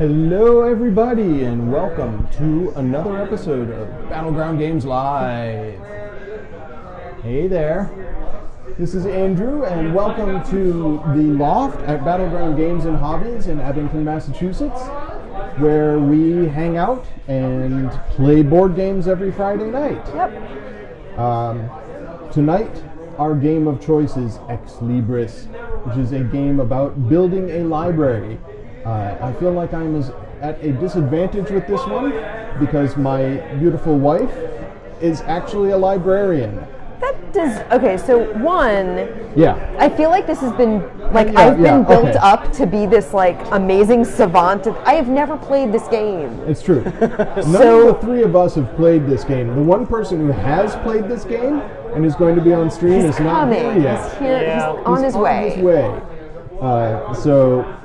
Hello everybody and welcome to another episode of Battleground Games Live. Hey there, this is Andrew and welcome to the Loft at Battleground Games and Hobbies in Abington, Massachusetts, where we hang out and play board games every Friday night. Tonight our game of choice is Ex Libris, which is a game about building a library. I feel like I'm at a disadvantage with this one because my beautiful wife is actually a librarian. Okay, so one, Yeah. I feel like this has been, I've been built up to be this, amazing savant. I have never played this game. It's true. None of the three of us have played this game. The one person who has played this game and is going to be on stream is not here yet. He's here, he's on his way. So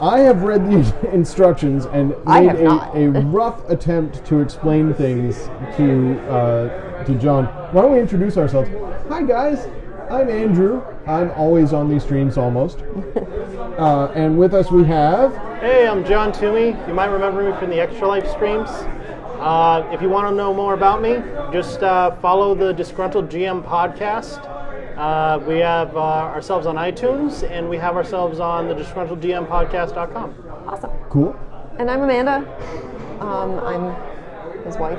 I have read the instructions and made a rough attempt to explain things to John. Why don't we introduce ourselves? Hi guys, I'm Andrew. I'm always on these streams almost. And with us we have... Hey, I'm John Toomey. You might remember me from the Extra Life streams. If you want to know more about me, just follow the Disgruntled GM podcast. We have ourselves on iTunes, and we have ourselves on the disgruntledgmpodcast.com. Awesome. Cool. And I'm Amanda. I'm his wife.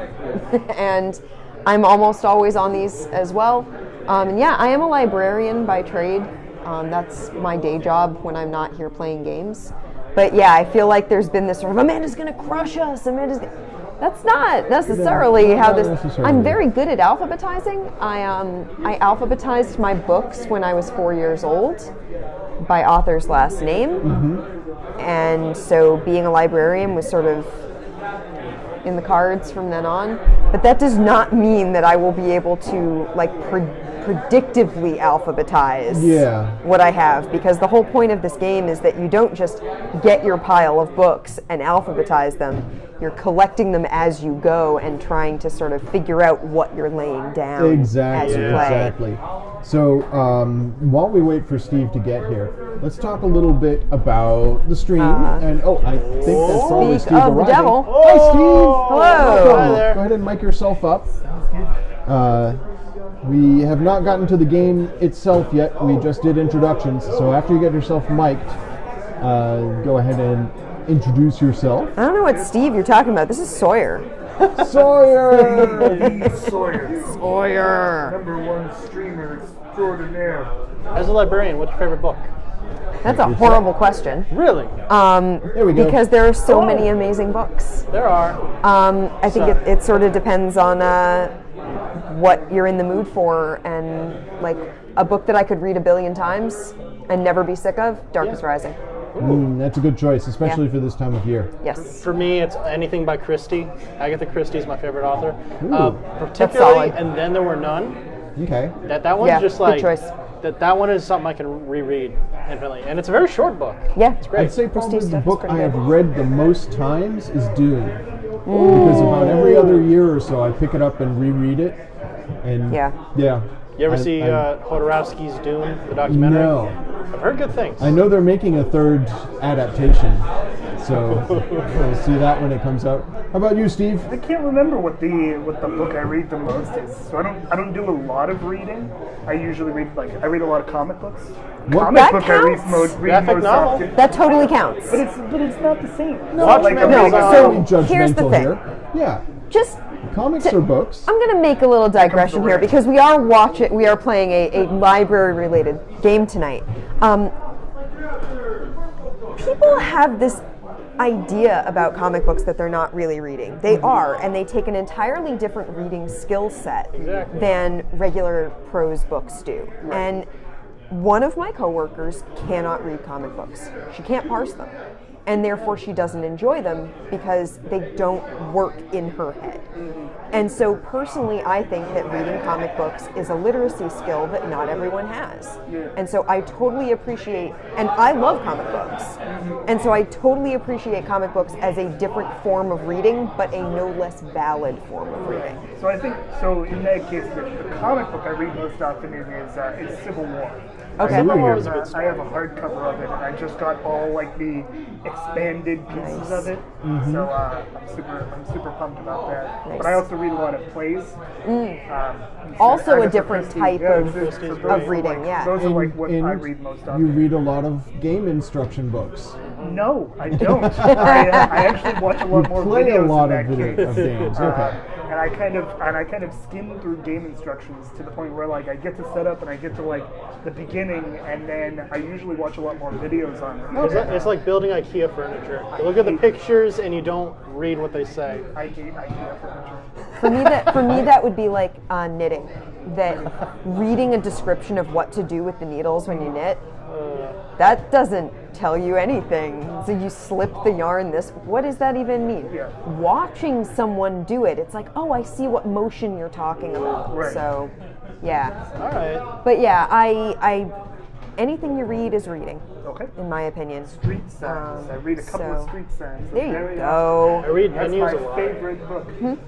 And I'm almost always on these as well. And yeah, I am a librarian by trade. That's my day job when I'm not here playing games. But yeah, I feel like there's been this sort of, Amanda's going to crush us. That's not necessarily how this... I'm very good at alphabetizing. I alphabetized my books when I was 4 years old by author's last name. Mm-hmm. And so being a librarian was sort of in the cards from then on. But that does not mean that I will be able to predictively alphabetize what I have, because the whole point of this game is that you don't just get your pile of books and alphabetize them. You're collecting them as you go and trying to sort of figure out what you're laying down as you play. Exactly. So while we wait for Steve to get here, let's talk a little bit about the stream. I think that's probably Steve of arriving. The devil. Hi, Steve. Hello. Hi there. Go ahead and mic yourself up. We have not gotten to the game itself yet. We just did introductions. So after you get yourself mic'd, go ahead and introduce yourself. I don't know what Steve you're talking about. This is Sawyer. Sawyer! Sawyer. Number one streamer extraordinaire. As a librarian, what's your favorite book? That's a horrible question. Really? There we go. Because there are so many amazing books. There are. I think it sort of depends on what you're in the mood for, and a book that I could read 1 billion times and never be sick of, Darkest Rising. That's a good choice, especially for this time of year. Yes. For me, it's anything by Christie. Agatha Christie is my favorite author. solid. Particularly, And Then There Were None. Okay. That one's just good choice. That one is something I can reread infinitely, and it's a very short book. Yeah, it's great. I'd say probably Christie the stuff is book pretty I have good. read the most times is Dune. Because about every other year or so I pick it up and reread it. And Yeah. You ever see Jodorowsky's Dune, the documentary? No. I've heard good things. I know they're making a third adaptation, so we'll see that when it comes out. How about you, Steve? I can't remember what the book I read the most is. So I don't do a lot of reading. I usually read I read a lot of comic books. What? That Comic book counts? I read Graphic most novel? often. That totally counts. But it's not the same. Watchmen No, is so here's the thing. Here. Yeah, Just comics are books. I'm going to make a little digression here because we are playing a library-related game tonight. People have this idea about comic books that they're not really reading. They are, and they take an entirely different reading skill set than regular prose books do. And one of my coworkers cannot read comic books. She can't parse them. And therefore she doesn't enjoy them because they don't work in her head. And so personally, I think that reading comic books is a literacy skill that not everyone has. And so I totally appreciate, and I love comic books. And so I totally appreciate comic books as a different form of reading, but a no less valid form of reading. So I think, so in that case, the comic book I read most often is Civil War. Okay. Hallelujah. was a good I have a hardcover of it, and I just got all like the expanded pieces Nice. of it. Mm-hmm. So I'm super pumped about that. Nice. But I also read a lot of plays. Also I a guess different Christie- type yeah, of- it's- so of those are reading, like- yeah. Those are like what And I read most you often. read a lot of game instruction books. No, I don't. I actually watch a lot more Play videos a lot in of that video of case. games. Okay. And I kind of skim through game instructions to the point where like I get to set up and I get to like the beginning, and then I usually watch a lot more videos on it. It's like building IKEA furniture. You look at the pictures and you don't read what they say. I hate IKEA furniture. For me, that would be like knitting. That reading a description of what to do with the needles when you knit, that doesn't tell you anything. So you slip the yarn this. What does that even mean? Yeah. Watching someone do it, it's like, oh, I see what motion you're talking about. Right. So, yeah. All right. But yeah, I anything you read is reading, Okay. in my opinion. Street signs. I read a couple of so- street signs. There you Very go. I read That's menus my a lot. favorite book.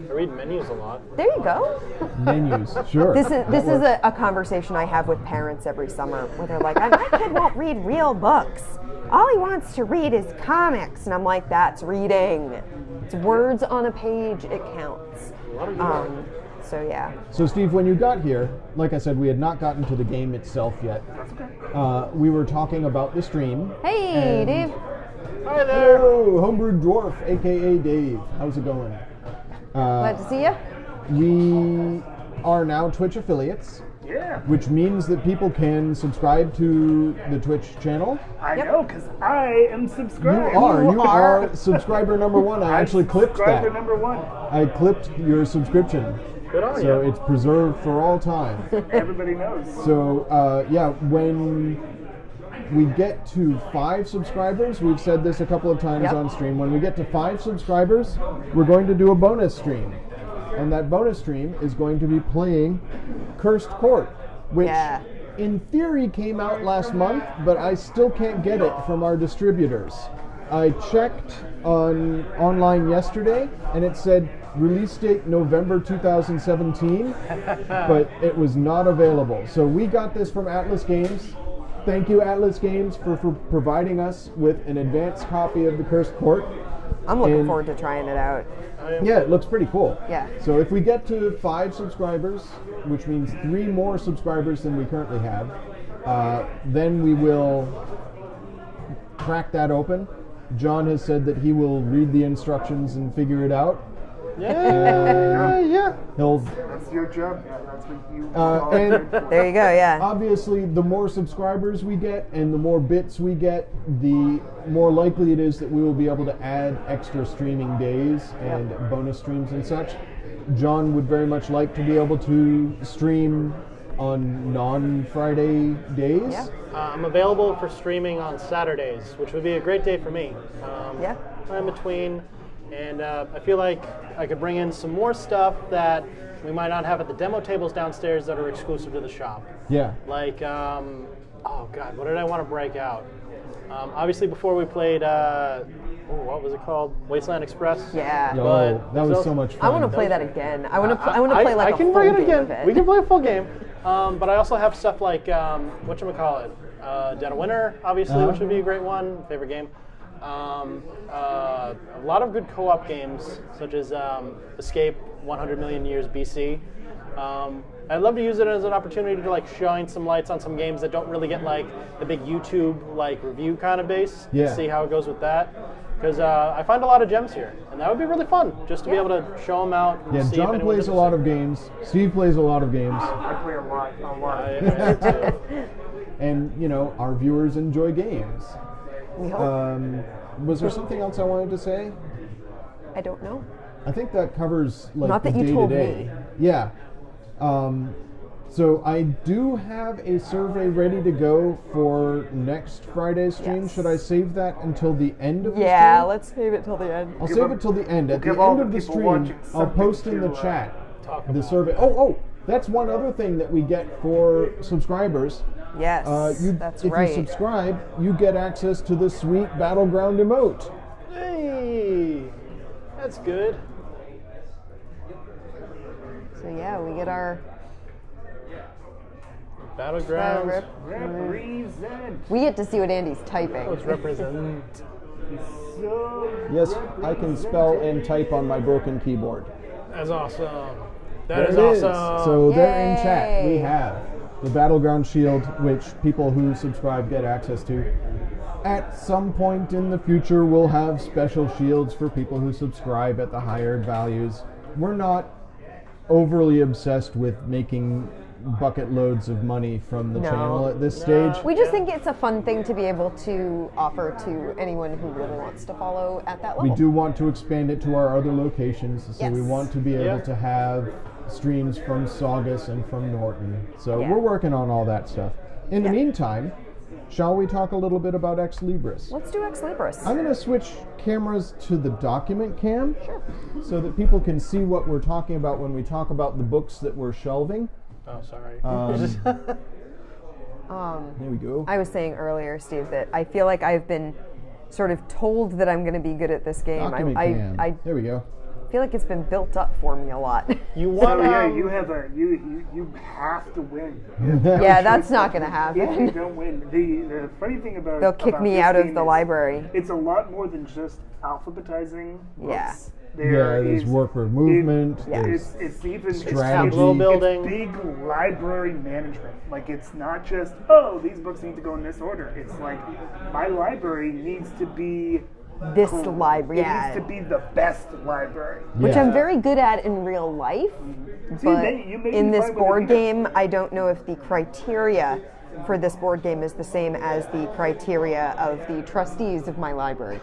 I read menus a lot. There you go. Menus, sure. This That is works. a conversation I have with parents every summer where they're like, my kid won't read real books. All he wants to read is comics. And I'm like, that's reading. It's words on a page, it counts. A lot of good So yeah. So, Steve, when you got here, like I said, we had not gotten to the game itself yet. We were talking about the stream. Hey, And- Dave. Hi there. Hello, Homebrew Dwarf, aka Dave. How's it going? Glad to see you. We are now Twitch affiliates, Yeah. which means that people can subscribe to the Twitch channel. I Yep. know, because I am You subscribed. are subscriber number one. I actually clipped Subscriber that. number one. I clipped your subscription, Good on so you. it's preserved for all time. Everybody knows. So yeah, when we get to 5 subscribers, we've said this a couple of times Yep. on stream, when we get to 5 subscribers, we're going to do a bonus stream. And that bonus stream is going to be playing Cursed Court, which Yeah. in theory came out last month, but I still can't get it from our distributors. I checked online yesterday, and it said release date November 2017, but it was not available. So we got this from Atlas Games. Thank you, Atlas Games, for providing us with an advanced copy of the Cursed Court. I'm looking And- forward to trying it out. Yeah, it looks pretty cool. Yeah. So if we get to 5 subscribers, which means 3 more subscribers than we currently have, then we will crack that open. John has said that he will read the instructions and figure it out. Yeah. He'll, That's your job. That's what you and There you go, yeah. obviously, the more subscribers we get and the more bits we get, the more likely it is that we will be able to add extra streaming days and bonus streams and such. John would very much like to be able to stream on non-Friday days. Yeah. I'm available for streaming on Saturdays, which would be a great day for me. Yeah. I'm in between, and I feel like I could bring in some more stuff that we might not have at the demo tables downstairs that are exclusive to the shop. Yeah. Like, oh God, what did I want to break out? Obviously, before we played, what was it called? Wasteland Express. Yeah. Yo, But that was so- so much fun. I want to play that again. I want to play like I a can full bring it game again. of it. We can play a full game. But I also have stuff like whatchamacallit, Dead of Winter, obviously, which would be a great one. Favorite game. A lot of good co-op games, such as Escape 100 Million Years BC. I'd love to use it as an opportunity to like shine some lights on some games that don't really get like the big YouTube like review kind of base. Yeah. See how it goes with that. Because I find a lot of gems here, and that would be really fun just to be able to show them out. And Yeah, see if John anyone plays does a the lot same. of games. Steve plays a lot of games. I play a lot. I do too. And, you know, our viewers enjoy games. We hope. Was there something else I wanted to say? I don't know. I think that covers like Not the that you told day-to-day. me. Yeah. So I do have a survey ready to go for next Friday's stream. Yes. Should I save that until the end of the Yeah, stream? let's save it till the end. I'll Give save them- it till the end. At the give all end the of the people stream, watching I'll something post in the to, chat talk the about. survey. Oh, that's one other thing that we get for subscribers. Yes, If that's right. you subscribe, you get access to the sweet Battleground emote. Hey, that's good. So yeah, we get our Battlegrounds. Represent. We get to see what Andy's typing. Let's represent. So Yes, I can spell and type on my broken keyboard. That's awesome. There That is it is. awesome. So there in chat, we Yay. have the Battleground Shield, which people who subscribe get access to. At some point in the future, we'll have special shields for people who subscribe at the higher values. We're not overly obsessed with making bucket loads of money from the No. channel at this stage. We just think it's a fun thing to be able to offer to anyone who really wants to follow at that level. We do want to expand it to our other locations, so we Yes. want to be able Yeah. to have streams from Saugus and from Norton. So Yeah. we're working on all that stuff. In the Yeah. meantime, shall we talk a little bit about Ex Libris? Let's do Ex Libris. I'm going to switch cameras to the document cam so that people can see what we're talking about when we talk about the books that we're shelving. Oh, sorry. There we go. I was saying earlier, Steve, that I feel like I've been sort of told that I'm going to be good at this game. Document cam. I There we go. feel like it's been built up for me a lot. You So want yeah, you have you have to win. Yeah, that's not going to If you happen. don't win, the funny thing about They'll kick about me this out of game the is library. It's a lot more than just alphabetizing books. Yeah. There's worker movement. Yeah. There's It's even strategy. Tableau building. It's big library management. Like it's not just these books need to go in this order. It's like my library needs to be This cool. library, It yeah. needs to be the best library. Which Yeah. I'm very good at in real life, See, but then you made in me this find what board it is. game, I don't know if the criteria for this board game is the same as the criteria of the trustees of my library.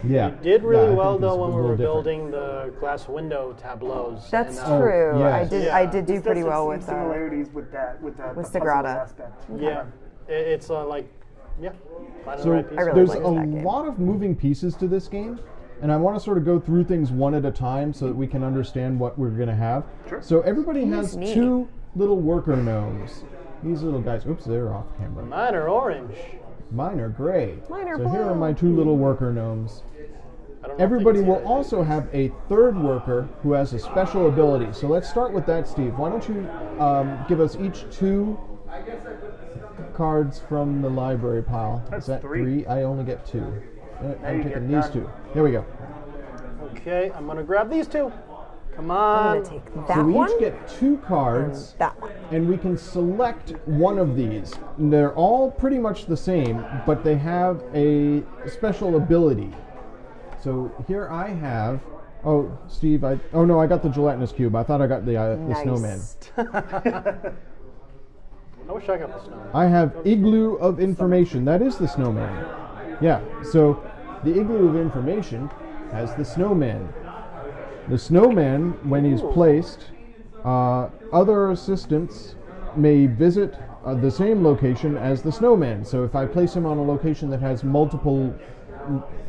Yeah. did Yeah, really I well think though this when is we a were little different. building the glass window tableaus. That's and, true. yes. I did do This pretty does well have with some similarities with that with the puzzle Sagrada. aspect. Yeah, it's like, yeah, finding the So right piece. I really there's liked a that game. lot of moving pieces to this game, and I want to sort of go through things one at a time so that we can understand what we're going to have. Sure. So everybody has neat. two little worker gnomes. These little guys, oops, they're off camera. Mine are orange. Mine are gray. Mine are so here are blue. my two little worker gnomes. I don't know if Everybody they can will see that. also have a third worker who has a special ability. So let's start with that, Steve. Why don't you give us each two cards from the library pile? That's Is that three. I only get two. I'm you taking get these none. two. There we go. Okay, I'm gonna grab these two. Come I'm on. going to take that So we one each get two cards, that one. and we can select one of these. And they're all pretty much the same, but they have a special ability. So here I have. Oh, Steve, I got the gelatinous cube. I thought I got the Nice. snowman. I wish I got the snow. I have Igloo of Information. That is the snowman. Yeah, so the Igloo of Information has the snowman. The snowman, when he's placed, other assistants may visit the same location as the snowman. So if I place him on a location that has multiple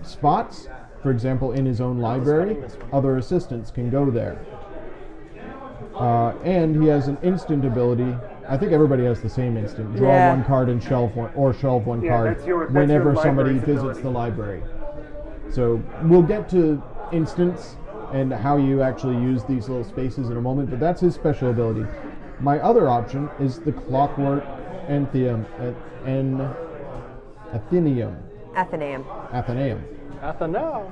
spots, for example, in his own library, other assistants can go there. And he has an instant ability. I think everybody has the same instant. Draw Yeah. one card and shelve one, or shelve one Yeah, card that's your whenever somebody library's visits ability. the library. So we'll get to instants and how you actually use these little spaces in a moment, but that's his special ability. My other option is the Clockwork Athenaeum. Athenaeum. Athena.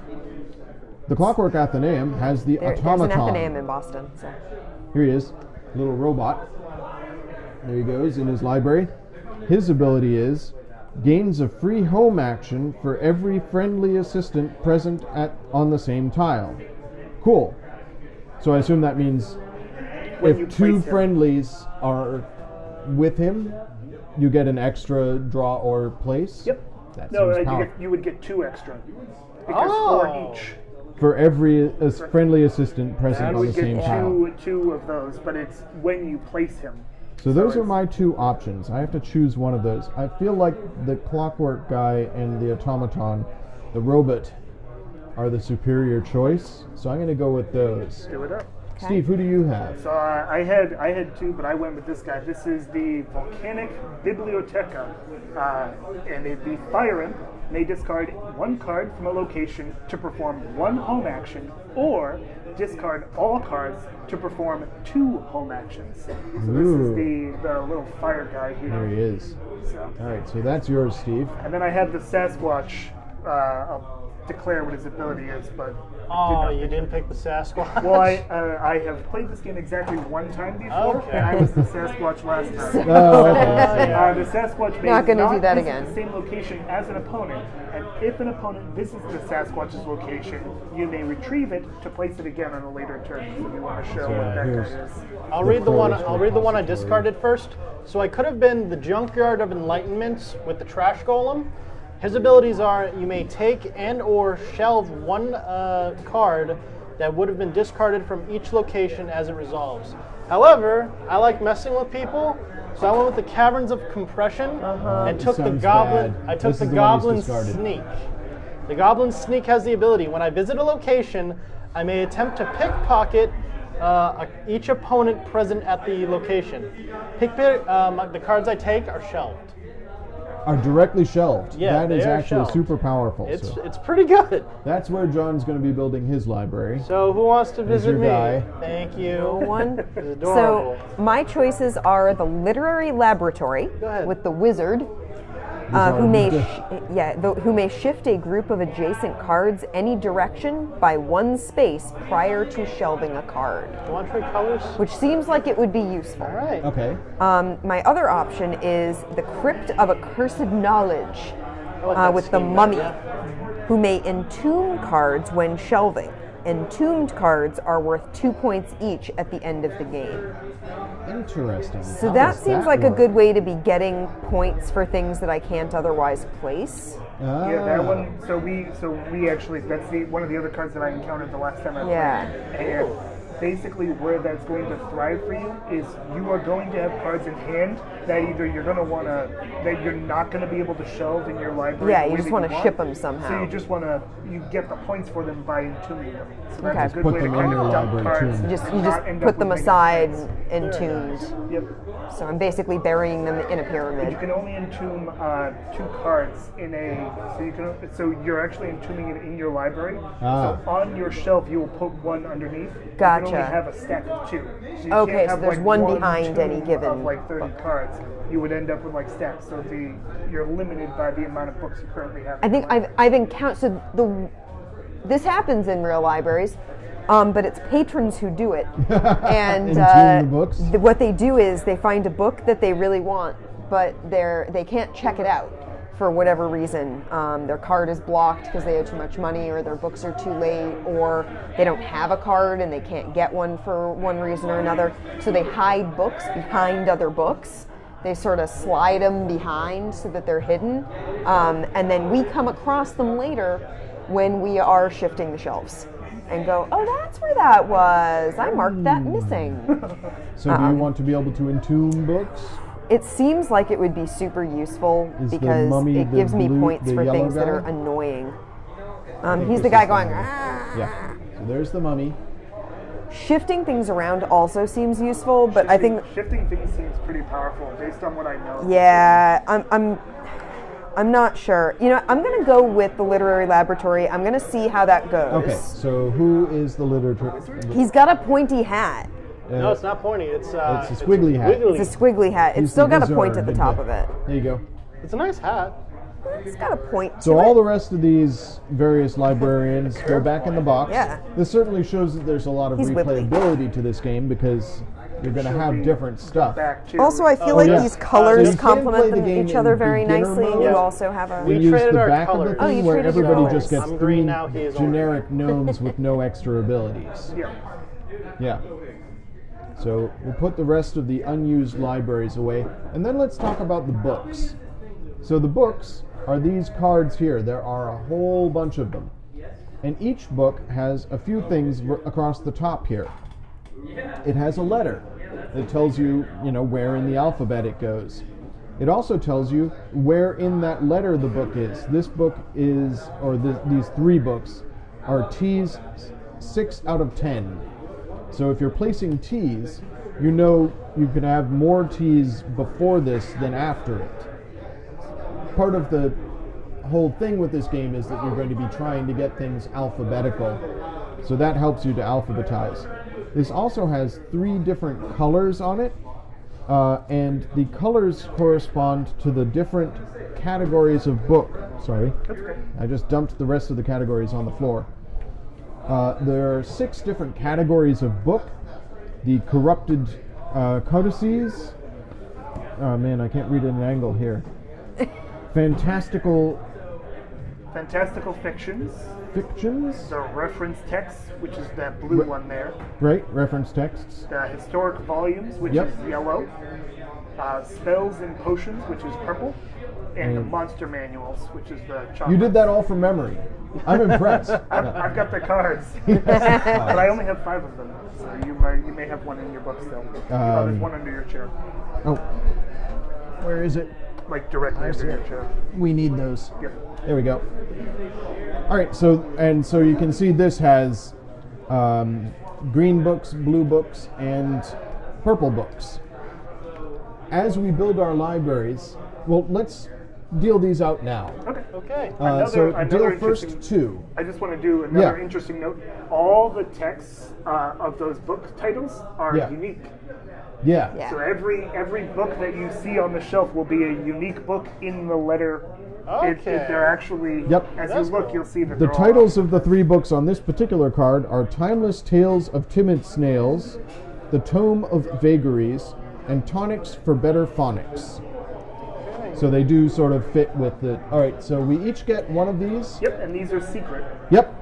The Clockwork Athenaeum has the There's an automaton. Athenaeum in Boston. So. Here he is, little robot. There he goes in his library. His ability is gains a free home action for every friendly assistant present on the same tile. Cool. So I assume that means When you if two place him. friendlies are with him, you get an extra draw or place. Yep. That No, seems powerful. you would get two extra because Oh. for each. For every friendly assistant present And on We the get same tile. two of those, but it's when you place him. So those are it's- my two options. I have to choose one of those. I feel like the Clockwork guy and the automaton, the robot, are the superior choice. So I'm going to go with those. Do it up. Steve, who do you have? So I had two, but I went with this guy. This is the Volcanic Biblioteca, and the Fire Imp may discard one card from a location to perform one home action, or discard all cards to perform two home actions. So this is the little fire guy here. There he is. So. All right, so that's yours, Steve. And then I had the Sasquatch. I'll declare what his ability is, but Oh, you didn't pick the Sasquatch? well, I have played this game exactly one time before, Okay. and I was the Sasquatch last time. Oh, okay. The Sasquatch may Not gonna do that visit again. the same location as an opponent, and if an opponent visits the Sasquatch's location, you may retrieve it to place it again on a later turn. So you want to show what that guy here's- is. I'll read the one. Proposed I'll read the one I repository. discarded first. So I could have been the Junkyard of Enlightenment with the Trash Golem. His abilities are: you may take and/or shelve one card that would have been discarded from each location as it resolves. However, I like messing with people, so I went with the Caverns of Compression and took the Sounds Goblin. bad. I took This the is the one he's Goblin discarded. Sneak. The Goblin Sneak has the ability: when I visit a location, I may attempt to pickpocket each opponent present at the location. The cards I take are shelved. Are directly shelved. Yeah, that is they are actually shelved. super powerful. It's so it's pretty good. that's where John's going to be building his library. So who wants to visit your me? guy. Thank you. No one. It's adorable. So my choices are the Literary Laboratory Go ahead. with the Wizard, Wizard. who may shift a group of adjacent cards any direction by one space prior to shelving a card, You want to trade colors? which seems like it would be useful. All right. Okay. My other option is the Crypt of Accursed Knowledge I like that with the scheme Mummy, better. who may entomb cards when shelving. Entombed cards are worth 2 points each at the end of the game. Interesting. So How that does seems that like a work? good way to be getting points for things that I can't otherwise place. Ah. Yeah, that one. So we actually that's one of the other cards that I encountered the last time I Yeah. played. And basically, where that's going to thrive for you is you are going to have cards in hand that either you're going to want to that you're not going to be able to shelve in your library. Yeah, the you way just that want to want. ship them So somehow. you just want to get the points for them by entombing them. So that's Okay. a good Put way to them in kind your of dump library, cards. too. You just not end put up them with aside, negative entombed. points. Yep. So I'm basically burying them in a You pyramid. can only entomb two cards in a. So you're actually entombing it in your library. Ah. So on your shelf, you will put one underneath. You Gotcha. can only have a stack of two. So you Okay, can't so have there's like one behind any tomb given of like 30 book. cards. You would end up with like stacks. So you're limited by the amount of books you currently have. I think I've encountered this happens in real libraries, but it's patrons who do it. And Entomb the books? What they do is they find a book that they really want, but they can't check it out for whatever reason. Their card is blocked because they owe too much money, or their books are too late, or they don't have a card and they can't get one for one reason or another. So they hide books behind other books. They sort of slide them behind so that they're hidden. And then we come across them later when we are shifting the shelves and go, oh, that's where that was. I marked that missing. So do you want to be able to entomb books? It seems like it would be super useful Is the because mummy it the gives me blue- points the for yellow things that guy? are annoying. think He's this the guy is going, mummy. "Ah." Yeah. So there's the mummy. Shifting things around also seems useful, but I think, shifting things seems pretty powerful based on what I know. yeah, I'm not sure. You know, I'm going to go with the Literary Laboratory. I'm going to see how that goes. Okay. So who is the literature? He's got a pointy hat. No, it's not pointy. It's It's a squiggly hat. wiggly. It's a squiggly hat. It's He's still the got a point wizard at the top of it. There you go. It's a nice hat. It's got a point to So it. all the rest of these various librarians go back in the box. Yeah. This certainly shows that there's a lot of He's wibbly. replayability to this game because you're going to have different stuff. Back to Also, I feel Oh, like yeah. these So colors you can play complement the game each other in very beginner nicely. mode. You Yeah. also have a... We We use traded the our back colors. of the Oh, thing you where traded your everybody colors. just gets I'm three green now, he is orange. generic gnomes with no extra abilities. Yeah. Yeah. So we'll put the rest of the unused libraries away. And then let's talk about the books. So the books are these cards here. There are a whole bunch of them. And each book has a few things across the top here. It has a letter that tells you, where in the alphabet it goes. It also tells you where in that letter the book is. This book is, or these three books, are T's 6 out of 10. So if you're placing T's, you know you can have more T's before this than after it. Part of the whole thing with this game is that you're going to be trying to get things alphabetical. So that helps you to alphabetize. This also has 3 different colors on it, and the colors correspond to the different categories of book. Sorry, I just dumped the rest of the categories on the floor. There are 6 different categories of book. The corrupted codices. Oh man, I can't read at an angle here. Fantastical fictions. Fictions. The reference text, which is that blue one there. Right, reference texts. The historic volumes, which is yellow. Spells and potions, which is purple. And the monster manuals, which is the chocolate. You did that all from memory. I'm impressed. I've got the cards, but I only have 5 of them. So you may have one in your book still. There's one under your chair. Oh, where is it? Like directly under your chair. We need those. Yep. There we go. All right, so you can see this has green books, blue books, and purple books. As we build our libraries, well, let's deal these out now. Okay. So deal first 2. I just want to do another interesting note. All the texts of those book titles are unique. Yeah. So every book that you see on the shelf will be a unique book in the letter. Okay. They're actually, as you look, you'll see that the titles of the 3 books on this particular card are Timeless Tales of Timid Snails, The Tome of Vagaries, and Tonics for Better Phonics. So they do sort of fit with the... All right, so we each get one of these. Yep, and these are secret. Yep.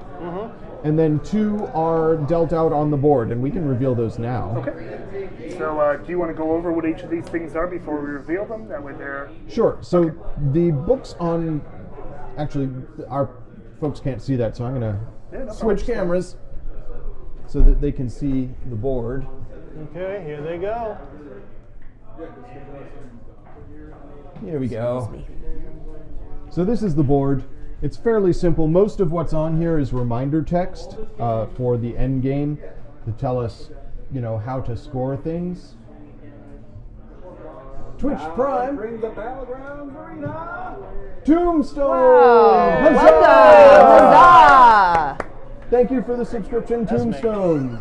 And then 2 are dealt out on the board, and we can reveal those now. Okay. So do you want to go over what each of these things are before we reveal them? That way they're... Sure. So the books on... Actually, our folks can't see that, so I'm going to switch cameras so that they can see the board. Okay, here they go. Here we go. So this is the board. It's fairly simple. Most of what's on here is reminder text for the end game to tell us, how to score things. Twitch Prime brings the Battlegrounds Arena. Tombstone. Wow. Huzzah! Huzzah! Thank you for the subscription, Tombstone.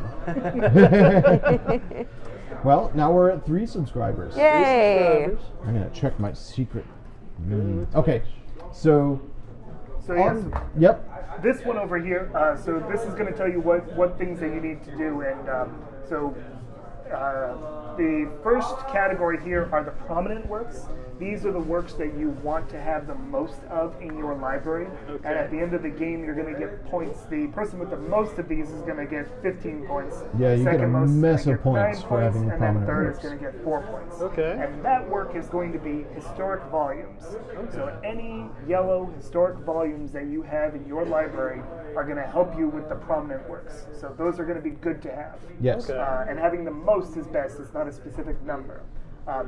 Well, now we're at 3 subscribers. Yay! I'm going to check my secret. Okay, so yes, yep. this one over here, so this is going to tell you what things that you need to do, and the first category here are the prominent works. These are the works that you want to have the most of in your library. Okay. And at the end of the game, you're going to get points. The person with the most of these is going to get 15 points. Yeah, you get a mess of points for points, having the prominent third works. is going to get 4 points. Okay. And that work is going to be historic volumes. Okay. So any yellow historic volumes that you have in your library are going to help you with the prominent works. So those are going to be good to have. Yes. Okay. And having the most is best. It's not a specific number.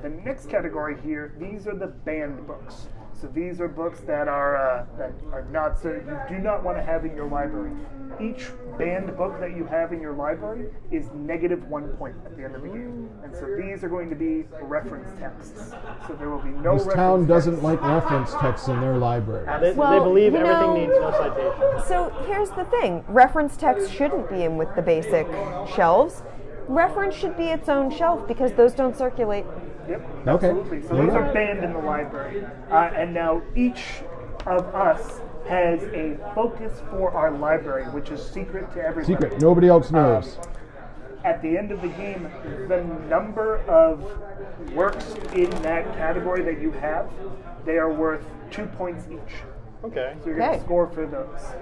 The next category here, these are the banned books. So these are books that are not, so you do not want to have in your library. Each banned book that you have in your library is -1 point at the end of the game. And so these are going to be reference texts. So there will be no This reference town doesn't text. like reference texts in their library. They believe everything needs no citation. So here's the thing. Reference text shouldn't be in with the basic shelves. Reference should be its own shelf because those don't circulate. Yep, Okay. absolutely. So those are banned in the library. And now each of us has a focus for our library, which is secret to everybody. Secret. Nobody else knows. At the end of the game, the number of works in that category that you have, they are worth 2 points each. Okay. So you're going to score for those.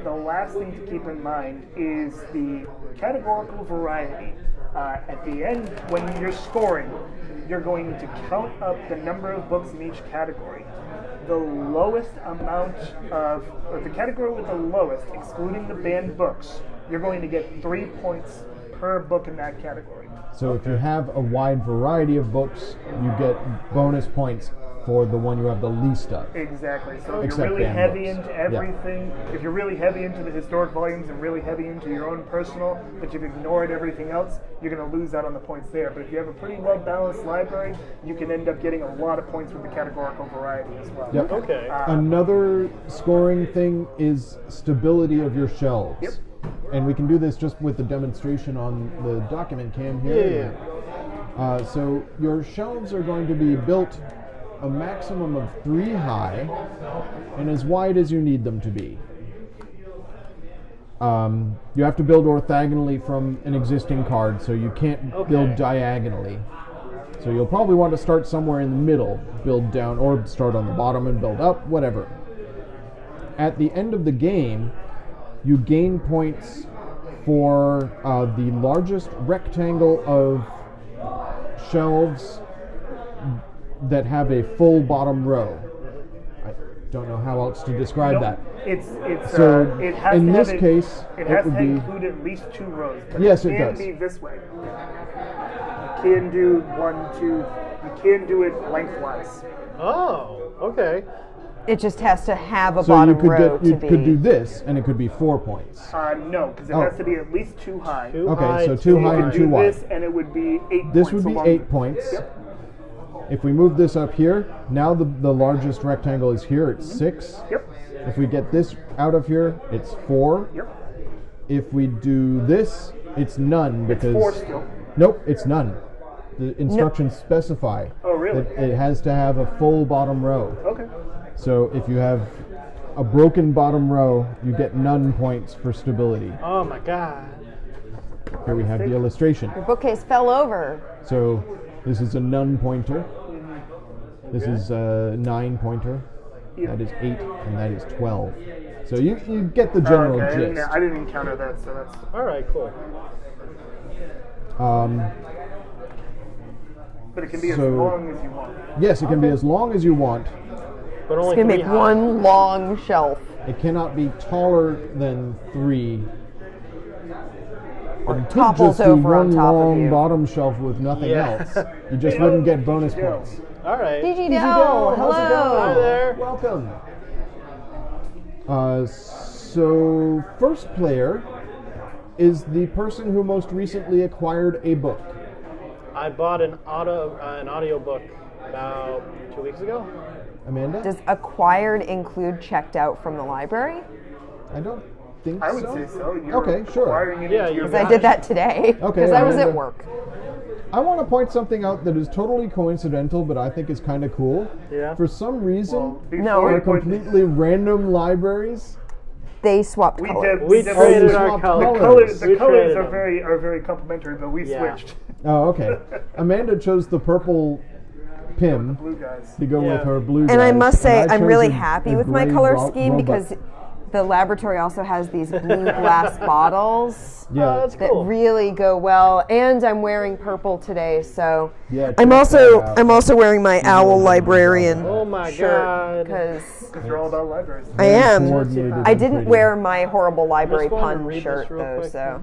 The last thing to keep in mind is the categorical variety. At the end, when you're scoring, you're going to count up the number of books in each category. The lowest amount of, or the category with the lowest, excluding the banned books, you're going to get 3 points per book in that category. So if you have a wide variety of books, you get bonus points for the one you have the least of. Exactly. So if Except you're really banned heavy books. into Yeah. everything, if you're really heavy into the historic volumes and really heavy into your own personal, but you've ignored everything else, you're going to lose out on the points there. But if you have a pretty well-balanced library, you can end up getting a lot of points with the categorical variety as well. Yep. Okay. Another scoring thing is stability of your shelves. Yep. And we can do this just with the demonstration on the document cam here. Yeah. So your shelves are going to be built a maximum of 3 high and as wide as you need them to be. You have to build orthogonally from an existing card, so you can't build diagonally. So you'll probably want to start somewhere in the middle, build down, or start on the bottom and build up, whatever. At the end of the game, you gain points for the largest rectangle of shelves that have a full bottom row. I don't know how else to describe that. It's So it has in to this have case, it it has would to be include at least 2 rows. But Yes, it it can does. be this way. You can do 1, 2. You can do it lengthwise. Oh, okay. It just has to have a so you bottom could row you to be. could do this, and it could be 4 points. No, because it Oh. has to be at least 2 high. Too Okay, high, so too 2 high and wide. 2 do wide. this, and it would be 8 This points. would be along 8 the- points. Yep. If we move this up here, now the largest rectangle is here, it's 6. Yep. If we get this out of here, it's 4. Yep. If we do this, it's none because 4 still. Nope, it's none. The instructions specify Oh, really? that it has to have a full bottom row. Okay. So if you have a broken bottom row, you get none points for stability. Oh my god. Here we have the illustration. Your bookcase fell over. So this is a none pointer. This is a 9 pointer. Yeah. That is 8, and that is 12. So you get the general Okay, gist. I didn't encounter that, so that's All right, cool. but it can be as So- long as you want. Yes, it can be as long as you want. But only It's gonna 3 make high. one long shelf. It cannot be taller than 3. Or You could topples just do over on one top of long you. bottom shelf with nothing Yeah. else. You just wouldn't get bonus Yeah. points. All right. DG Dell, Dell, how's it hello. Hi there. Welcome. So first player is the person who most recently acquired a book. I bought an audiobook about 2 weeks ago. Amanda? Does acquired include checked out from the library? I don't think I would so. say so. You're Okay, sure. acquiring it Yeah, into you your Because I did that today. Okay, Because I was Amanda. at work. I want to point something out that is totally coincidental, but I think is kind of cool. Yeah. For some reason, Well, No. before our you point- completely random libraries. They swapped We colors. did. We did- traded you our swapped colors. colors. The We colors traded are them. very complimentary, but we Yeah. switched. Oh, okay. Amanda chose the purple Pim Blue guys. to go Yeah. with her blue. And I guys, must say, I I'm chose really a- happy a with my gray color ro- scheme robot. because the laboratory also has these blue glass bottles Yeah. Oh, that's that cool. really go well. And I'm wearing purple today, so Yeah, I'm check also that out. I'm also wearing my owl librarian Oh my shirt god. because Because they're all about libraries. I am. Coordinated I and didn't pretty. wear my horrible library Just wanted to pun read shirt this real though, quick. so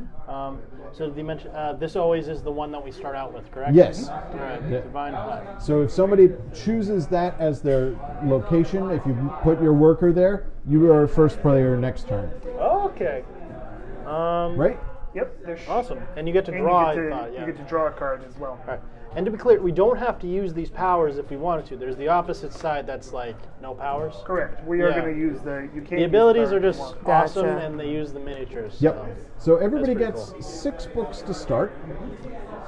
So did you mention this always is the one that we start out with, correct? Yes. All right. Yeah. Divine Hut. So if somebody chooses that as their location, if you put your worker there, you are first player next turn, Oh, okay. right? Yep. They're Awesome. And you get to And draw. you I get to, thought, yeah. you get to draw a card as well. All right. And to be clear, we don't have to use these powers if we wanted to. There's the opposite side that's like no powers. Correct. We are Yeah. going to use the. You can't. The use abilities power are if you just want. awesome, Gotcha. and they use the miniatures. Yep. So everybody pretty gets cool. 6 books to start.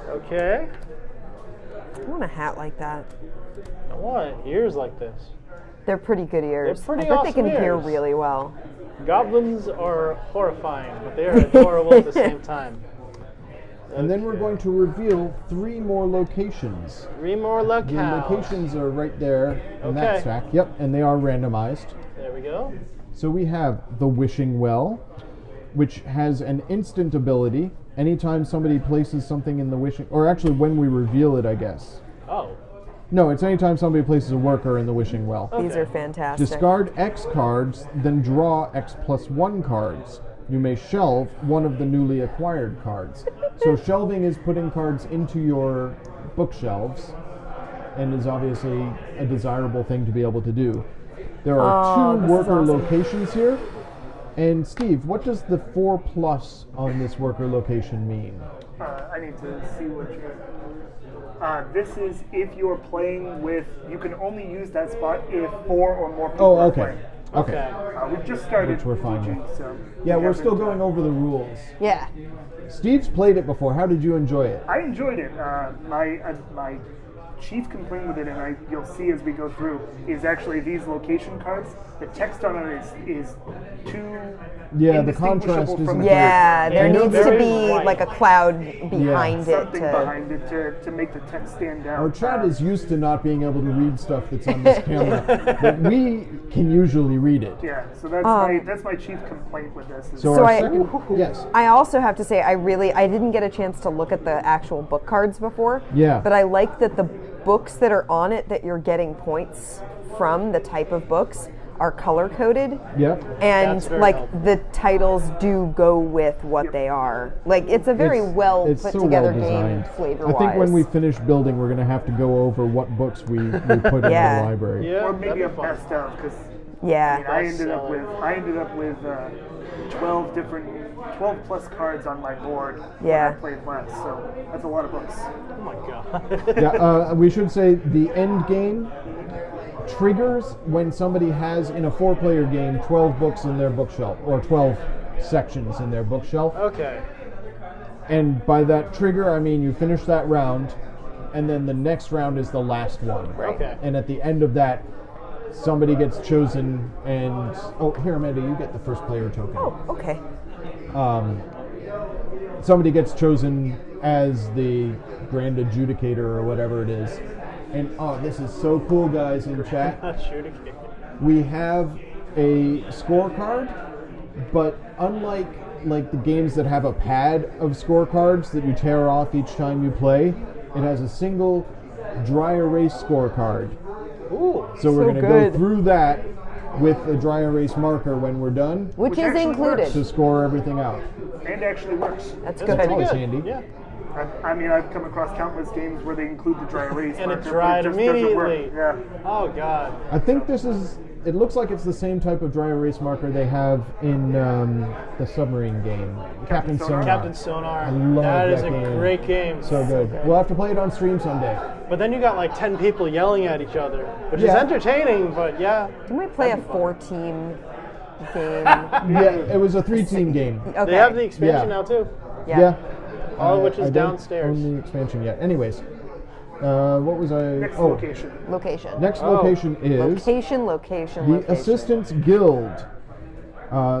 Okay. I want a hat like that. I want ears like this. They're pretty good ears. pretty I bet they awesome can hear ears. really well. Goblins are horrifying, but they are adorable at the same time. And then we're going to reveal 3 more locations. 3 more luck The cows. locations are right there in that Okay. stack. Yep, and they are randomized. There we go. So we have the Wishing Well, which has an instant ability. Anytime somebody places something in the wishing, or actually when we reveal it, I guess. Oh. No, it's anytime somebody places a worker in the Wishing Well. These Okay. are fantastic. Discard X cards, then draw X+1 cards. You may shelve one of the newly acquired cards. So shelving is putting cards into your bookshelves. and is obviously a desirable thing to be able to do. There are two this is worker awesome. locations here. And Steve, what does the 4+ on this worker location mean? I need to see what you. This is if you're playing with. You can only use that spot if 4 or more people Oh, are okay. playing. Okay. We've just started. Which we're fine teaching, with. so Yeah, we we're haven't, still going over the rules. Yeah. Steve's played it before. How did you enjoy it? I enjoyed it. My chief complaint with it, and you'll see as we go through, is actually these location cards. The text on it is too Yeah, the indistinguishable contrast from isn't the great. Yeah, there I know needs to very be white. like a cloud behind it. something behind it to make the text stand out. Our chat is used to not being able to read stuff that's on this camera, but we can usually read it. Yeah, so that's my chief complaint with this. Is So So our I- second, yes. I also have to say I didn't get a chance to look at the actual book cards before. Yeah. But I like that the books that are on it that you're getting points from, the type of books, are color coded. Yep. And That's very like helpful. the titles do go with what they are. Like it's a very It's put so together well game designed. flavor I think when we wise. finish building, we're going to have to go over what books we put in Yeah. the library. Yeah, or maybe a that'd be fun. best of, because Yeah. I ended up with 12 plus cards on my board Yeah. when I played less. So that's a lot of books. Oh my god. Yeah, we should say the end game triggers when somebody has, in a 4-player game, 12 books in their bookshelf, or 12 sections in their bookshelf. Okay. And by that trigger, I mean you finish that round, and then the next round is the last one. Okay. And at the end of that, somebody gets chosen, and here, Amanda, you get the first player token. Oh, okay. Somebody gets chosen as the grand adjudicator or whatever it is. And this is so cool, guys, in chat. Shoot again. We have a scorecard, but unlike the games that have a pad of scorecards that you tear off each time you play, it has a single dry erase scorecard. Ooh. So we're So going to go good. through that with a dry erase marker when we're done Which is actually included. to score everything out. And actually works. That's That's good. always good. handy. Yeah. I mean, I've come across countless games where they include the dry erase And it marker, dried but it just doesn't work. immediately. Yeah. Oh god. I think it looks like it's the same type of dry erase marker they have in the submarine game, Captain Sonar. Captain Sonar. I love that is that a game. great game. So good. We'll have to play it on stream someday. But then you got like 10 people yelling at each other, which is Yeah. entertaining, but yeah. Can we play a 4-team game? Yeah, it was a 3-team game. Okay. They have the expansion Yeah. now too. Yeah. All of which is I don't downstairs. own the expansion yet. Anyways, what was I? Next location. Location. Next Oh. location is Location. the Assistants Guild.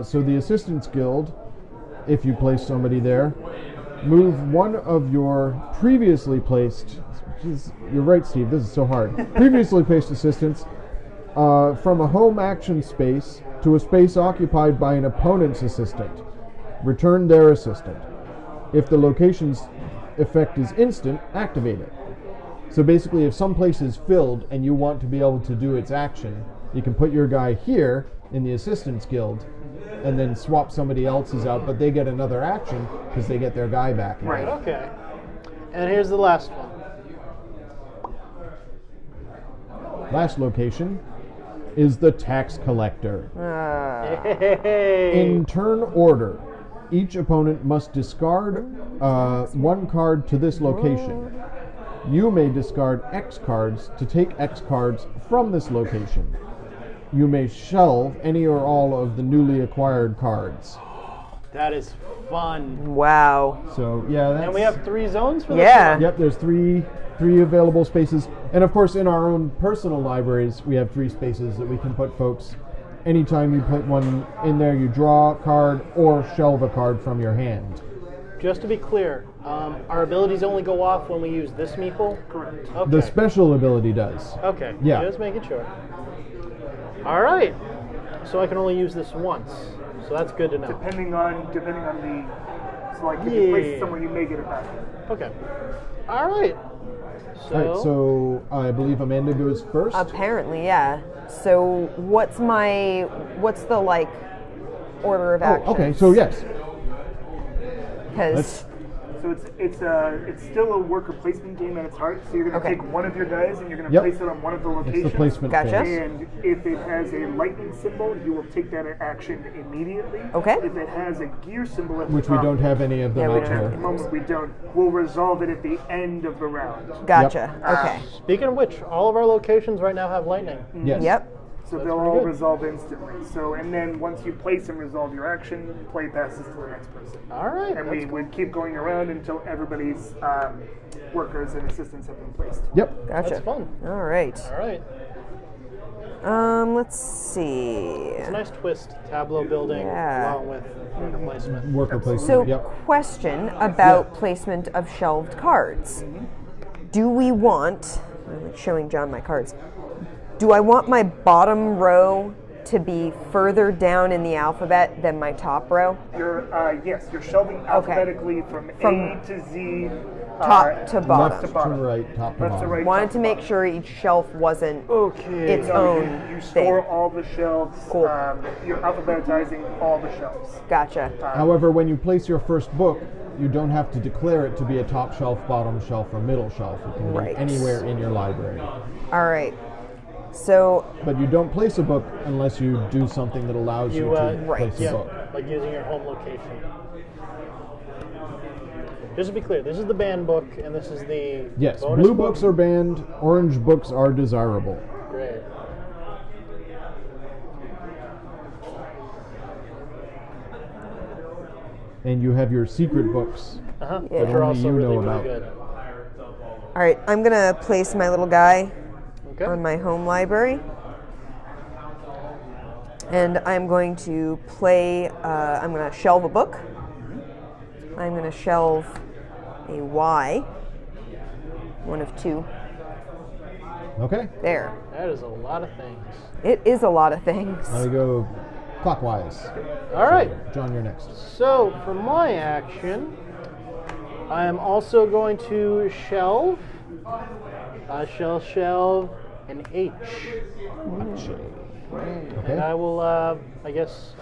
So the Assistants Guild, if you place somebody there, move one of your previously placed. Geez, you're right, Steve. This is so hard. Previously placed assistants from a home action space to a space occupied by an opponent's assistant. Return their assistant. If the location's effect is instant, activate it. So basically, if some place is filled and you want to be able to do its action, you can put your guy here in the Assistants Guild and then swap somebody else's out, but they get another action because they get their guy back. Right. Okay. And here's the last one. Last location is the Tax Collector. Hey. In turn order, each opponent must discard one card to this location. You may discard X cards to take X cards from this location. You may shelve any or all of the newly acquired cards. That is fun. Wow. So yeah, that's, And we have 3 zones for this Yeah. one? Yep, there's three available spaces, and of course in our own personal libraries we have 3 spaces that we can put folks. Anytime you put one in there, you draw a card or shelve a card from your hand. Just to be clear, our abilities only go off when we use this meeple? Correct. Okay. The special ability does. Okay. Yeah. Just making sure. All right. So I can only use this once. So that's good to know. Depending on the, so like if you place Yeah. it somewhere, you may get it back. Okay. All right. So, All right, so I believe Amanda goes first. Apparently, yeah. So what's the like order of action? Okay, so yes, Because So it's still a worker placement game at its heart. So you're going to Okay. take one of your guys and you're going to Yep. place it on one of the It's locations. the placement Gotcha. phase. And if it has a lightning symbol, you will take that action immediately. Okay. If it has a gear symbol at the Which we top, don't have any of them Yeah, we out don't. at the here. moment we don't, we'll resolve it at the end of the round. Gotcha. Okay. Speaking of which, all of our locations right now have lightning. Yes. Yep. So That's they'll pretty all good. resolve instantly. So, and then once you place and resolve your action, play passes to the next person. All right. And that's we cool. would keep going around until everybody's workers and assistants have been placed. Yep. Gotcha. That's fun. All right. All right. Let's see. It's a nice twist, tableau building Yeah. along with worker placement. Worker placement. So, Yep. question about placement of shelved cards. Do we want, I'm showing John my cards, do I want my bottom row to be further down in the alphabet than my top row? Yes, you're shelving alphabetically from A to Z. Top to bottom. Left to right, top to Left to bottom. right. Wanted top to make sure each shelf wasn't Okay. its No, own you thing. store all the shelves. Cool. You're alphabetizing all the shelves. Gotcha. However, when you place your first book, you don't have to declare it to be a top shelf, bottom shelf, or middle shelf. It can Right. be anywhere in your library. All right. So, But you don't place a book unless you do something that allows you, to Right. place Yeah, a book. like using your home location. Just to be clear, this is the banned book, and this is the Yes, bonus blue book. books are banned, orange books are desirable. Great. And you have your secret books. Uh-huh. Yeah. Which are Only also you really, know really about. good. all right, I'm going to place my little guy Okay. on my home library. And I'm going to play, I'm going to shelve a book. I'm going to shelve a Y, one of two. Okay, There. That is a lot of things. It is a lot of things. now we go clockwise. All right. John, you're next. So for my action, I am also going to shelve. I shall shelve an H, and Okay. I will. I guess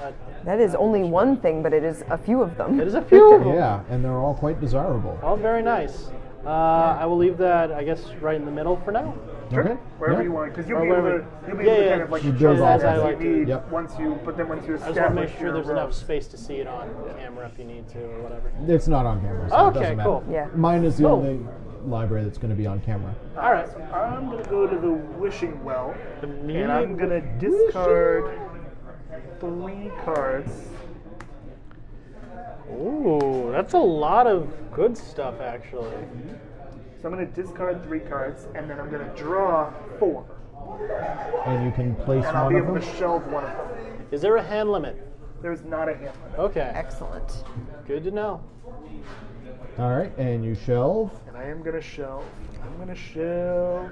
That is only one thing, but it is a few of them. it is a few of them. Yeah, and they're all quite desirable. All very nice. I will leave that, I guess, right in the middle for now. Okay. Wherever yeah. you want, because you'll Or be able wherever- to, you'll be yeah, able to yeah. kind of like You choose build as all I you like to. need Yep. once you I just want to make establish sure your there's rows. enough space to see it on camera if you need to or whatever. It's not on camera, so it Okay, doesn't matter. cool. Yeah. Mine is the Cool. only library that's going to be on camera. All right. I'm going to go to the wishing well, The and I'm going to discard 3 cards. Ooh, that's a lot of good stuff, actually. So I'm going to discard 3 cards, and then I'm going to draw 4, And you can place and I'll one be of able them. to shelve one of them. Is there a hand limit? There's not a hand limit. Okay. Excellent. Good to know. All right, and you shelve. And I am going to shelve. I'm going to shelve.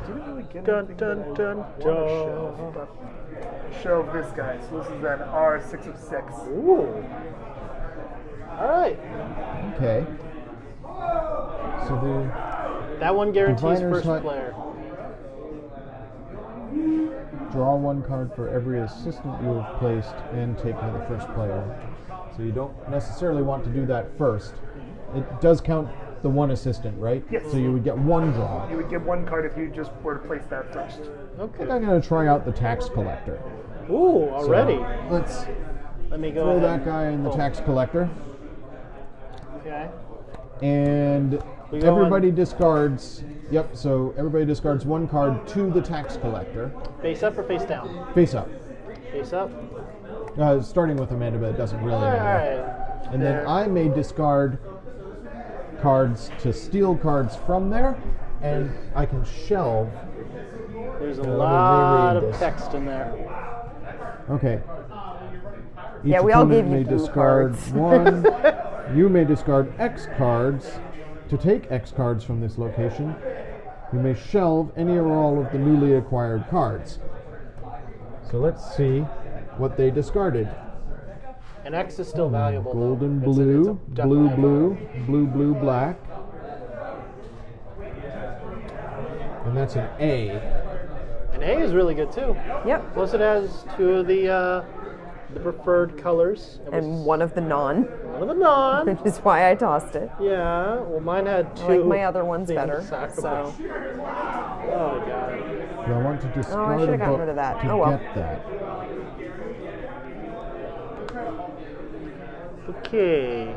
Didn't really get Dun, anything dun, that I dun, wanna dun. shelve, but shelve this guy. So this is an R6 of 6. Ooh. All right. Okay. So That one guarantees Diviner's first Hut. player. draw 1 card for every assistant you have placed and take to the first player. So you don't necessarily want to do that first. It does count the 1 assistant, right? Yes. So you would get 1 draw. You would get 1 card if you just were to place that first. I Okay. think I'm going to try out the tax collector. Ooh, So already. let's Let me go throw ahead. that guy in the Oh, tax collector. Okay. And We go everybody discards. Yep, so everybody discards 1 card to the tax collector. Face up or face down? Face up. Face up. Starting with Amanda, but it doesn't really All matter. right. And There. then I may discard cards to steal cards from there, and I can shelve. There's a let me lot reread of this. text in there. Okay. Yeah, Each we all opponent gave you may blue discard cards. 1. You may discard X cards. To take X cards from this location, you may shelve any or all of the newly acquired cards. So let's see what they discarded. An X is still valuable. though. Golden It's a blue, blue, definitely- blue, blue, blue, black. And that's an A. An And A is really good too. Yep. Plus, it has two of the preferred colors. And one of the non, one of the non. which is why I tossed it. Yeah. Well, mine had two. I like my other ones themed better. sacraments. So. Oh my god. Do I want to discard should've a gotten book rid of that. to Oh, well. get that? Okay.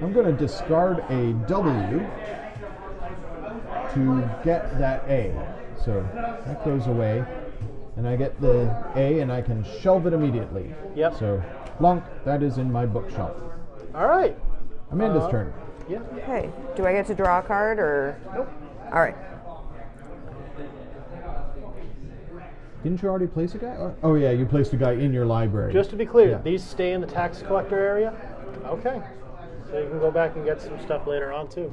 I'm going to discard a W to get that A. So that goes away. And I get the A and I can shelve it immediately. Yep. So, Blanc, that is in my bookshelf. All right. Amanda's turn. Yeah. Okay. Do I get to draw a card or? Nope. All right. Didn't you already place a guy? Oh yeah, you placed a guy in your library. Just to be clear, Yeah. these stay in the tax collector area? Okay. So you can go back and get some stuff later on too.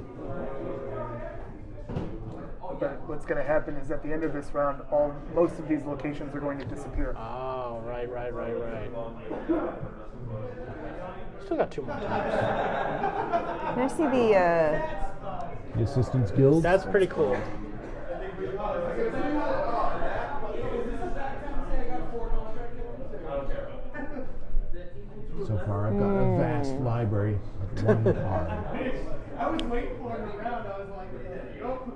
But what's going to happen is at the end of this round, most of these locations are going to disappear. Oh, right. Still got 2 more times. Can I see The Assistants Guild. That's pretty cool. So far, I've got a vast library of one card. I was waiting for it around. I was like, there you go.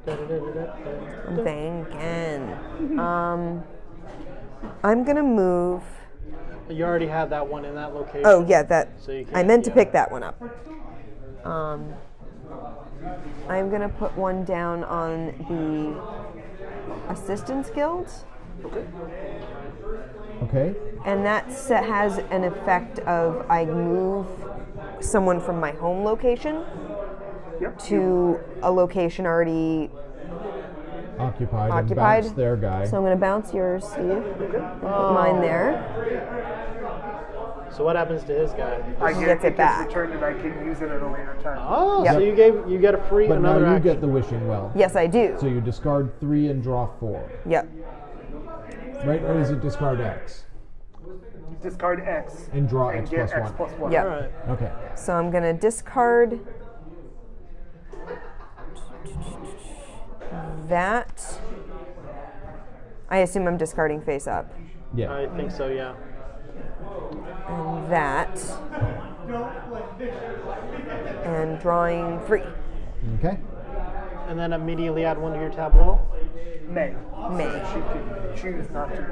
I'm thinking. I'm gonna move. You already had that one in that location. Oh yeah, that. So you I can't- meant to yeah. pick that one up. I'm gonna put one down on the Assistants Guild, Okay. and that has an effect of I move someone from my home location Yep. to a location already Occupied. And occupied. bounce their guy. So I'm gonna bounce yours, Steve. And put mine there. So what happens to his guy? I He get gets it back. returned and I can use it at a later time. Oh, Yep. so you get a free But now another you action. get the wishing well. Yes, I do. So you discard 3 and draw 4. Yep. Right? Or is it discard X? Discard X And draw and X get plus X 1. plus 1. Yep. All right. Okay. So I'm gonna discard that. I assume I'm discarding face up. Yeah. I think so, yeah. And that. And drawing 3. Okay. And then immediately add one to your tableau. May. May. She can choose not to.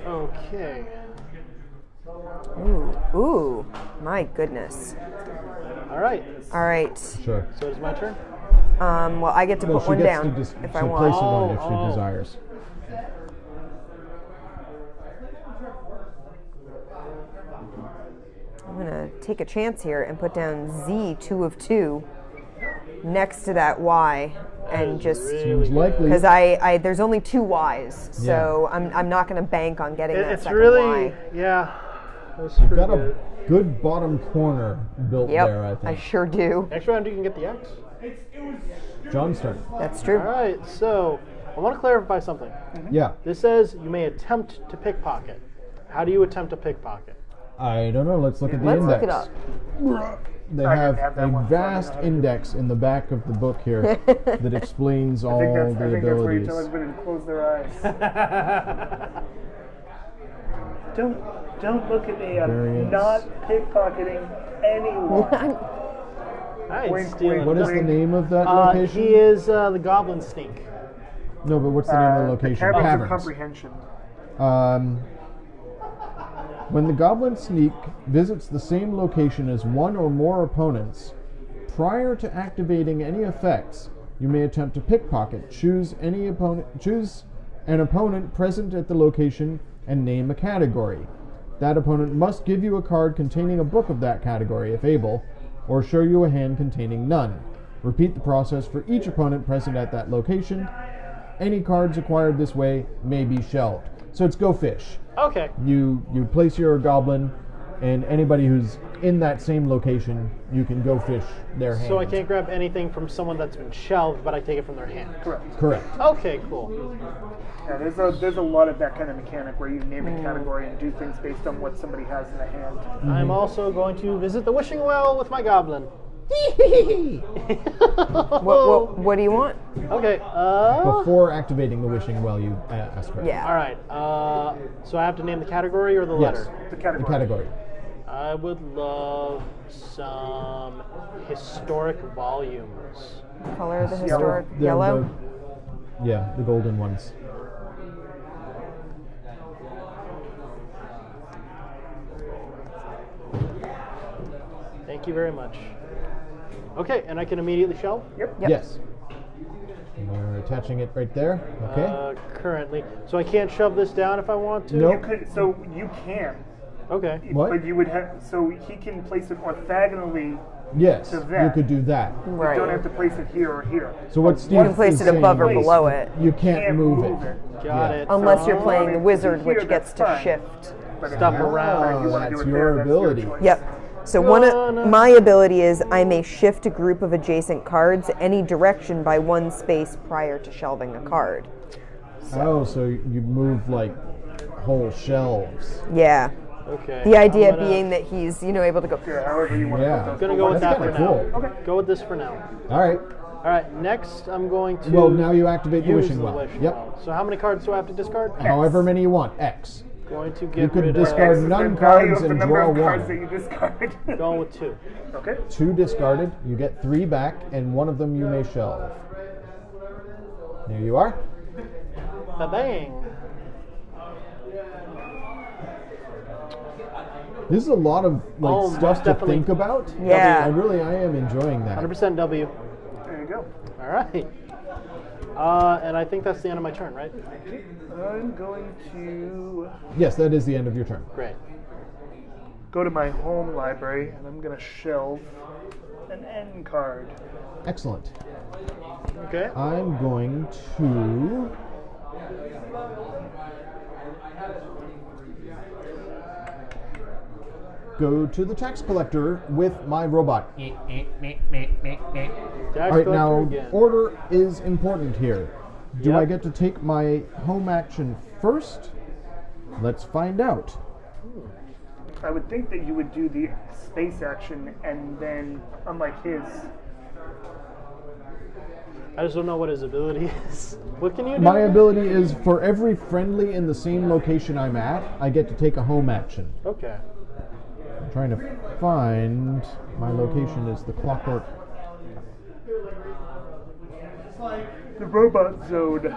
Okay. Ooh, my goodness. All right. All right. Sure. So it's my turn. Well, I get to No, put she one gets down to just if I place want. one if she Oh. desires. I'm gonna take a chance here and put down Z 2 of 2 next to that Y, and just Seems likely. because I there's only 2 Y's, so I'm not gonna bank on getting that It's second really, Y. yeah. That's You've pretty got a good. good bottom corner built Yep, there, I think. sure do. Next round you can get the X. John's turn. That's true. All right. So I want to clarify something. Yeah. This says you may attempt to pickpocket. How do you attempt to pickpocket? I don't know. Let's look at the Let's index. look it up. They I have have that a one. vast index in the back of the book here that explains all I the think that's where you abilities. tell everybody to close their eyes. Don't look at me. I'm Variance. not pickpocketing anyone. I Wink, ain't stealing. wink. What is the name of that He location? is the Goblin Sneak. No, but what's the name of the location? Caverns of Comprehension. When the Goblin Sneak visits the same location as one or more opponents, prior to activating any effects, you may attempt to pickpocket. Choose an opponent present at the location and name a category. That opponent must give you a card containing a book of that category, if able, or show you a hand containing none. Repeat the process for each opponent present at that location. Any cards acquired this way may be shelved. So it's go fish. Okay. You place your goblin and anybody who's in that same location, you can go fish their hand. So I can't grab anything from someone that's been shelved, but I take it from their hand. Correct. Correct. Okay, cool. Yeah, there's a lot of that kind of mechanic where you name a category and do things based on what somebody has in the hand. I'm also going to visit the wishing well with my goblin. What do you want? Okay. Before activating the wishing well, you ask her. Yeah. All right. So I have to name the category or the Yes. letter? The The category. category. I would love some historic volumes. Color of the historic They're yellow. The golden ones. Thank you very much. Okay, and I can immediately shelve? Yep. Yes. And you're attaching it right there. Okay. Currently. So I can't shove this down if I want to? Nope. So you can, Okay. What? but you would have. So he can place it orthogonally. Yes, to you that. could do that. You Right. don't have to place it here or here. So what Steve You can place is it above or saying is below it, You can't Can't move move it. it. Got Yeah. it. unless you're So- playing the Here, wizard, which gets that's to fine. shift. But if Stuff you- around. if you wanna do That's it your there, that's ability. choice. Yep. So my ability is I may shift a group of adjacent cards any direction by one space prior to shelving a card. Oh, so you move like whole shelves. Yeah. Okay. The idea I'm gonna- being that he's, able to go. Yeah, however you want Yeah. to I'm put gonna those. go with That's that for kinda now. cool. Okay. Go with this for now. All right. All right. Next, I'm going to. Well, now you activate the use wishing the well. wishing Yep. well. So how many cards do I have to discard? However many you want. X. Going to You get could rid discard of. The none value cards of the and number draw of cards one. that you discard. Going with 2. Okay. 2 discarded. You get 3 back, and one of them you may shelve. There you are. Ba-bang. This is a lot of Oh, stuff most to definitely. think about. Yeah. I am enjoying that. 100% W. There you go. All right. And I think that's the end of my turn, right? I'm going to Yes, that is the end of your turn. Great. go to my home library and I'm going to shelve an N card. Excellent. Okay. I'm going to go to the tax collector with my robot. Tax All right, collector now again. order is important here. Do Yep. I get to take my home action first? Let's find out. I would think that you would do the space action and then, unlike his, I just don't know what his ability is. What can you do? My ability is for every friendly in the same location I'm at, I get to take a home action. Okay. I'm trying to find my location is the clockwork. the robot zone.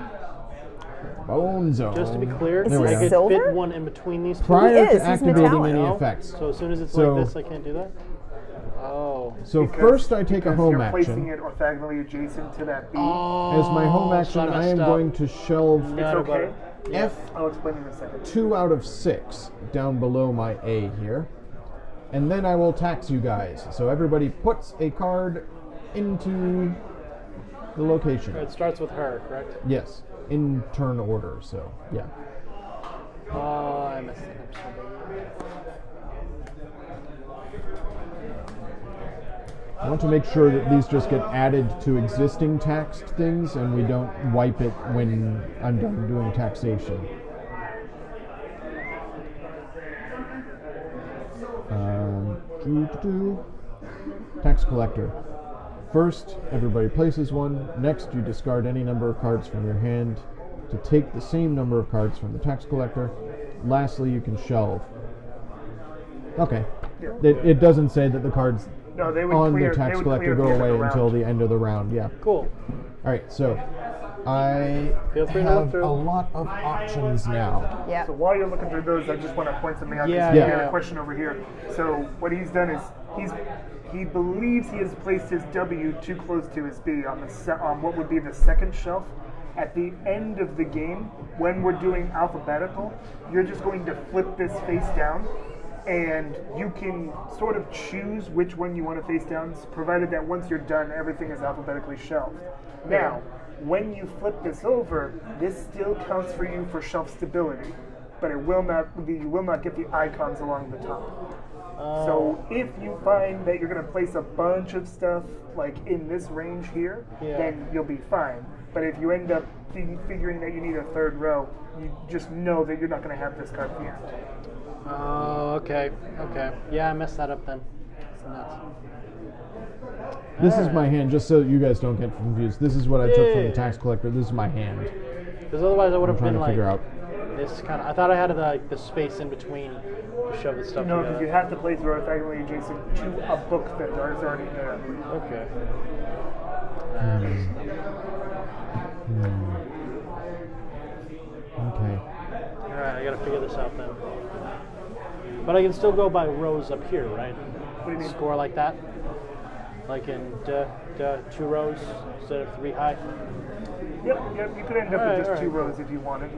Bone zone. Just to be clear, Is There we he I go. could silver? fit one in between these two. Prior He is, to he's activating metallic. any No? effects. So as soon as it's So- like this, I can't do that? Oh. So Because- first I take a because home you're placing action. it orthogonally adjacent to that B. As my home action, so I am messed going up. to shelve It's Not about okay. it. Yeah. F I'll explain in a second. 2 out of 6 down below my A here. And then I will tax you guys. So everybody puts a card into the location. It starts with her, correct? Yes, in turn order, so yeah. I messed it up so bad. I want to make sure that these just get added to existing taxed things and we don't wipe it when I'm done doing taxation. Tax collector. First, everybody places one. Next, you discard any number of cards from your hand to take the same number of cards from the tax collector. Lastly, you can shelve. Okay. Yeah. It doesn't say that the cards No, they would on clear, the tax they would collector clear go the end of away the until round. the end of the round. Yeah. Cool. All right. So I Feel free to have look through. a lot of options now. Yeah. So while you're looking through those, I just want to point something out. 'Cause Yeah, you yeah. had a question over here. So what he's done is he believes he has placed his W too close to his B on on what would be the second shelf. At the end of the game, when we're doing alphabetical, you're just going to flip this face down, and you can sort of choose which one you want to face down, provided that once you're done, everything is alphabetically shelved. Now, when you flip this over, this still counts for you for shelf stability. but you will not get the icons along the top. So if you find that you're going to place a bunch of stuff like in this range here, then you'll be fine. But if you end up figuring that you need a third row, you just know that you're not going to have this card at the end. Oh, okay. Yeah, I messed that up then. It's nuts. This is my hand, just so you guys don't get confused. This is what I took from the tax collector. This is my hand. Because otherwise I would have trying been to figure out. this kind of. I thought I had the space in between to shove the stuff No, together. because you have to place orthogonally adjacent to a book that is already there. Okay. Okay. Alright, I gotta figure this out then. But I can still go by rows up here, right? What do you mean? Score like that? Like in 2 rows instead of 3 high? Yep, you could end up with just 2 rows if you wanted.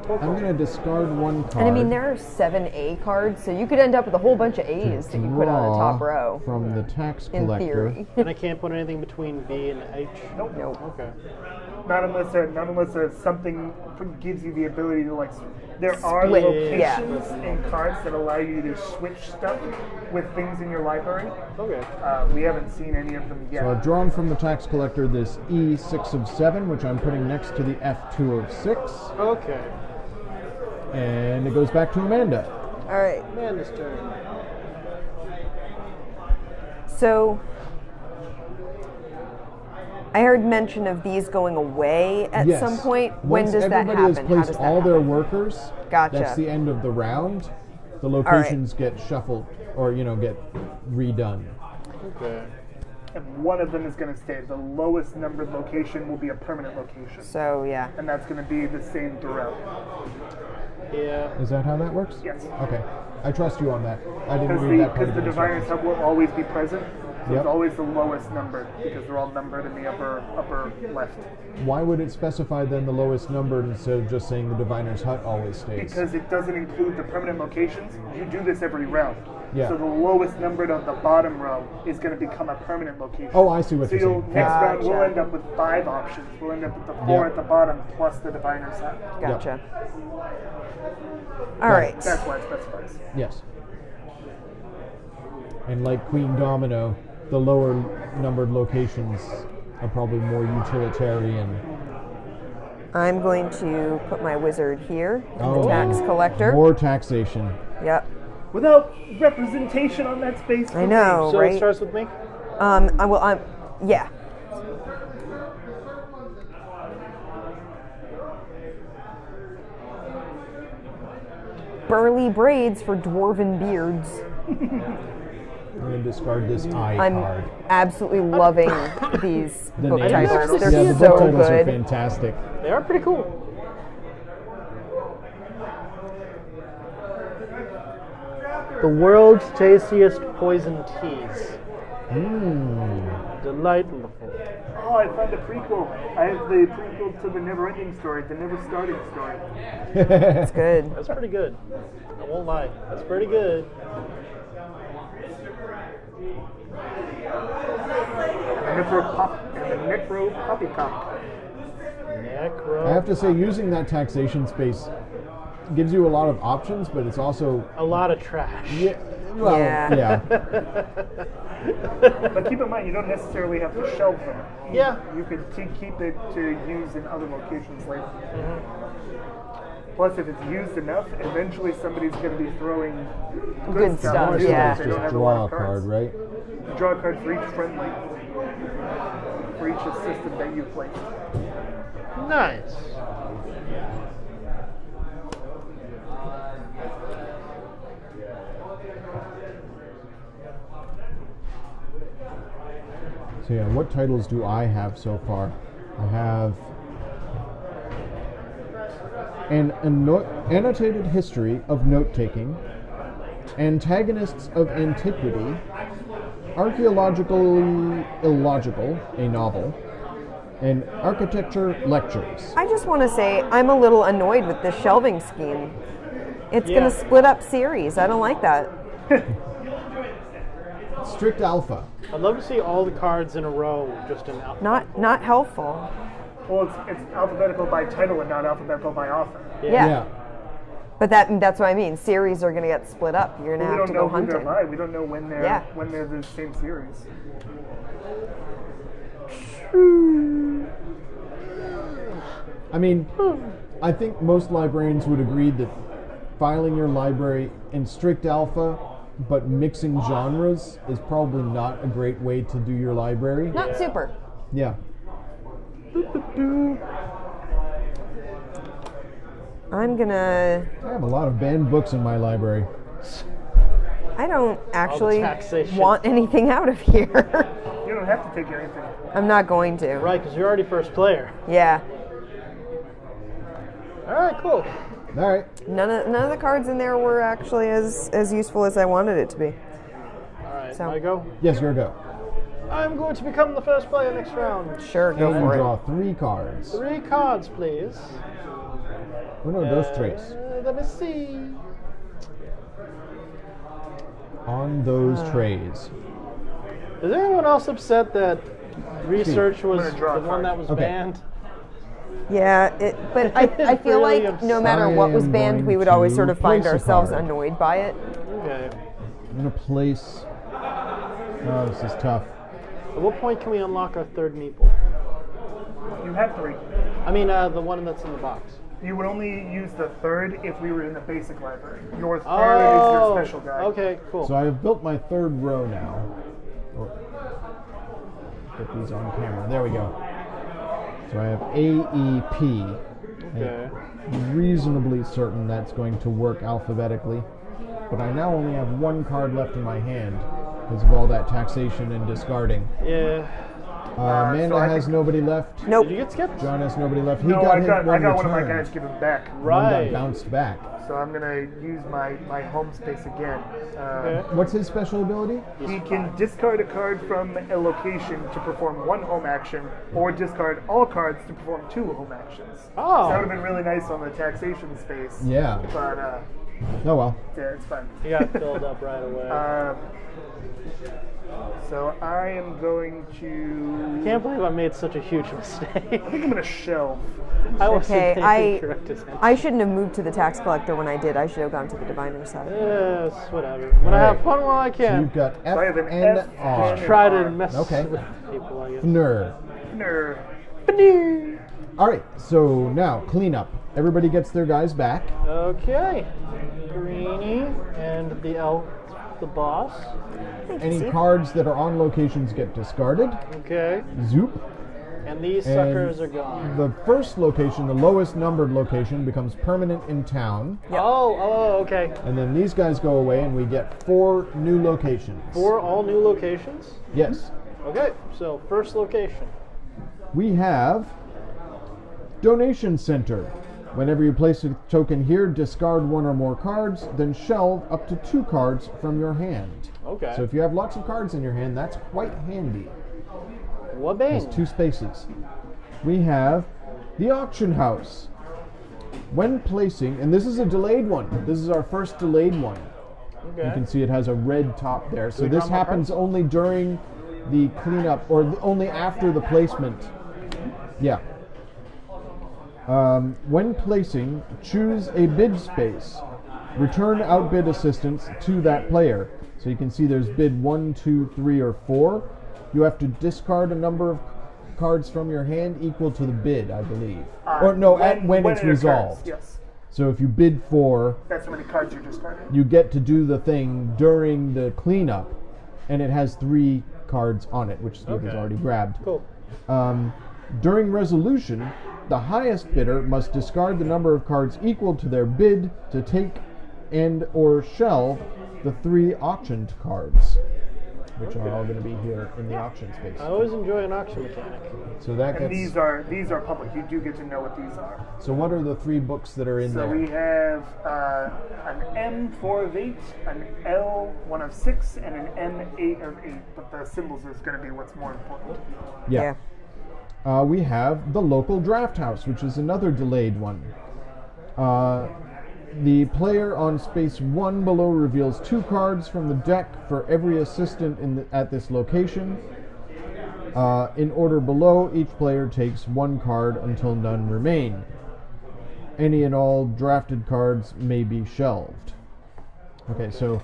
I'm going to discard one card. And I mean, there are 7 A cards, so you could end up with a whole bunch of A's that you put on the top row. From the tax In collector. theory. And I can't put anything between B and H? Nope. Okay. Not unless something gives you the ability to like. There are Split, locations in cards that allow you to switch stuff with things in your library. Okay. We haven't seen any of them yet. So I've drawn from the tax collector this E6 of 7, which I'm putting next to the F2 of 6. Okay. And it goes back to Amanda. All right. Amanda's turn. So I heard mention of these going away at Yes. some point. When Once does that everybody happen? has How placed does that all their happen? workers, Gotcha. that's the end of the round. The locations get shuffled or, get redone. Okay. And one of them is going to stay. The lowest numbered location will be a permanent location. So yeah. And that's going to be the same throughout. Yeah. Is that how that works? Yes. Okay. I trust you on that. I didn't read that part Because of the the diviners instructions. will always be present. So Yep. it's always the lowest numbered because they're all numbered in the upper left. Why would it specify then the lowest number instead of just saying the diviner's hut always stays? Because it doesn't include the permanent locations. You do this every round. Yeah. So the lowest numbered on the bottom row is going to become a permanent location. Oh, I see what So you're you'll saying. next Yeah. round we'll Gotcha. end up with 5 options. We'll end up with the 4 Yeah. at the bottom plus the diviner's hut. Gotcha. All right. That's why it specifies. Yes. And like Queen Domino, the lower numbered locations are probably more utilitarian. I'm going to put my wizard here in Oh. the tax collector. More taxation. Yep. Without representation on that space. I know, So right? it starts with me? Yeah. Burly braids for dwarven beards. I'm going to discard this I I'm card. absolutely loving these The book names. titles. They're yeah, the so book titles are good. fantastic. They are pretty cool. The world's tastiest poison teas. Delightful. Oh, I found a prequel. I have the prequel to the never-ending story, the never-starting story. It's good. That's pretty good. I won't lie. That's pretty good. And the Necro Poppycock. Necro. I have to say, using that taxation space gives you a lot of options, but it's also A lot of trash. well, Yeah. But keep in mind, you don't necessarily have to shelve them. Yeah. You can keep it to use in other locations later. Plus, if it's used enough, eventually somebody's going to be throwing Good stuff, too, yeah. if they don't just have a lot draw a of cards. card, right? You draw a card for each friendly, for each assistant that you've placed. Nice. So yeah, what titles do I have so far? I have an annotated history of note-taking, antagonists of antiquity, archaeologically illogical, a novel, and architecture lectures. I just want to say I'm a little annoyed with this shelving scheme. It's Yeah. going to split up series. I don't like that. Strict alpha. I'd love to see all the cards in a row just in alphabetical. Not helpful. Well, it's alphabetical by title and not alphabetical by author. Yeah. But that's what I mean. Series are going to get split up. You're going to We have don't to know go who they're hunting. by. We don't know when they're Yeah. the same series. I mean, I think most librarians would agree that filing your library in strict alpha but mixing genres is probably not a great way to do your library. Not super. Yeah. I'm going to... I have a lot of banned books in my library. I don't actually taxation. want anything out of here. You don't have to take anything. I'm not going to. Right, because you're already first player. Yeah. All right, cool. All right. None of the cards in there were actually as useful as I wanted it to be. All right, So- I go. Yes, your go. I'm going to become the first player next round. Sure, go And for it. draw 3 cards. 3 cards, please. Oh no, those trays. Let me see. On those trays. Is anyone else upset that research was gonna draw the a one card. that was Okay. banned? Yeah, I feel Really like no upset. matter what was I am banned, we going would always to sort of find place a ourselves card. annoyed by it. Okay. I'm gonna place. Oh, this is tough. At what point can we unlock our third meeple? You have 3. I mean, the one that's in the box. You would only use the 3rd if we were in the basic library. Your 3rd is your special guide. Okay, cool. So I have built my 3rd row now. Get these on camera. There we go. So I have AEP. Okay. I'm reasonably certain that's going to work alphabetically. But I now only have 1 card left in my hand because of all that taxation and discarding. Yeah. Amanda so I has think- nobody left. Nope. Did you get skipped? John has nobody left. He No, got I hit got one one of my return. guys given back. One Right. got bounced back. So I'm gonna use my home space again. Okay. What's his special ability? He can discard a card from a location to perform 1 home action, or discard all cards to perform 2 home actions. Oh. So that would have been really nice on the taxation space. Yeah. But Oh well. yeah, it's fine. He got filled up right away. So I am going to. Can't believe I made such a huge mistake. I think I'm gonna shelve. I wasn't Okay, paying correct attention. I shouldn't have moved to the tax collector when I did. I should have gone to the diviner side. Yes, whatever. When I have fun while I So can. you've got F I have an and F R. and Try to R. mess Okay. with people, I guess. Ner. Ner. All right. So now cleanup. Everybody gets their guys back. Okay. Greenie and the elf, the boss. Any cards that are on locations get discarded. Okay. Zoop. And these And suckers are gone. The first location, the lowest numbered location, becomes permanent in town. Oh, okay. And then these guys go away and we get 4 new locations. 4 all new locations? Yes. Okay, so first location. We have Donation Center. Whenever you place a token here, discard 1 or more cards, then shelve up to 2 cards from your hand. Okay. So if you have lots of cards in your hand, that's quite handy. Wabang. There's 2 spaces. We have the Auction House. When placing, and this is a delayed one. This is our first delayed one. You Okay. can see it has a red top there. So we this draw more happens only during the cleanup, or only after the placement. Yeah. When placing, choose a bid space. Return outbid assistance to that player. So you can see there's bid 1, 2, 3, or 4. You have to discard a number of cards from your hand equal to the bid, I believe. Or no, when it's it occurs, resolved. Yes. So if you bid 4, That's how many cards you're discarding. you get to do the thing during the cleanup, and it has 3 cards on it, which Steve has Okay. already grabbed. Cool. During resolution, the highest bidder must discard the number of cards equal to their bid to take and or shelve the 3 auctioned cards, which are all going to be here in the auction space. I always enjoy an auction mechanic. So that And gets. these are public. You do get to know what these are. So what are the 3 books that are in So there? we have an M 4 of 8, an L 1 of 6, and an M 8 of 8. But the symbols is going to be what's more important. Yeah. We have the local draft house, which is another delayed one. The player on space 1 below reveals 2 cards from the deck for every assistant at this location. In order below, each player takes 1 card until none remain. any and all drafted cards may be shelved. Okay, so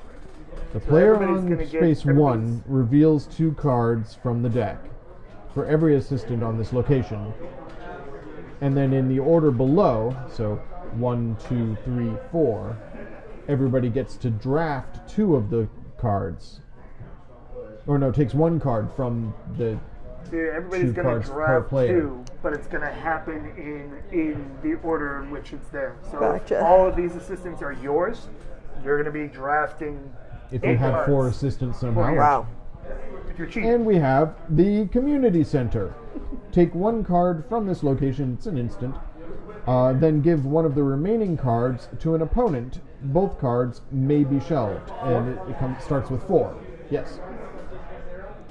the player everybody's on gonna get- space 1 reveals 2 cards from the deck for every assistant on this location. And then in the order below, so 1, 2, 3, 4, everybody gets to draft 2 of the cards. Or no, takes 1 card from the Everybody's 2 going cards to per draft player. 2, but it's going to happen in the order in which it's there. So Gotcha. all of these assistants are yours. You're going to be drafting if you 8 have cards 4 assistants somehow. Wow. if you're cheating. And we have the community center. Take 1 card from this location, it's an instant. Then give 1 of the remaining cards to an opponent. Both cards may be shelved, and it starts with 4. Yes.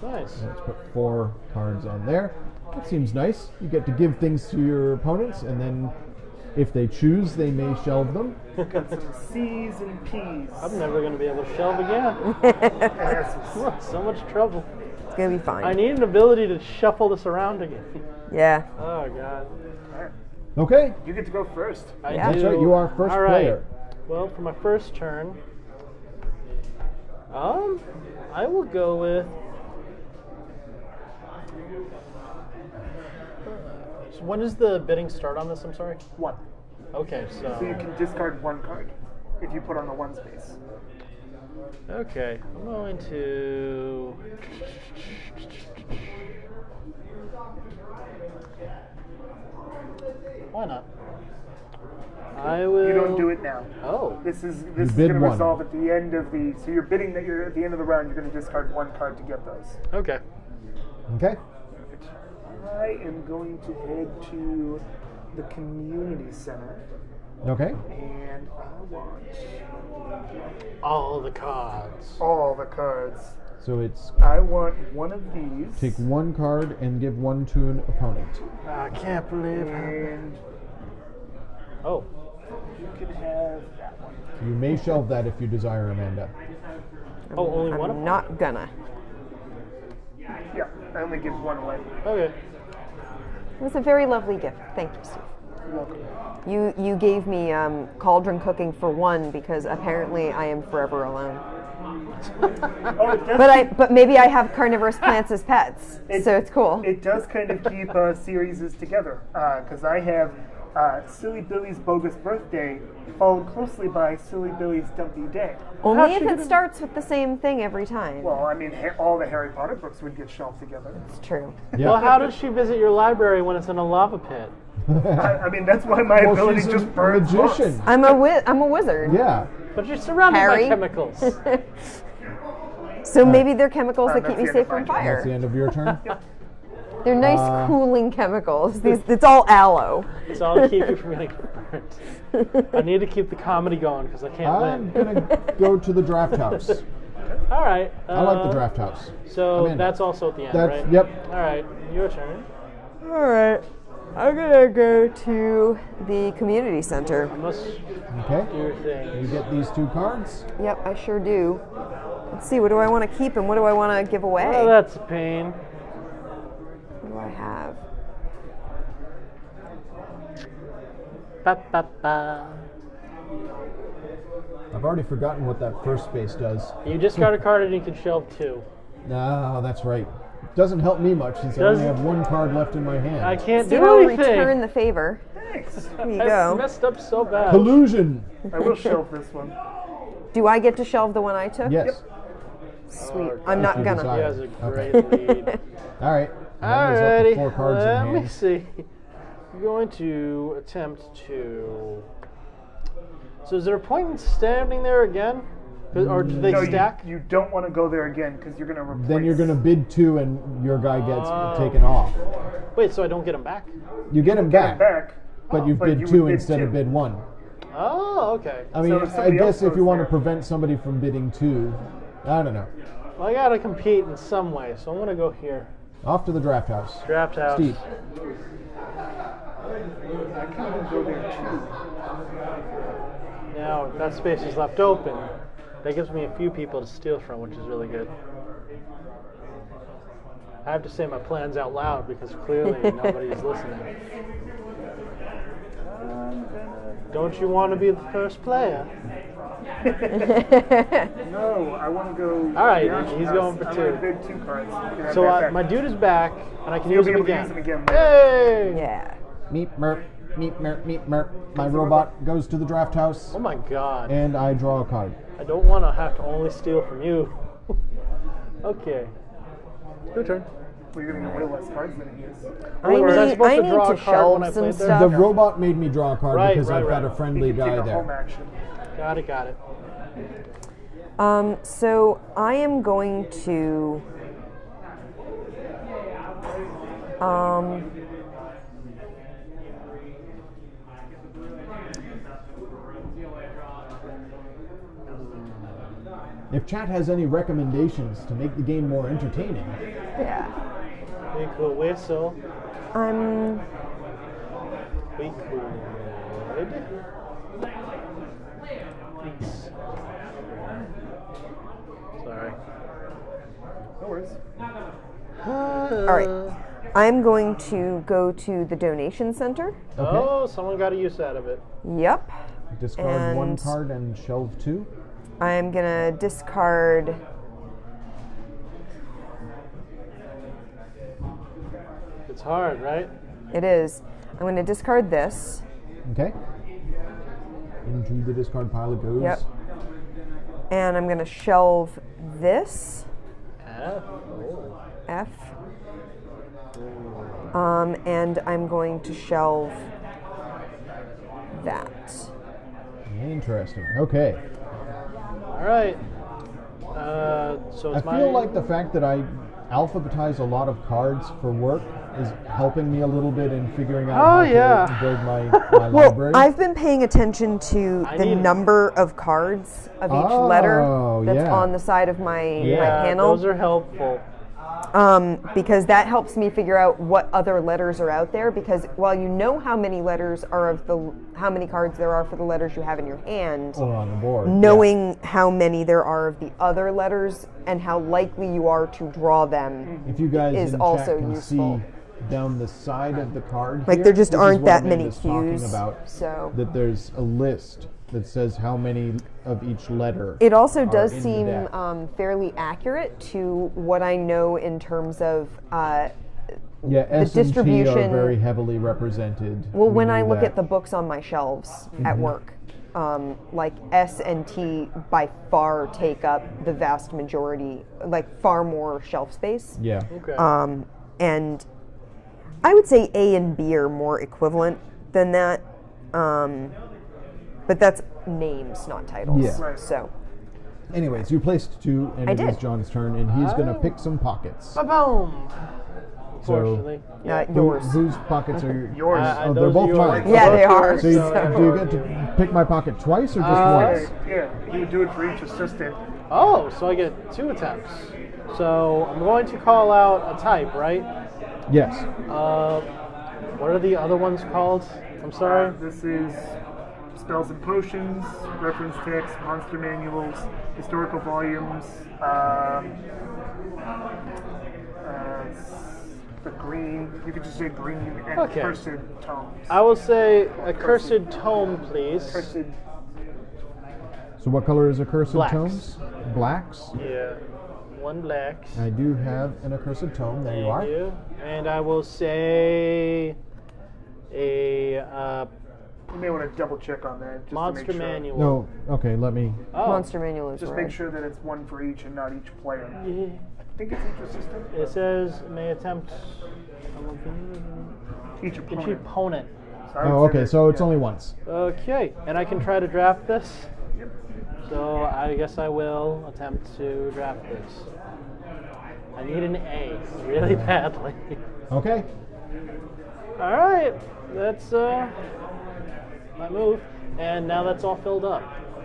Nice. Let's put 4 cards on there. That seems nice. You get to give things to your opponents, and then if they choose, they may shelve them. Got some C's and P's. I'm never going to be able to shelve again. S's. So much trouble. It's gonna be fine. I need an ability to shuffle this around again. Yeah. Oh, God. Okay. You get to go first. I Yeah. do. That's right. You are first All right. player. Well, for my first turn, I will go with. So when does the bidding start on this? I'm sorry. 1. Okay, So you can discard 1 card if you put on the 1 space. okay, I'm going to. Why not? I will. You don't do it now. Oh. This is You going bid to 1. resolve at the end of the. So you're bidding that you're at the end of the round. You're going to discard 1 card to get those. Okay. Okay. I am going to head to the community center, Okay. and I want All the cards. all the cards. So it's I want 1 of these. take 1 card and give 1 to an opponent. I can't believe. And Oh. you can have that one. You may shelve that if you desire, Amanda. Oh, only one of I'm them? not gonna. Yeah, I only give 1 away. Okay. It was a very lovely gift. Thank you, Steve. You're welcome. You gave me cauldron cooking for 1 because apparently I am forever alone. Oh, it does But maybe I have carnivorous plants as pets, so it's cool. It does kind of keep series together because I have Silly Billy's Bogus Birthday followed closely by Silly Billy's Dumpy Day. Only if it starts with the same thing every time. Well, I mean, all the Harry Potter books would get shelved together. It's true. Yeah. Well, how does she visit your library when it's in a lava pit? I mean, that's why my Well, ability she's just a burns magician. books. I'm a wizard. Yeah. But you're surrounded Harry? by chemicals. So maybe they're chemicals that that's keep me the end safe of my from turn. That's the fire. end of your turn. They're nice cooling chemicals. It's all aloe. It's all to keep you from getting burnt. I need to keep the comedy going because I can't I'm win. gonna go to the draft house. All right. I like the draft house. So Amanda. that's also at the end, That's right? yep. All right. Your turn. All right. I'm gonna go to the community center. Unless Okay. do your thing. You get these 2 cards. Yep, I sure do. Let's see. What do I want to keep and what do I want to give away? Oh, that's a pain. What do I have? Ba, ba, ba. I've already forgotten what that first space does. You discard a card and you can shelve 2. No, that's right. Doesn't help me much since I only have 1 card left in my hand. I can't So do I'll anything. return the favor. Thanks. There you I go. messed up so bad. Collusion. I will shelve this one. Do I get to shelve the one I took? Yes. Sweet. I'm not you gonna. decide. He has a great Okay. lead. All right. Amanda's up to Alrighty. 4 cards in Let hand. me see. I'm going to attempt to. So is there a point in standing there again? Or do they No, stack? you don't want to go there again because you're going to replace. Then you're gonna bid 2, and your guy gets taken off. Wait, so I don't get them back? You get him get back, it back. but you've but bid you 2 would bid instead of 2. bid 1. Oh, okay. I mean, if I somebody else guess if goes you want to there- prevent somebody from bidding 2, I don't know. Well, I gotta compete in some way, so I'm gonna go here. Off to the draft house. Draft house. Steve. I kind of go there too. Now that space is left open. That gives me a few people to steal from, which is really good. I have to say my plans out loud because clearly nobody is listening. I'm gonna Don't you want to be the first player? No, I want to go. All right, beyond he's house. going for I'm two. gonna bid 2 cards. You can have So that back. my dude is back, and I can You'll use be him able to again. use him again. Hey! Yeah. Meep merp, meep merp, meep merp. My robot goes to the draft house, Oh my god. and I draw a card. I don't want to have to only steal from you. Okay. Your turn. Well, you're getting way less cards than he is. Was I supposed to draw a card shelve when I some played there? stuff. The robot made me draw a card Right, because right, I've got right. a friendly He can guy take a home there. action. Got it. So I am going to. If chat has any recommendations to make the game more entertaining, Yeah. We could whistle. I'm. We could. Please. Sorry. No worries. All right. I'm going to go to the donation center. Oh, someone got a use out of it. Yep. discard one And- card and shelve 2. I'm gonna discard. It's hard, right? It is. I'm gonna discard this. Okay. Into the discard pile it goes. Yep. And I'm gonna shelve this. F. Oh. F. And I'm going to shelve that. Interesting. Okay. All right. So I it's feel like the fact that I alphabetize a lot of cards for work is helping me a little bit in figuring out how to build my Well, library. I've been paying attention to I the need- number of cards of each letter that's yeah. on the side of my yeah, panel. those are helpful. Because that helps me figure out what other letters are out there. Because while you know how many letters are how many cards there are for the letters you have in your hand, or on the board. knowing how many there are of the other letters and how likely you are to draw them. If you guys is in also chat can useful. see down the side of the card Like here, there just this is aren't what that Amanda's many talking cues. about, So that there's a list that says how many of each letter. it also are does in the seem deck. fairly accurate to what I know in terms of. Yeah, S and T are distribution- very heavily represented. Well, We when I knew look that. at the books on my shelves at work, like S and T by far take up the vast majority, like far more shelf space. Yeah. Okay. And I would say A and B are more equivalent than that. But that's names, not titles. Yeah. Right. So, Anyways, you placed 2, and I it is did. John's turn, and he's going to pick some pockets. Ba-boom! So, Fortunately. yours. Whose pockets are Yours. oh, those they're both yours. mine. Yeah, Both they are. yours, So, you, So- do you get to pick my pocket twice or just once? Yeah, he would do it for each assistant. Oh, so I get 2 attempts. So I'm going to call out a type, right? Yes. What are the other ones called? I'm sorry. This is spells and potions, reference text, monster manuals, historical volumes, the green. You could just say green and Okay. cursed tomes. I will say a cursed tome, please. Cursed. So what color is accursed Blacks. tomes? Blacks. Yeah. 1 black. I do have an accursed tome. There you are. Thank you. And I will say a You may want to double check on that. Just monster to make sure. manual. No, okay, let me. Oh, Monster manual is Just red. make sure that it's one for each and not each player. yeah. I think it's each assistant. It says may attempt Each each opponent. opponent. So I would Oh, say okay, that- so it's yeah. only once. Okay, and I can try to draft this. Yep. So I guess I will attempt to draft this. I need an A really badly. Okay. All right, that's my move, and now that's all filled up.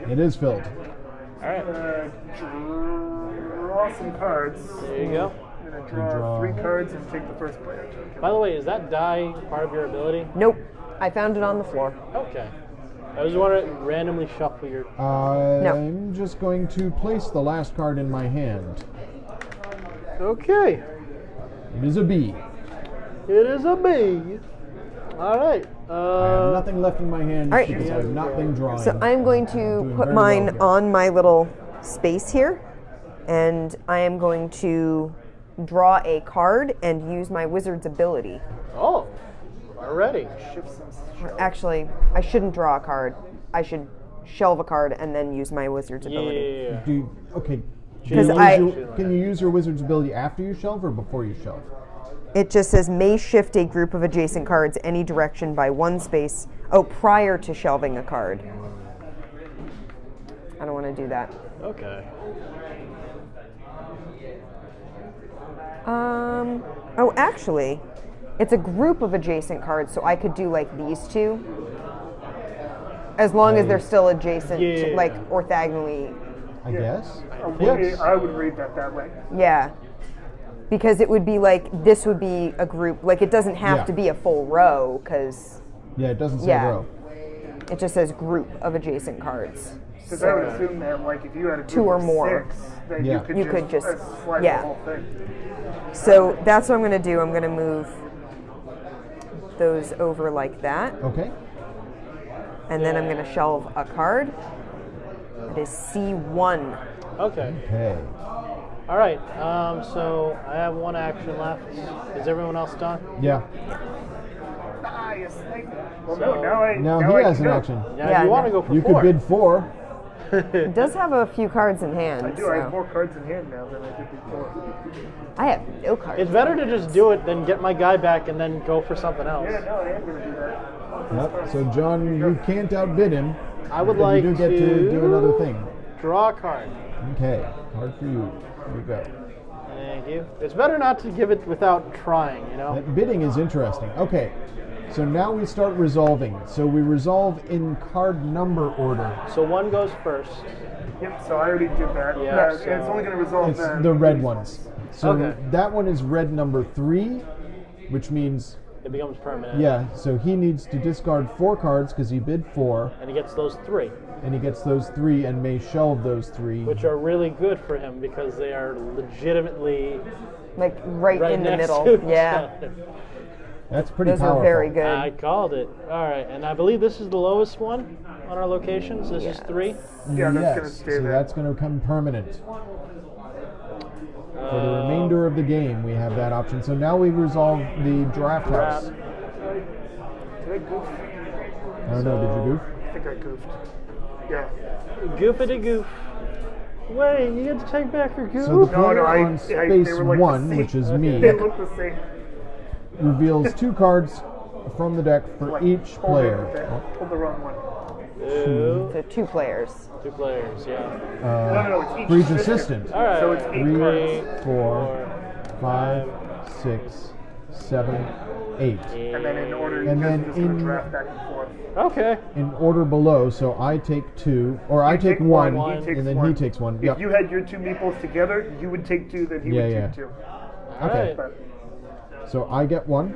It is filled. All right, Draw some cards. there you go. I'm gonna draw 3 cards and take the first player. By the way, is that die part of your ability? Nope. I found it on the floor. Okay. I was wondering, randomly shuffle your. I'm just going to place the last card in my hand. Okay, It is a B. it is a B. All right. I have nothing left in my hand All right. because I've not been drawing. So I'm going to Doing put very mine well here. on my little space here, and I am going to draw a card and use my wizard's ability. Oh, already. Or actually, I shouldn't draw a card. I should shelve a card and then use my wizard's ability. Yeah. Okay. Because Can you use your wizard's ability after you shelve or before you shelve? It just says may shift a group of adjacent cards any direction by one space. Oh, prior to shelving a card. I don't want to do that. Okay. Oh, actually, it's a group of adjacent cards, so I could do like these two. As long as they're still adjacent, Yeah. like orthogonally. I guess. I would read that way. Yeah. Because it would be like, this would be a group. Like, it doesn't have Yeah. to be a full row, because Yeah, it doesn't say Yeah. row. it just says group of adjacent cards. Because I would assume that, like, if you had a group Two or of more. 6, then Yeah. you could just slide yeah. the whole thing. So that's what I'm going to do. I'm going to move those over like that. Okay. And then I'm going to shelve a card. It is C1. Okay. Okay. All right. So I have one action left. Is everyone else done? Yeah. Ah, you snake. Well, So- Now I he has can an go. action. Yeah. Yeah, you want to no. go for You 4? could bid 4. It does have a few cards in hand. I do. So. I have more cards in hand now than I did before. I have no cards. It's better to just do it than get my guy back and then go for something else. Yeah, no, I am going to do that. Yep. So John, you can't outbid him. I would but like you do get to do another thing. Draw a card. Okay. Card for you. Here we go. Thank you. It's better not to give it without trying, you know? That bidding is interesting. Okay. So now we start resolving. So we resolve in card number order. So one goes first. Yep, so I already did that. Yeah, And it's only going to resolve It's the red ones. So Okay. that one is red number 3, which means, It becomes permanent. yeah, so he needs to discard 4 cards because he bid 4, And he gets those 3, and he gets those 3 and may shelve those 3. which are really good for him because they are legitimately Like right in the next middle. to each Yeah. other. That's pretty Those powerful. are very good. I called it. All right, and I believe this is the lowest one on our locations. This is Yes. 3. Yeah, that's Yes, going to stay so there. that's going to become permanent. For the remainder of the game, we have that option. So now we resolve the draft house. Did I goof? I don't know, did you goof? I think I goofed. Yeah. Goofity goof. Wait, you get to take back your goof? So the player No, on they space were like 1, the same. which is me, They look the same. reveals 2 cards from the deck for Like, each hold player. Hold the wrong one. Two. So 2 players. 2 players, yeah. No, it's each For each assistant. All right. So it's 8 3, cards. 4, 5, 6, 7, 8. And then in order, you And guys then are just going in- to draft back and forth. Okay. In order below, so I take 2, or I take take 1, one, he takes and then one. he takes 1. If Yep. you had your 2 meeples together, you would take 2, then he Yeah, would yeah. take 2. All Okay. right. But So I get 1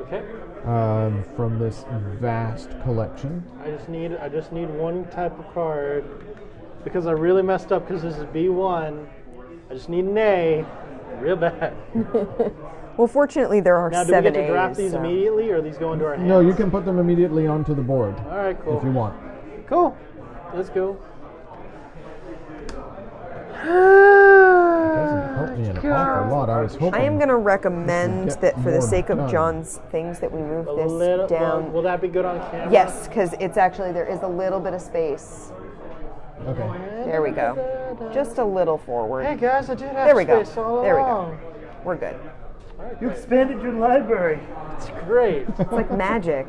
Okay. from this vast collection. I just need one type of card because I really messed up because this is B1. I just need an A, real bad. Well, fortunately, there are Now, do we 7 get to draft A's, these so. immediately, or are these go into our hands? No, you can put them immediately onto the board All right, cool. if you want. Cool. Let's go. Doesn't help me an awful lot. I was hoping. I am going to recommend Get that for the more sake of done. John's things that we move A this little. down. Will that be good on camera? Yes, because it's actually, there is a little bit of space. Okay. There we go. Just a little forward. Hey guys, I did have There we go. space all There we along. go. We're good. you expanded your library. It's great. It's like magic.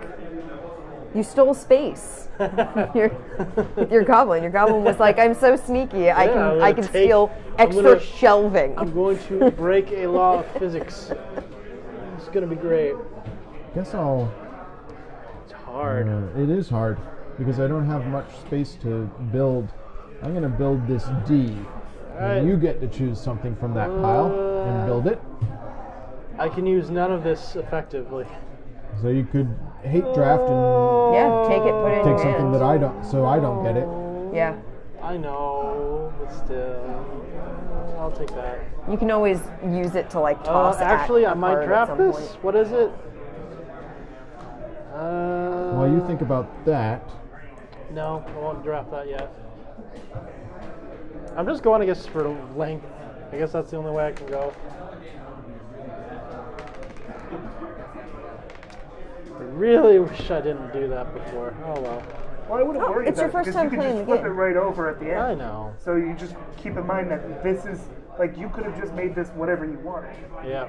You stole space. With your goblin. Your goblin was like, I'm so sneaky. I I'm can gonna steal I'm extra gonna- shelving. I'm going to break a law of physics. It's gonna be great. Guess I'll. It's hard. It is hard because I don't have much space to build. I'm going to build this D. Alright. And you get to choose something from that pile and build it. I can use none of this effectively. So you could hate draft and Yeah, take it, put it in take your something hand. that I don't, so I don't get it. Yeah. I know, but still, I'll take that. You can always use it to like toss Actually, at I a might card at draft some this. point. What is it? While you think about that, No, I won't draft that yet. I'm just going, I guess, for length. I guess that's the only way I can go. I really wish I didn't do that before. Oh well. Well, I wouldn't Oh, worry it's your about it first because time you playing can just the flip it game. right over at the end. I know. So you just keep in mind that this is like you could have just made this whatever you wanted. Yeah.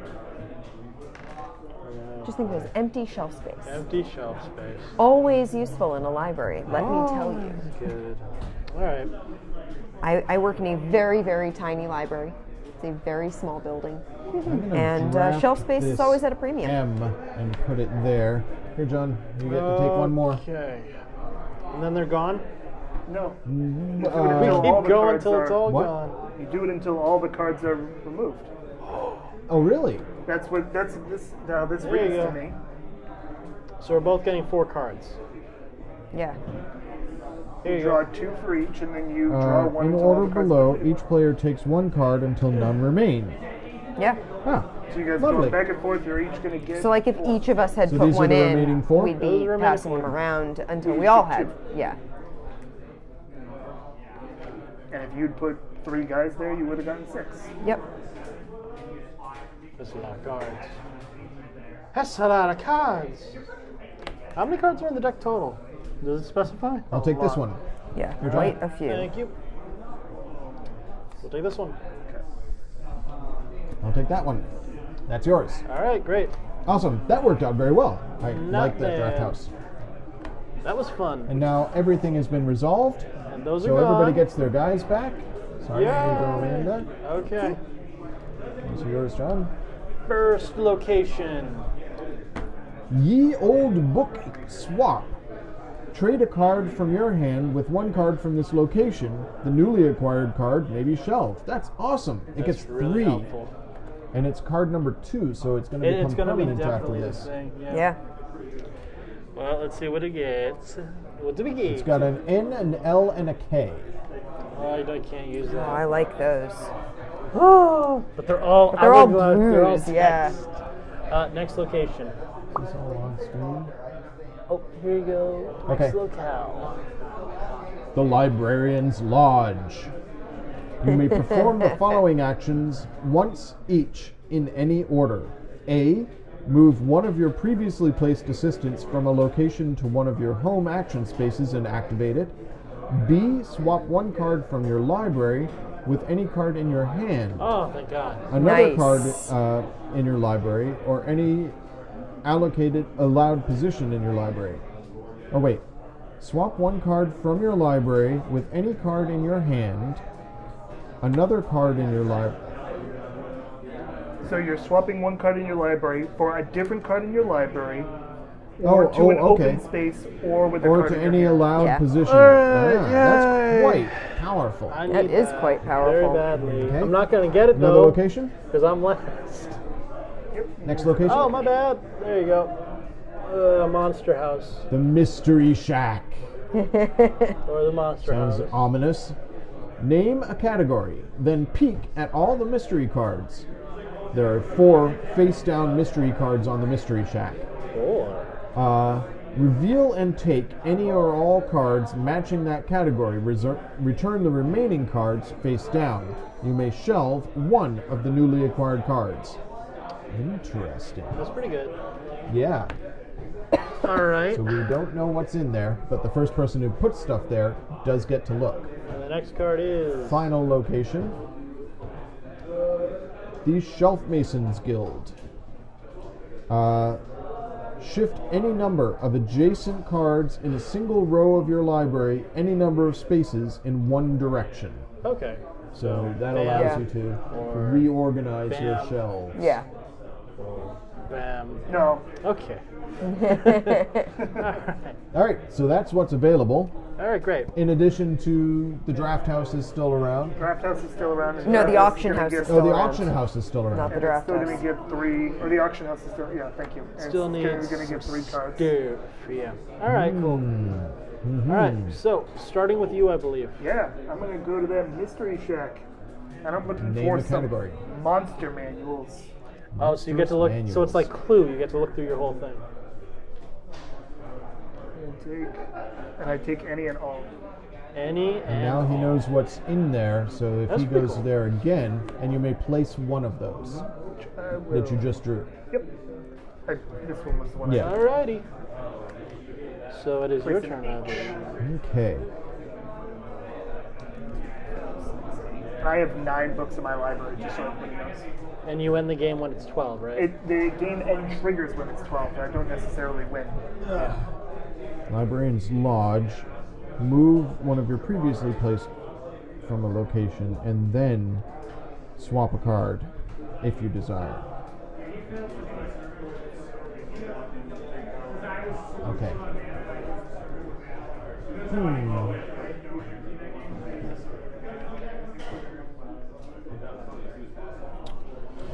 Just think of it as empty shelf space. Empty shelf space. Always useful in a library, let me tell you. Good. All right. I work in a very, very tiny library. It's a very small building. I'm gonna And draft shelf space is this always at a premium. M and put it there. Here, John, you get to take one more. Okay. And then they're gone? No. We Until all keep the going cards until it's are- all What? gone. You do it until all the cards are removed. Oh, really? That's this how this There you reads go. to me. So we're both getting 4 cards. Yeah. Here You you draw go. 2 for each, and then you draw one. In until all order the cards below, are each player takes one card until none remain. Yeah. Ah, So you guys lovely. go back and forth. You're each going to get. So like if each of us had So put these are one the remaining in, 4? we'd Those are be the remaining passing them 4. around until You we all took had. 2. Yeah. And if you'd put 3 guys there, you would have gotten 6. Yep. That's a lot of cards. That's a lot of cards. How many cards are in the deck total? Does it specify? I'll take this one. Yeah. Your Quite turn. a few. Thank you. We'll take this one. I'll take that one. That's yours. All right, great. Awesome. That worked out very well. I Not like that draft bad. house. That was fun. And now everything has been resolved. And those So are gone. everybody gets their guys back. Sorry, Yeah. Amanda. Okay. Those are yours, John. First location. Ye Old Book Swap. Trade a card from your hand with one card from this location. The newly acquired card may be shelved. That's awesome. It gets That's really 3. helpful. And it's card number 2, so it's going to become It's going to be permanent after definitely the this. thing. Yeah. Well, let's see what it gets. What do we get? It's got an N, an L, and a K. I can't use Oh, that. I like those. Oh, but they're all they're all hourglass, they're all blues, yeah. text. Next location. Is this all on screen? Oh, here you go. Okay. Next locale. The Librarian's Lodge. You may perform the following actions once each in any order. A. Move one of your previously placed assistants from a location to one of your home action spaces and activate it. B. Swap one card from your library with any card in your hand. Oh, thank God. Another Nice. card in your library or any allowed position in your library. Oh wait. Swap one card from your library with any card in your hand. Another card in your library. So you're swapping one card in your library for a different card in your library, Oh, or to an okay. open space, or with a Or card to in your any hand. allowed Yeah. position. Yay! That's quite powerful. I That need is quite very powerful. badly. Okay. I'm not going to get it Another though, location? because I'm last. Next location? Oh, my bad. There you go. Monster House The Mystery Shack. or the Monster Sounds House. ominous. Name a category, then peek at all the mystery cards. There are 4 face-down mystery cards on the Mystery Shack. 4. Reveal and take any or all cards matching that category. Return the remaining cards face down. You may shelve one of the newly acquired cards. Interesting. That's pretty good. Yeah. All right. So we don't know what's in there, but the first person who puts stuff there does get to look. And the next card is. Final location. The Shelf Masons Guild. Shift any number of adjacent cards in a single row of your library, any number of spaces in one direction. Okay. So that bam. allows Yeah. you to Or reorganize your bam. shelves. Yeah. Bam. No. Okay. All right. All right, so that's what's available. All right, great. In addition to the draft house is still around. Draft house is still around. and No, draft the house auction gonna house get- is Oh, still the around. auction house is still around. Not the and draft it's still going house. to give 3, or the auction house is still, yeah, thank you. And Still it's needs going to give 3 cards. Stuff, yeah. All right, cool. Mhm. All right, so starting with you, I believe. Yeah, I'm going to go to that mystery shack. And I'm looking Name for a some category. monster manuals. Oh, so you get to look. So it's like Clue. You get to look through your whole thing. I take any and all. Any And now he knows what's in there, so if That's he pretty goes cool. there again, and you may place one of those that you just drew. Yep. This one was the one. Yeah. Alrighty. So it is your Place turn an now. H. Okay. I have 9 books in my library, just so everybody knows. And you end the game when it's 12, right? The game end triggers when it's 12, but I don't necessarily win. Librarian's Lodge. Move one of your previously placed from a location, and then swap a card if you desire. Okay.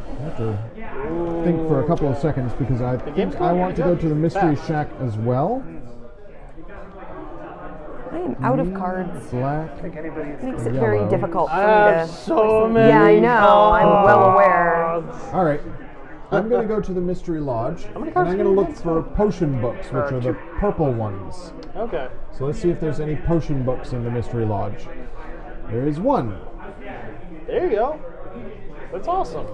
I have to think for a couple of seconds because I game's think I going want to pretty go to the Mystery fast. Shack as well. I am out of cards. Black. I think anybody is Makes it Yellow. very difficult for I me have to. so many. Yeah, I know. I'm well aware. cards. All right. I'm going to go to the Mystery Lodge, and many I'm cards going do to you look have? for potion books, which are the purple ones. Okay. So let's see if there's any potion books in the Mystery Lodge. There is one, There you go. That's awesome.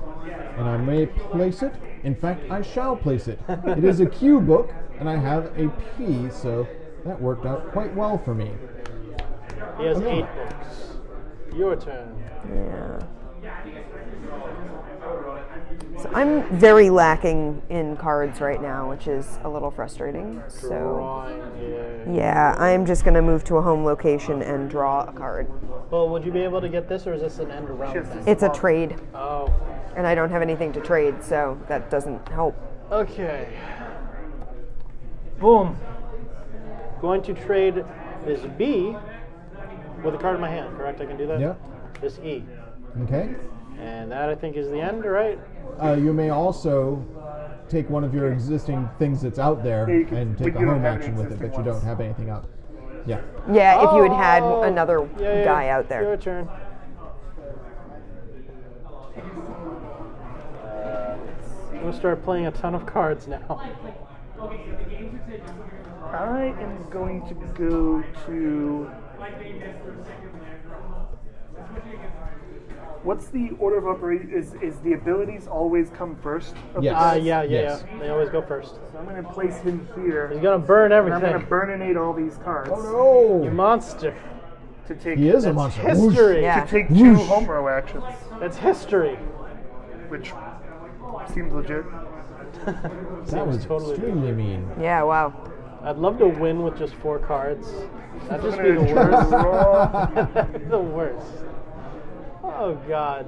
and I may place it. In fact, I shall place it. It is a Q book, and I have a P, so that worked out quite well for me. He has Okay. 8 books. Your turn. Yeah. So I'm very lacking in cards right now, which is a little frustrating. So Drawing. Yeah. yeah, I'm just gonna move to a home location and draw a card. Well, would you be able to get this, or is this an end around Just- thing? It's a trade, Oh. and I don't have anything to trade, so that doesn't help. Okay. Boom. Going to trade this B with a card in my hand, correct? I can do that? Yeah. This E. Okay. And that, I think, is the end, right? You may also take one of your existing things that's out there Yeah, you can- and but take a you don't home have any action with it, existing but you don't ones. have anything out. Yeah. Yeah, if you had had Oh, another yeah, guy out there. Your turn. I'm going to start playing a ton of cards now. I am going to go to. What's the order of operation? Is the abilities always come first? of Yes. the guys? Yeah. Yes. They always go first. So I'm going to place him here. He's going to burn And I'm going everything. to burninate all these cards Oh You no! monster. to take. He is a That's monster. history. Yeah. To take 2 Whoosh. home row actions, That's history. which seems legit. That was totally extremely mean. Yeah, wow. I'd love to win with just 4 cards. That'd just I'm be the gonna worst. draw. That'd be the worst. Oh, God.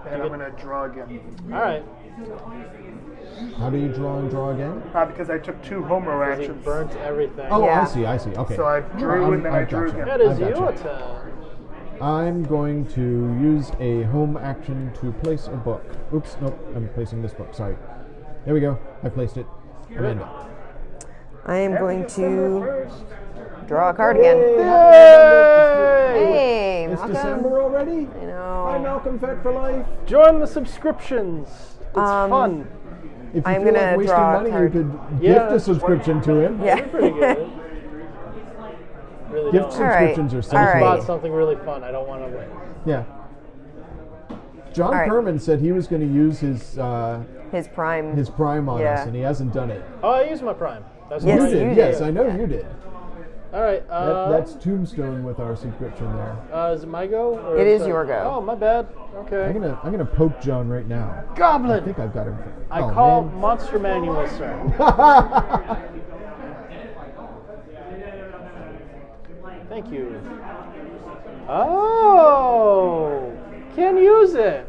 And I'm going to draw again. All right. How do you draw and draw again? Because I took 2 home row He actions. burnt everything. Oh, Yeah. I see. Okay. So I drew and then I I've drew gotcha. again. That is I've your gotcha. turn. I'm going to use a home action to place a book. Oops, nope, I'm placing this book, sorry. There we go, I placed it. Amanda. I am going to draw a card again. Hey, It's Malcolm. December already? I Hi, know. Malcolm Fett for life. Join the subscriptions. It's fun. If you I'm feel gonna like wasting draw a money, you card. could Yeah, gift a that's subscription to him. Yeah. Pretty good. Really Gift don't. subscriptions are so All I right. bought something really fun. I don't want to win. Yeah. John All right. Kerman said he was going to use his His prime. prime on Yeah. us, and he hasn't done it. Oh, I used my prime. That's Yes, what I You you did, did. yes, I know you did. All right. That's Tombstone with our subscription there. Is it my go? Or It is that- your go. Oh, my bad. Okay. I'm gonna poke John right now. I Goblin. think I've got him. I Oh, call man. Monster Manual, sir. Thank you. Oh, can use it.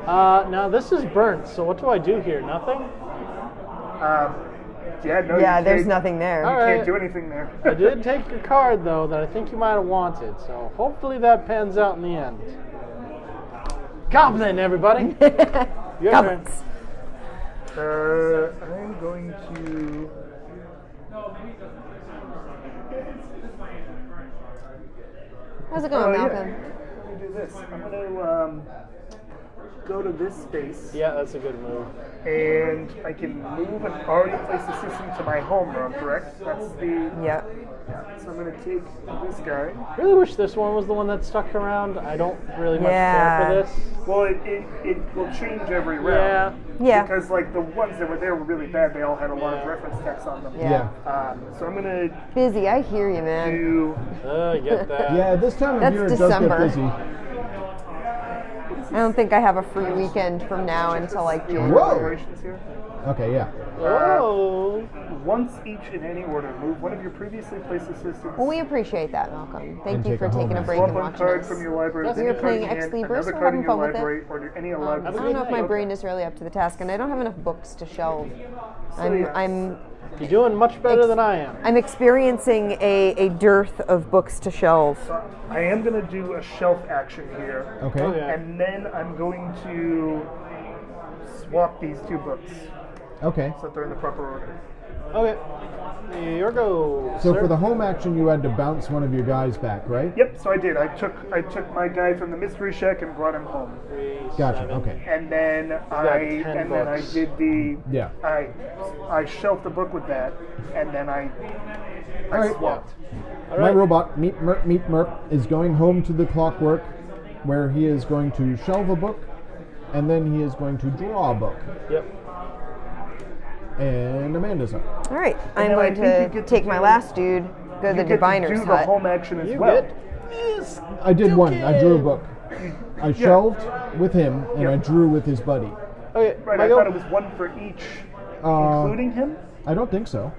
Now this is burnt. So what do I do here? Nothing. No, Yeah, you there's can't- nothing there. All You right. can't do anything there. I did take your card though that I think you might have wanted. So hopefully that pans out in the end. Goblin, everybody. Your turn. Goblins. I'm going to. How's it going, Oh, yeah. Malcolm? Let me do this. I'm going to go to this space, Yeah, that's a good move. and I can move an already placed assistant to my home room, correct? That's the... Yep. So I'm going to take this guy. Really wish this one was the one that stuck around. I don't really much care Yeah. for this. Well, it will change every round. Yeah. Because, like, the ones that were there were really bad. They all had a lot of reference text on them. Yeah. So I'm going to Busy. I hear you, man. do... I get that. Yeah, this time of That's year it December. does get busy. I don't think I have a free weekend from now until like June. Whoa. Operations here. Okay, yeah. Oh. Once each in any order, move one of your previously placed assistants. Well, we appreciate that, Malcolm. Thank And you take for a home taking a run. break Swap and one watching card us. from your library. That's put You're a card in playing your Ex hand, Libris. another We're card in having fun your with it. library, or any I allowed. don't know if my brain is really up to the task, and I don't have enough books to shelve. yeah. I'm You're doing much better than I am. I'm experiencing a dearth of books to shelve. I am going to do a shelf action here. Okay. Okay. And then I'm going to swap these two books Okay. so that they're in the proper order. Okay. Here goes. So sir. for the home action, you had to bounce one of your guys back, right? Yep, so I did. I took my guy from the mystery shack and brought him home. 3, Gotcha. 7. Okay. And then got 10 books. did the Yeah. I shelved the book with that, and then I Alright. swapped. All My right. robot, Meep Merp, is going home to the clockwork, where he is going to shelve a book, and then he is going to draw a book. Yep. And Amanda's up. All right, I'm then I going think you to get to take my do- last dude, go to You the get to diviner's do the hut. home action as You well. get this. I did one. I drew a Toucan. book. I shelved with him, and I drew with his buddy. Okay. Right, my I go. thought it was one for each, including him. I don't think so.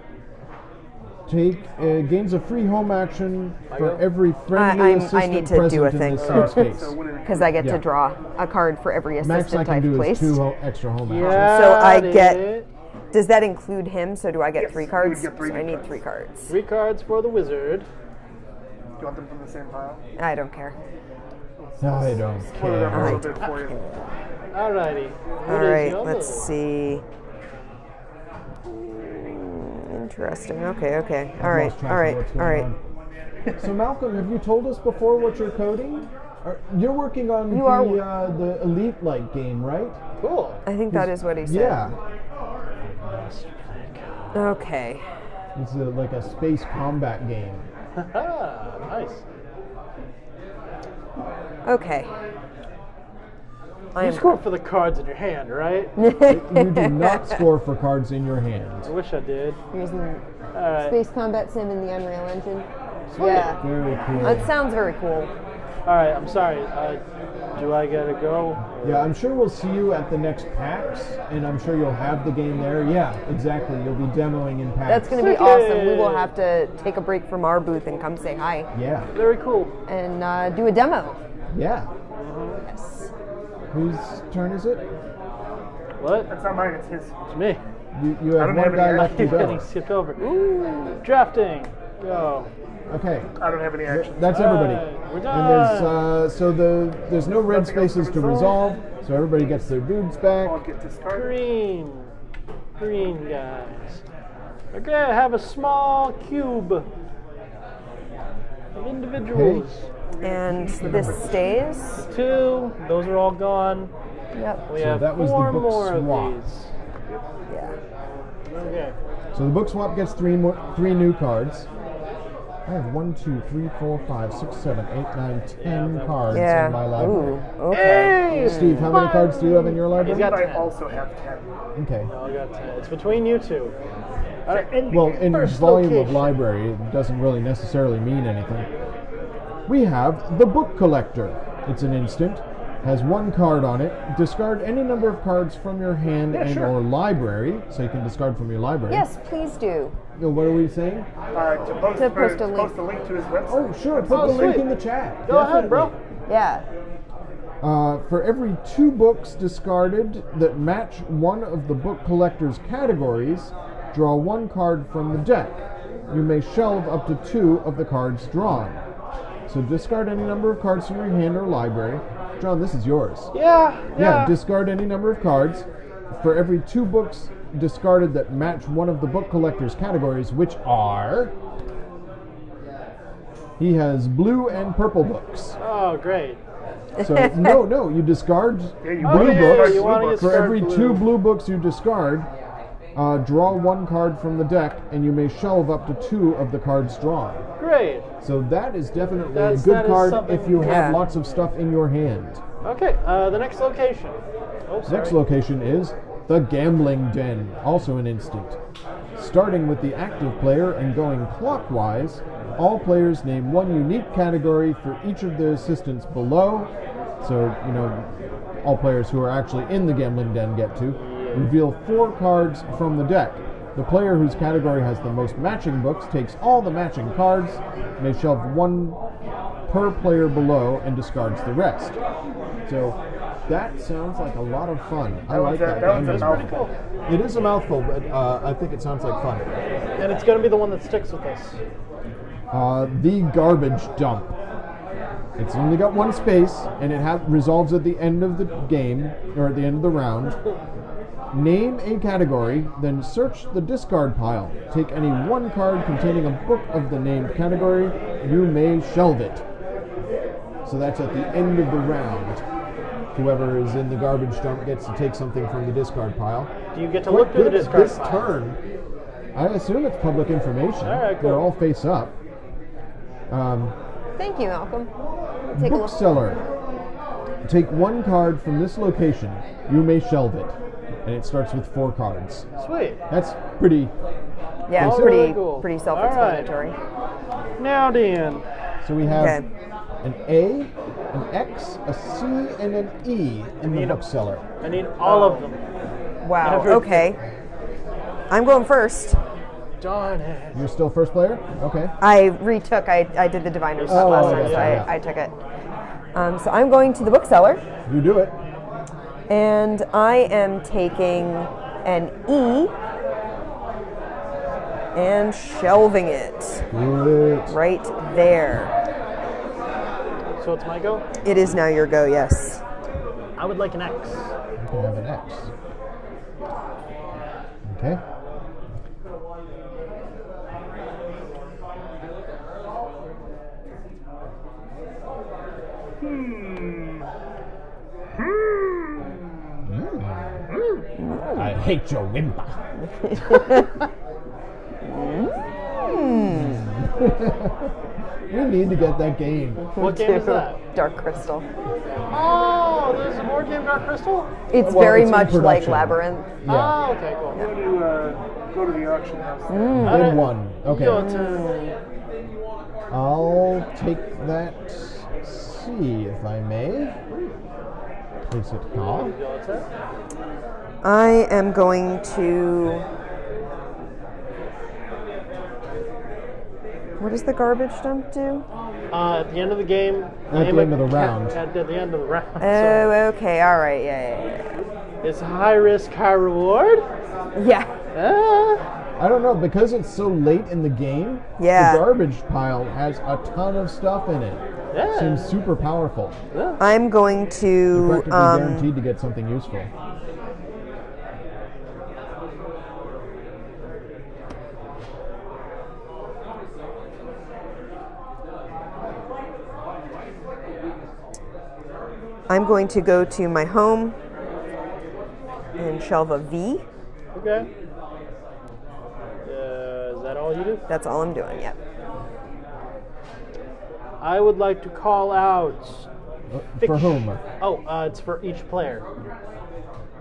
Take gains a free home action for go. every friendly I assistant need to present do a in thing. this safe space. So what did it Because I get Yeah. to draw a card for every Max I assistant can I've do is placed. 2 extra home actions. Yeah. So I Got get- it. Does that include him? So do I get Yes, 3 you cards? would get 3 so I need cards. 3 cards. 3 cards for the wizard. Do you want them from the same pile? I don't care. I don't Split it up a care. little bit for you. Alrighty. All What is right, your let's move? see. Interesting. Okay. All right. Lost track All of right. what's All going right. on. So Malcolm, have you told us before what you're coding? You're working on You are- the Elite Light game, right? Cool. I think that is what he said. Yeah. Okay. It's like a space combat game. Nice. Okay. I You am. score for the cards in your hand, right? You do not score for cards in your hand. I wish I did. Using Alright. Space Combat Sim in the Unreal Engine. Yeah. Very cool. That sounds very cool. Alright, I'm sorry. Do I gotta go? Yeah, I'm sure we'll see you at the next PAX, and I'm sure you'll have the game there. Yeah, exactly. You'll be demoing in PAX. That's going to be awesome. We will have to take a break from our booth and come say hi Yeah, Very cool. and do a demo. yeah. Yes. Whose turn is it? What? That's not mine, it's his. It's me. You have don't one have guy any left to Keep getting go. skipped over. Ooh, drafting. Go. Okay, I don't have any action. that's everybody. Alright, we're And there's done. there's no red Nothing else spaces to to resolve. resolve, so everybody gets their dudes I'll back. get discarded. Green. Green guys. Okay, I have a small cube of individuals. And this stays. 2. Those are all gone. Yep. We So have that was the 4 book more swap. of these. Yeah. Okay. So the book swap gets three new cards. I have 1, 2, 3, 4, 5, 6, 7, 8, 9, 10 cards Yeah. in my library. Ooh. Okay. Hey! Steve, how many cards do you have in your He's library? got I 10. also have 10. Okay. I got 10. It's between you two. All right. Well, in First volume of location. library, it doesn't really necessarily mean anything. We have the Book Collector. It's an instant, has 1 card on it. Discard any number of cards from your hand and sure. or library, so you can discard from your library. Yes, please do. What are we saying? To post, To post a link. post a link to his website. Oh, sure. Put the link sweet. in the chat. Go ahead, bro. Yeah. For every 2 books discarded that match one of the book collector's categories, draw 1 card from the deck. You may shelve up to 2 of the cards drawn. So discard any number of cards from your hand or library. John, this is yours. Yeah. Discard any number of cards. For every 2 books discarded that match one of the book collector's categories, which are... He has blue and purple books. Oh, great. So no, you discard Yeah, you blue wanna books. discard you blue wanna books. For discard every blue. 2 blue books you discard, draw 1 card from the deck, and you may shelve up to 2 of the cards drawn. Great. So that is definitely That a is good card something- if you have Yeah. lots of stuff in your hand. Okay, the next location. Oh, sorry. Next location is the Gambling Den, also an instant. Starting with the active player and going clockwise, all players name 1 unique category for each of the assistants below. So, all players who are actually in the Gambling Den get to. Reveal 4 cards from the deck. The player whose category has the most matching books takes all the matching cards, may shelve 1 per player below, and discards the rest. So that sounds like a lot of fun. I like that. That one's a Gambling mouthful. Den. It is a mouthful, but I think it sounds like fun. And it's going to be the one that sticks with us. The Garbage Dump. It's only got 1 space, and it resolves at the end of the game, or at the end of the round. Name a category, then search the discard pile. Take any 1 card containing a book of the named category. You may shelve it. So that's at the end of the round. Whoever is in the garbage dump gets to take something from the discard pile. Do you get to look through the discard This pile? turn, I assume it's public information. All right, cool. They're all face up. Thank you, Malcolm. Take a look. Bookseller. Take 1 card from this location. You may shelve it. And it starts with 4 cards. Sweet. That's pretty. Yeah, it's Oh, pretty really cool. pretty self-explanatory. Now, Dan. So we have Okay. an A, an X, a C, and an E in the bookseller. I need all of them. Wow. Everything. Okay. I'm going first. Darn it. You're still first player? Okay. I retook. I did the diviner's Oh, last time, okay, so yeah. I took it. So I'm going to the bookseller, You do it. and I am taking an E and shelving it Good. right there. So it's my go? It is now your go. Yes. I would like an X. You can have an X. Okay. I hate your whimper. We need to get that game. What game is that? Dark Crystal. Oh, there's a board game, Dark Crystal? It's Well, very it's in much like production. Labyrinth. Yeah. Oh, okay, cool. Go to the auction house. Win 1. Okay. Your turn. I'll take that C, if I may. Place it here. Your turn. I am going to. What does the garbage dump do? At the end of the game. At the end of the round. At the end of the round. Oh, okay. All right. Yeah. It's high risk, high reward. Yeah. Ah. I don't know, because it's so late in the game, Yeah. the garbage pile has a ton of stuff in it. Yeah. Seems super powerful. Yeah. I'm going You're to. practically guaranteed to get something useful. I'm going to go to my home and shelve a V. Okay. Is that all you do? That's all I'm doing. Yep. I would like to call out. For whom? Oh, it's for each player.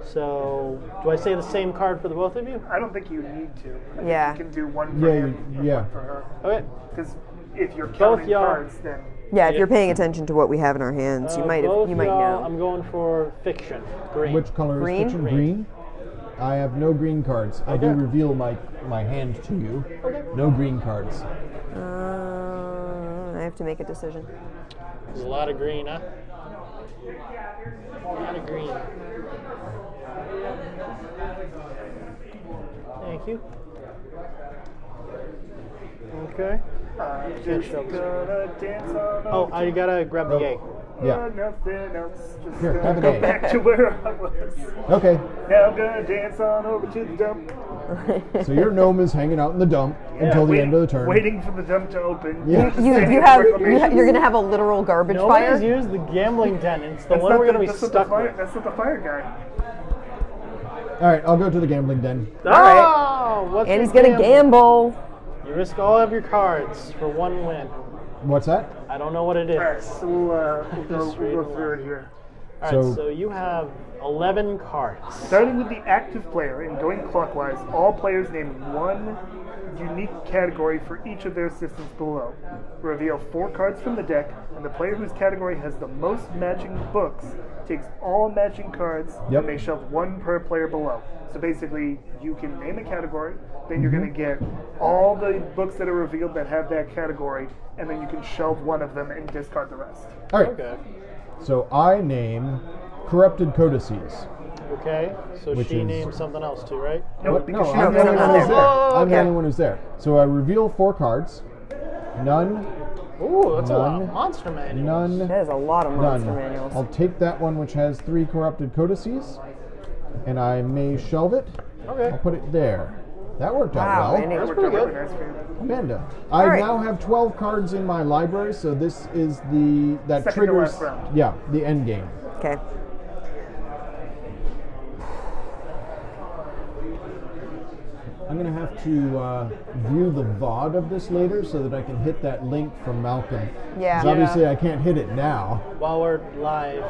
So, do I say the same card for the both of you? I don't think you need to. I think Yeah. You can do one for Yeah, him and yeah. one for her. Okay. Because if you're counting y'all- cards, then Yeah. If Yeah. you're paying attention to what we have in our hands, you might both you might y'all, know. I'm going for fiction. Green. Which color Green? is fiction? Green. I have no green cards. I do Okay. reveal my hand to you. Okay. No green cards. I have to make a decision. There's a lot of green, huh? A lot of green. Thank you. Okay. I'm Can't just show this. gonna dance on Oh, I gotta grab the A. Yeah. Nothing else. Just Here, have a go game. back to where I was. Okay. Now I'm gonna dance on over to the dump. So your gnome is hanging out in the dump until the end of the turn. Waiting for the dump to open. Yeah. You're gonna have a literal garbage fire. Nobody's used the gambling den. It's the That's one not we're gonna be that's not stuck the fire, with. That's not the fire guy. All right, I'll go to the gambling den. Oh, what's And your he's gonna gamble. You risk all of your cards for one win. What's that? I don't know what it is. All right, so we'll go through it here. All So- right, so you have 11 cards. Starting with the active player and going clockwise, all players name one unique category for each of their systems below. Reveal 4 cards from the deck, and the player whose category has the most matching books takes all matching cards and may shelve 1 per player below. So basically, you can name a category, then you're going to get all the books that are revealed that have that category, and then you can shelve one of them and discard the rest. All right. Okay. So I name Corrupted Codices. Okay. So Which she is- named something else too, right? No, What? because No, she I'm the doesn't only have one who's that. there. Oh, I'm the okay. only one who's there. So I reveal 4 cards. None. Ooh, that's a lot None. of monster manuals. None. That is a lot of monster None. manuals. I'll take that one which has 3 Corrupted Codices, and I may shelve it. Okay. I'll put it there. That worked Wow, out well. Andy. That's Worked pretty out good. really nice for you. Amanda, I right. now have 12 cards in my library, so this is that Second to triggers. last round. Yeah, the end game. Okay. I'm gonna have to view the VOD of this later so that I can hit that link from Malcolm. Yeah. 'Cause obviously I can't hit it now. While we're live.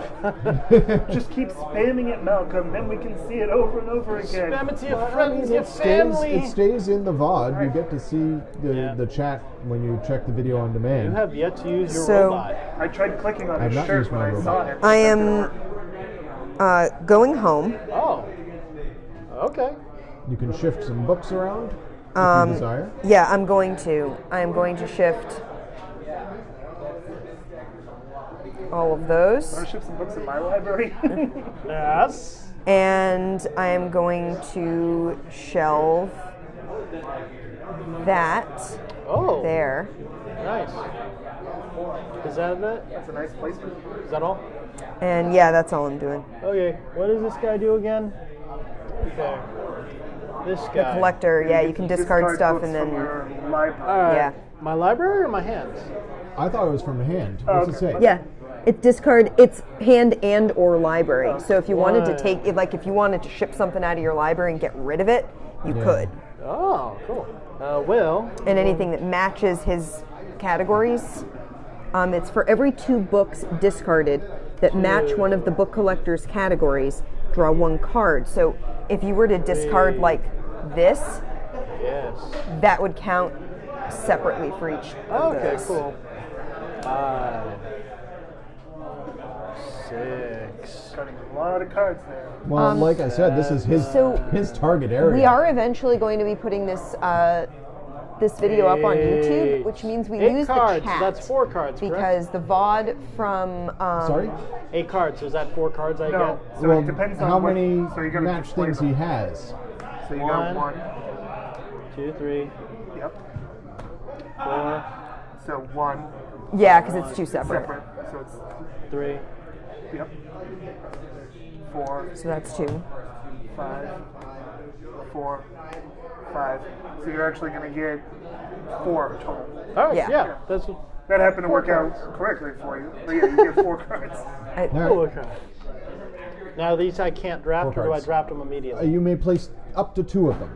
Just keep spamming it, Malcolm, then we can see it over and over again. Spam it to your Well, I friends, mean, your family. It stays in the VOD. You Right. get to see Yeah. the chat when you check the video on demand. You have yet to use your So- robot. I tried clicking on I've his not shirt used when my I saw robot. it. I That didn't am work. going home. Oh. Okay. You can shift some books around if you desire. Yeah, I'm going to. I am going to shift all of those. Want to shift some books in my library? Yes. And I am going to shelve that Oh. there. Nice. Is that it? That's a nice placement. Is that all? And yeah, that's all I'm doing. Okay. What does this guy do again? Okay. This guy. Collector, yeah, you can discard stuff books and from then. your library. All right. Yeah. My library or my hands? I thought it was from the hand. Oh, What's it okay. say? Yeah, it's hand and or library. So if you wanted to Wow. take it, like if you wanted to ship something out of your library and get rid of it, you Yeah. could. Oh, cool. Will. And anything that matches his categories, it's for every 2 books discarded that match one of the book collector's categories, draw 1 card. So if you were to discard like this, Yes. that would count separately for each of Okay, those. cool. 5, 6. Cutting a lot of cards there. Well, like I said, this is his target area. We are eventually going to be putting this this video up on YouTube, which means we 8 lose cards. the chat. That's 4 cards, correct? because the VOD from Sorry? 8 cards. So is that 4 cards I No. get? So Well, it depends on how what, many so you gotta match display things them. he has. So you got 1. 1. 2, 3, Yep. 4, So 1 yeah, because it's 2 separate. separate. So it's 3. yep. 4, So that's 2. 5, 4, 5. So you're actually going to get 4 total. Oh, Yeah. yeah. That's That happened to 4 work out cards. correctly for you. But yeah, you get 4 cards. All right. Oh, okay. Now these I can't draft, 4 or do I cards. draft them immediately? You may place up to 2 of them.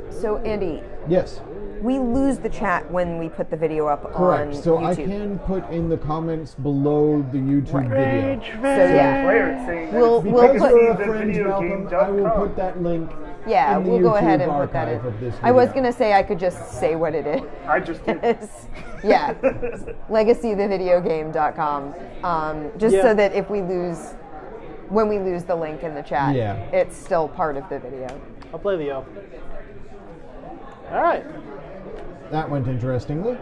So Andy, Yes, we lose the chat when we put the video up correct. on So I YouTube. can put in the comments below the YouTube video. So yeah, Player it's saying that We'll- it's we'll Because put- we're a the friend, Malcolm, videogame.com. I will put that link yeah, in the we'll go ahead YouTube and put that in. archive of this I was video. gonna say I could just say what it is. I just did. Yeah, legacythevisiogame.com. Just Yeah. so that if we lose, when we lose the link in the chat, Yeah. it's still part of the video. I'll play the O. All right. That went interestingly. It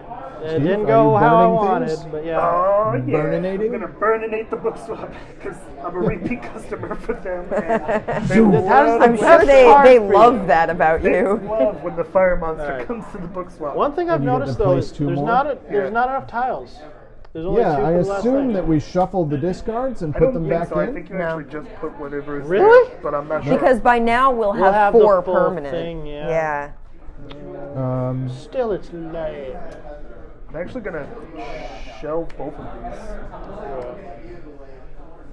Steve, didn't are go you how I burning wanted, things? but yeah. Oh yeah, Burninating? I'm gonna burninate the book swap because I'm a repeat customer for them. And they Zoom. love, I'm sure they hard for love you. that about they you. love when the fire monster Alright. comes to the book swap. One thing I've And you get noticed to though place is 2 there's more? not there's Yeah. not enough tiles. There's only two Yeah, for I the last assume thing. that we shuffled the discards and I put don't them think back so. I in. think you No. actually just put whatever is Really? there, but I'm not sure. Because by now we'll have have the 4 full permanent. thing, yeah. Still, it's late. I'm actually going to shelve both of these.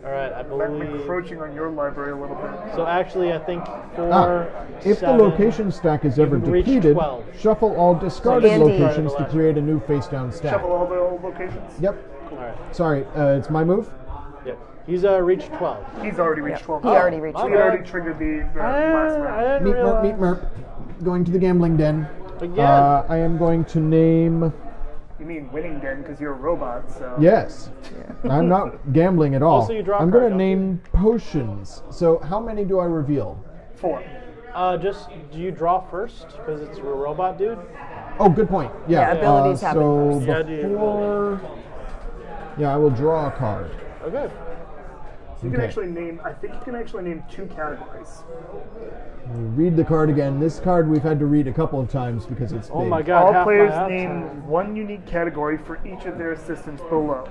All right, I I'm believe. encroaching on your library a little bit. So actually, I think 4, If 7, the location stack is ever can reach depleted, 12. shuffle all discarded Andy. locations to create a new face-down stack. Shuffle all the old locations. Yep. All right. Sorry, it's my move. Yep. He's reached 12. He's already reached 12. He already reached my He bad. already triggered the last I round. didn't Meep merp, meep realize. merp. Going to the gambling den. Again. I am going to name. You mean winning den because you're a robot, so. Yes. I'm not gambling at all. Also, you draw a I'm card, going to don't you? name potions. So, how many do I reveal? 4. Just do you draw first because it's a robot dude? Oh, good point. Yeah. Yeah, abilities happen so first. Yeah, dude. before. Yeah, I will draw a card. Okay. You can Okay. actually name, I think you can actually name 2 categories. Read the card again. This card we've had to read a couple of times because it's Oh big. my God! All half players my name 1 unique category for each of their assistants below.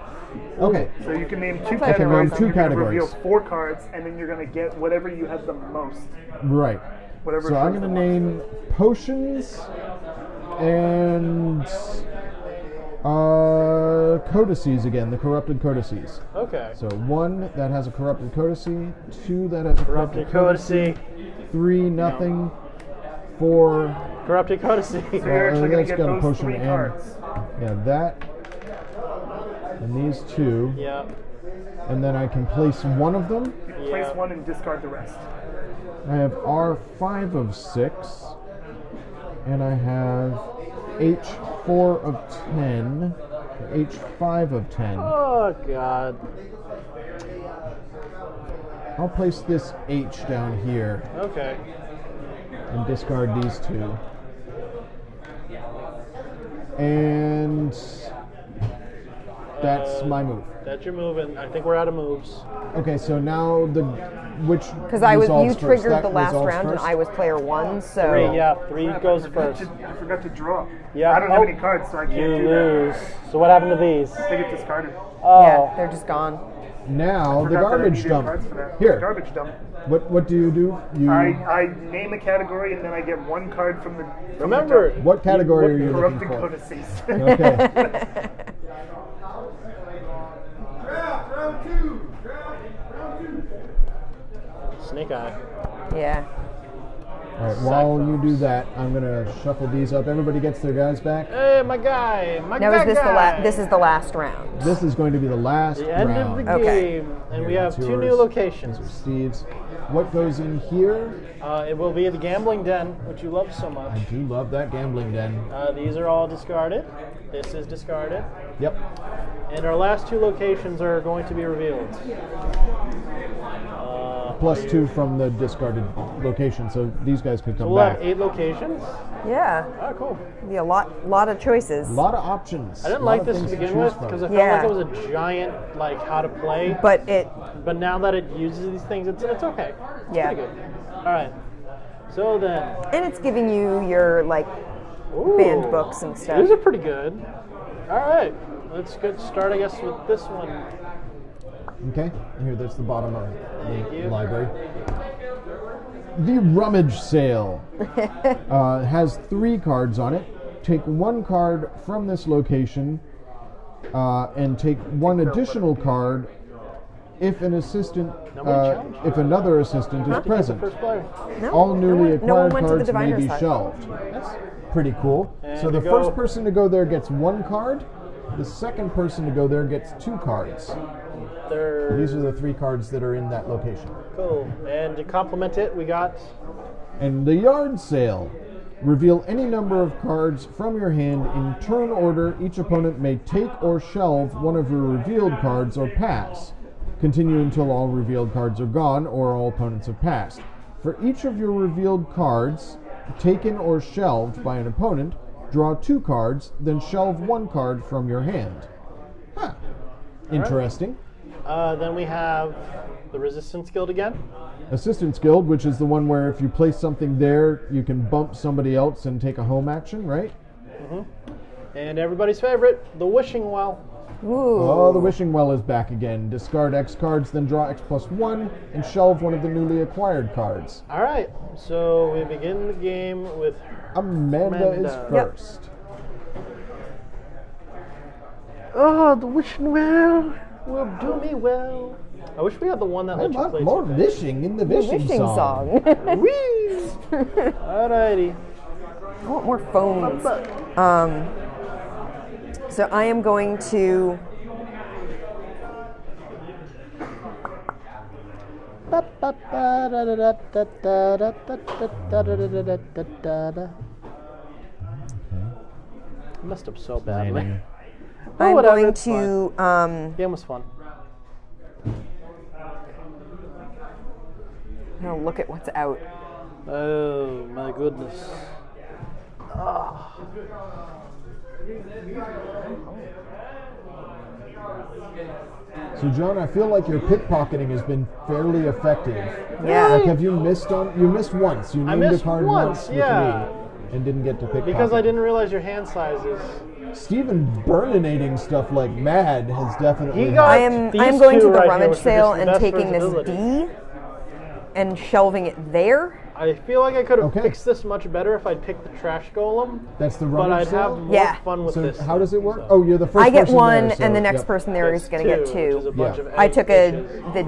Okay. So you can name 2 Play for categories, one. Two and you're going to categories. reveal 4 cards, and then you're going to get whatever you have the most. Right. Whatever So I'm shows going the to most. name potions and codices again, the corrupted codices. Okay. So 1 that has a corrupted codice, 2 that has a corrupted Corrupted codice, Codice. 3 nothing, 4 Corrupted Codice. So you're actually going that's to get got a those potion 3 and- cards. yeah, that and these 2, Yeah. and then I can place one of them. You place Yeah. 1 and discard the rest. I have R5 of 6, and I have H4 of 10, H5 of 10. Oh God. I'll place this H down here Okay. and discard these 2. And that's my move. That's your move, and I think we're out of moves. Okay, so now which Because you resolves first? triggered That the last resolves round and first? I was player 1, so 3, yeah. 3 goes I forgot first. I forgot to draw. Yeah. I don't have Oh. any cards, so I can't You do that. lose. So what happened to these? They get discarded. Oh. yeah, they're just gone. Now the Forgot that I garbage needed dump. cards for that. Here, Garbage dump. what do? You I name a category and then I get 1 card from the. From Remember. the dump. what category are you looking Corrupted for? codices. Okay. Snake Eye. Yeah. All right. While you do that, I'm gonna shuffle these up. Everybody gets their guys back. Hey, my guy. My Now guy. is this the this is the last round. This is going to be the last the end round. of the Okay. game, and we Here, have that's 2 new yours. locations. Steve's. What goes in here? It will be the gambling den, which you love so I much. do love that gambling den. These are all discarded. This is discarded. Yep. And our last 2 locations are going to be revealed. Plus 2 from the discarded location, so these guys could come We'll back. have 8 locations. Yeah. Oh, cool. Be a lot of choices. A lot of options. I didn't A lot like of this to things begin choose with from. because I felt Yeah. like it was a giant, like, how to play. But it But now that it uses these things, it's okay. It's Yeah. pretty good. All right. So then, and it's giving you your like ooh, banned books and stuff. These are pretty good. All right. Let's get started, I guess, with this one. Okay, here, that's the bottom of Thank the you. library. The rummage sale has 3 cards on it. Take 1 card from this location and take 1 additional card if an assistant, if another assistant is present. First player. No, All newly no one acquired went to the cards may diviner's be hut. shelved. That's Pretty cool. And So the to go- first person to go there gets 1 card. The second person to go there gets 2 cards. third. These are the 3 cards that are in that location. Cool. And to complement it, we got And the yard sale. Reveal any number of cards from your hand in turn order. Each opponent may take or shelve one of your revealed cards or pass. Continue until all revealed cards are gone or all opponents have passed. For each of your revealed cards taken or shelved by an opponent, draw 2 cards, then shelve 1 card from your hand. Huh. Interesting. then we have the Resistance Guild again. Assistance Guild, which is the one where if you place something there, you can bump somebody else and take a home action, right? And everybody's favorite, the Wishing Well. Ooh. Oh, the wishing well is back again. Discard X cards, then draw X+1, and shelve one of the newly acquired cards. All right, so we begin the game with Amanda is Amanda. first. Oh, the wishing well will do me well. I wish we had the one that I let you want play more something. wishing in the wishing, Wishing song. Whee! Alrighty. I want more phones. So I am going to. I messed up so badly. Planning. I'm whatever, going it's to. Game was fun. I'll look at what's out. Oh my goodness. So, John, I feel like your pickpocketing has been fairly effective. Yeah. Like, have you missed on? You missed once. You I named a missed card once, once with yeah. me and didn't get to pickpocket. Because I didn't realize your hand sizes. Steven burninating stuff like mad has definitely. He got- I'm These going two to the right here, rummage which are sale just and best taking this versatility. D and shelving it there. I feel like I could have Okay. fixed this much better if I'd picked the trash golem, That's the but rummage I'd sale? have more Yeah. fun with So this. how does it work? So Oh, you're the first I get person one, there, so, and the next yep. person there is going to get Which is a two. bunch Yeah. of I egg took bitches. the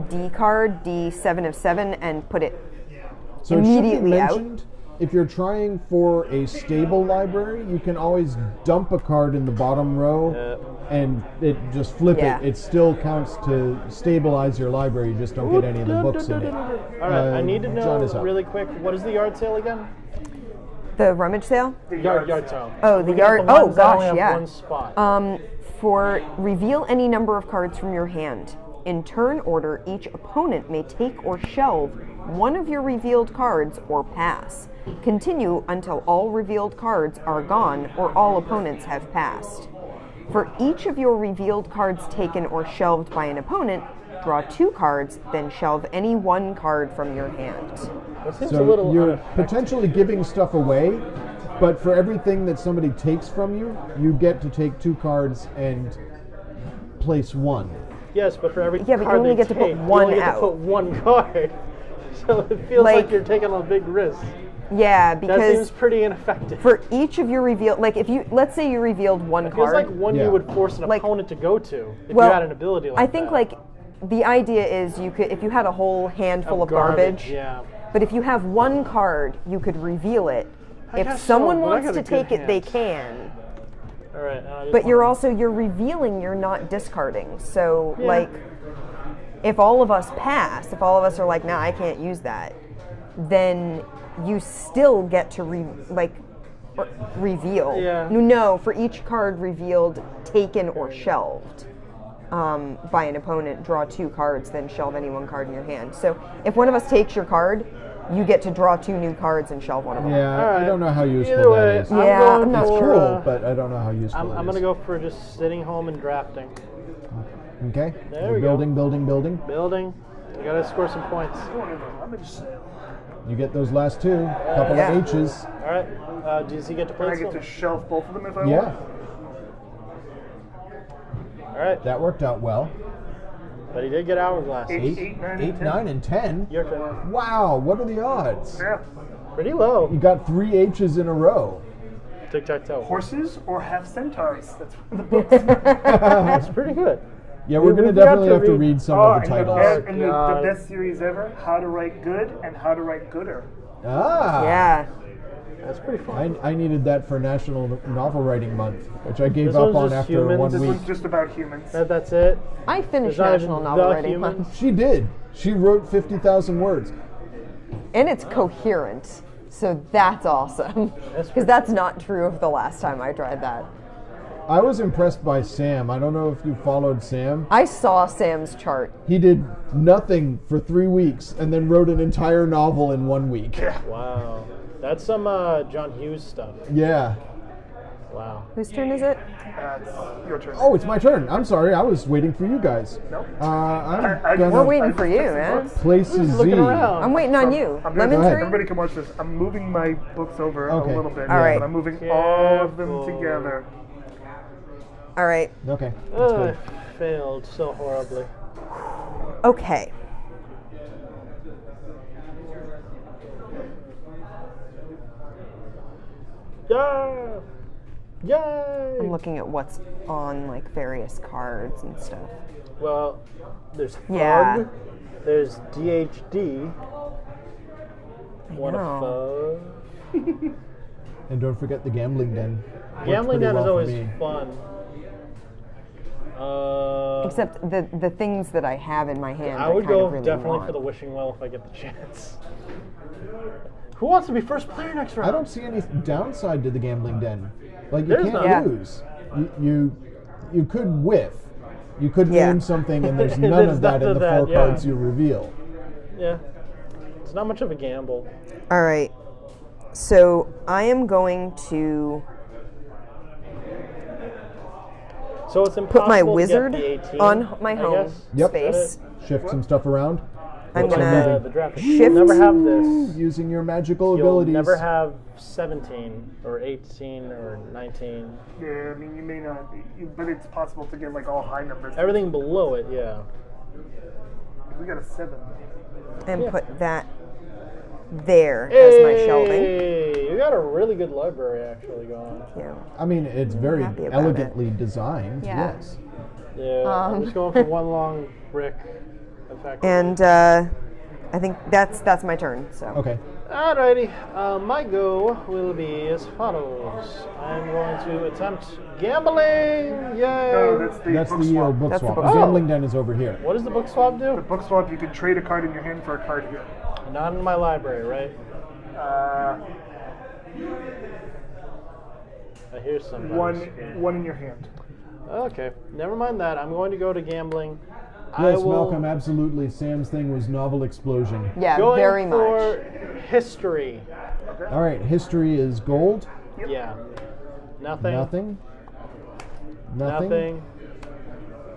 D card, D7 of 7, and put it So it should be immediately out. mentioned, if you're trying for a stable library, you can always dump a card in the bottom row and it just flip Yeah. it. It still counts to stabilize your library. You just don't get any of the books in it. All right, I need to John know is up. really quick, what is the yard sale again? The rummage sale? Yard sale. Oh, the We got yard. the Oh, ones that only gosh, have yeah. one spot. For reveal any number of cards from your hand. In turn order, each opponent may take or shelve one of your revealed cards or pass. Continue until all revealed cards are gone or all opponents have passed. For each of your revealed cards taken or shelved by an opponent, draw 2 cards, then shelve any 1 card from your hand. That seems a So little you're ineffective. potentially giving stuff away, but for everything that somebody takes from you, you get to take 2 cards and place 1. Yes, but for every Yeah, but you card only they get to put take, one you only get out. to put 1 card. So it feels like Like- you're taking a big risk. Yeah, That because seems pretty ineffective. for each of your revealed, like if you, let's say you revealed 1 It feels card. like one Yeah. you would force an Like- opponent to go to if Well, you had an ability like I that. think like the idea is you could, if you had a whole handful of garbage, Yeah. but if you have 1 card, you could reveal it. I If guess someone so, but I wants got to a good take it, they hand. can. All right. But you're revealing, you're not discarding. So Yeah. like, if all of us pass, if all of us are like, nah, I can't use that, then you still get to reveal. Yeah. No, for each card revealed, taken or shelved by an opponent, draw 2 cards, then shelve any 1 card in your hand. So if one of us takes your card, you get to draw 2 new cards and shelve one of them. Yeah, I Alright. don't know how useful Either way, that is. I'm Yeah, going I'm not It's for, cool, but I don't know how useful I'm it is. going to go for just sitting home and drafting. Okay. There You're we go. building. Building. I got to score some points. Going to the rummage sale. You get those last 2. Couple Yeah. of H's. All right. Does he get to play I get still? to shelf both of them if I Yeah, want. All right. that worked out well. But he did get hourglass. 8, 9, and 8, 10. 9, and 10. Your turn. Wow, what are the odds? Yeah. Pretty low. You got 3 H's in a row. Tic tac toe. Horses or half centaurs? That's one of the books. That's pretty good. Yeah, we're going to we've got definitely to have to read- read some Oh, of the and, the titles. best, and the God. best series ever, How to Write Good and How to Write Gooder. Ah. Yeah. That's pretty fun. I needed that for National Novel Writing Month, which I gave This up one's on just after humans. 1 This week. one's just about humans. That's it. I finished There's not National even Novel the Writing humans. Month. She did. She wrote 50,000 words. And it's coherent. So that's awesome. That's Because that's not true of the last time I tried that. I was impressed by Sam. I don't know if you followed Sam. I saw Sam's chart. He did nothing for 3 weeks and then wrote an entire novel in 1 week. Wow. That's some John Hughes stuff. Yeah. Wow. Whose turn is it? It's your turn. Oh, it's my turn. I'm sorry. I was waiting for you guys. Nope. I'm I- gonna We're waiting I for just you, took some man. books. place a Z. Looking around. I'm waiting on you. I'm Lemon Go ahead. tree? Everybody can watch this. I'm moving my books over Okay. a little bit. All right. But I'm moving all of them Careful. together. All right. Okay, that's I good. failed so horribly. Okay. Yeah! Yay! I'm looking at what's on like various cards and stuff. Well, there's Thug, Yeah. there's DHD. What a know. fun. And don't forget the gambling den. Worked Gambling pretty Den is well for always me. fun. Except the things that I have in my hand. I would kind go of really definitely want. for the wishing well if I get the chance. Who wants to be first player next round? I don't see any downside to the gambling den. Like, you There's can't none. Yeah. lose. You could whiff. You could Yeah. name something, and there's none There's of that none in of the that, four yeah. cards you reveal. Yeah. It's not much of a gamble. All right. So I am going to So it's impossible put my to get wizard the 18, on my I home guess. Yep. space. Shift some stuff around. I'm Get some gonna moving. The draft. shift- You'll never have this. Using your magical You'll abilities. never have 17 or 18 or 19. Yeah, I mean, you may not, but it's possible to get like all high numbers. Everything below it, yeah. We got a 7. and Yeah. put that there as my shelving. Hey, you got a really good library actually going. Yeah. I mean, it's very happy about elegantly designed. Yeah. Yes. Yeah, I'm just going for one long brick effect. And I think that's my turn. So. Okay. Alrighty, my go will be as follows. I'm going to attempt gambling. Yay! No, that's the That's book the swap. book That's the swap. book The swap. gambling den is over here. What does the book swap The do? book swap, you can trade a card in your hand for a card here. Not in my library, right? I hear somebody. One in your hand. Okay, never mind that. I'm going to go to gambling. Yes, Malcolm, absolutely. Sam's thing was novel explosion. Yeah, Going very for much. history. All right, history is gold. Yeah. Nothing. Nothing. Nothing.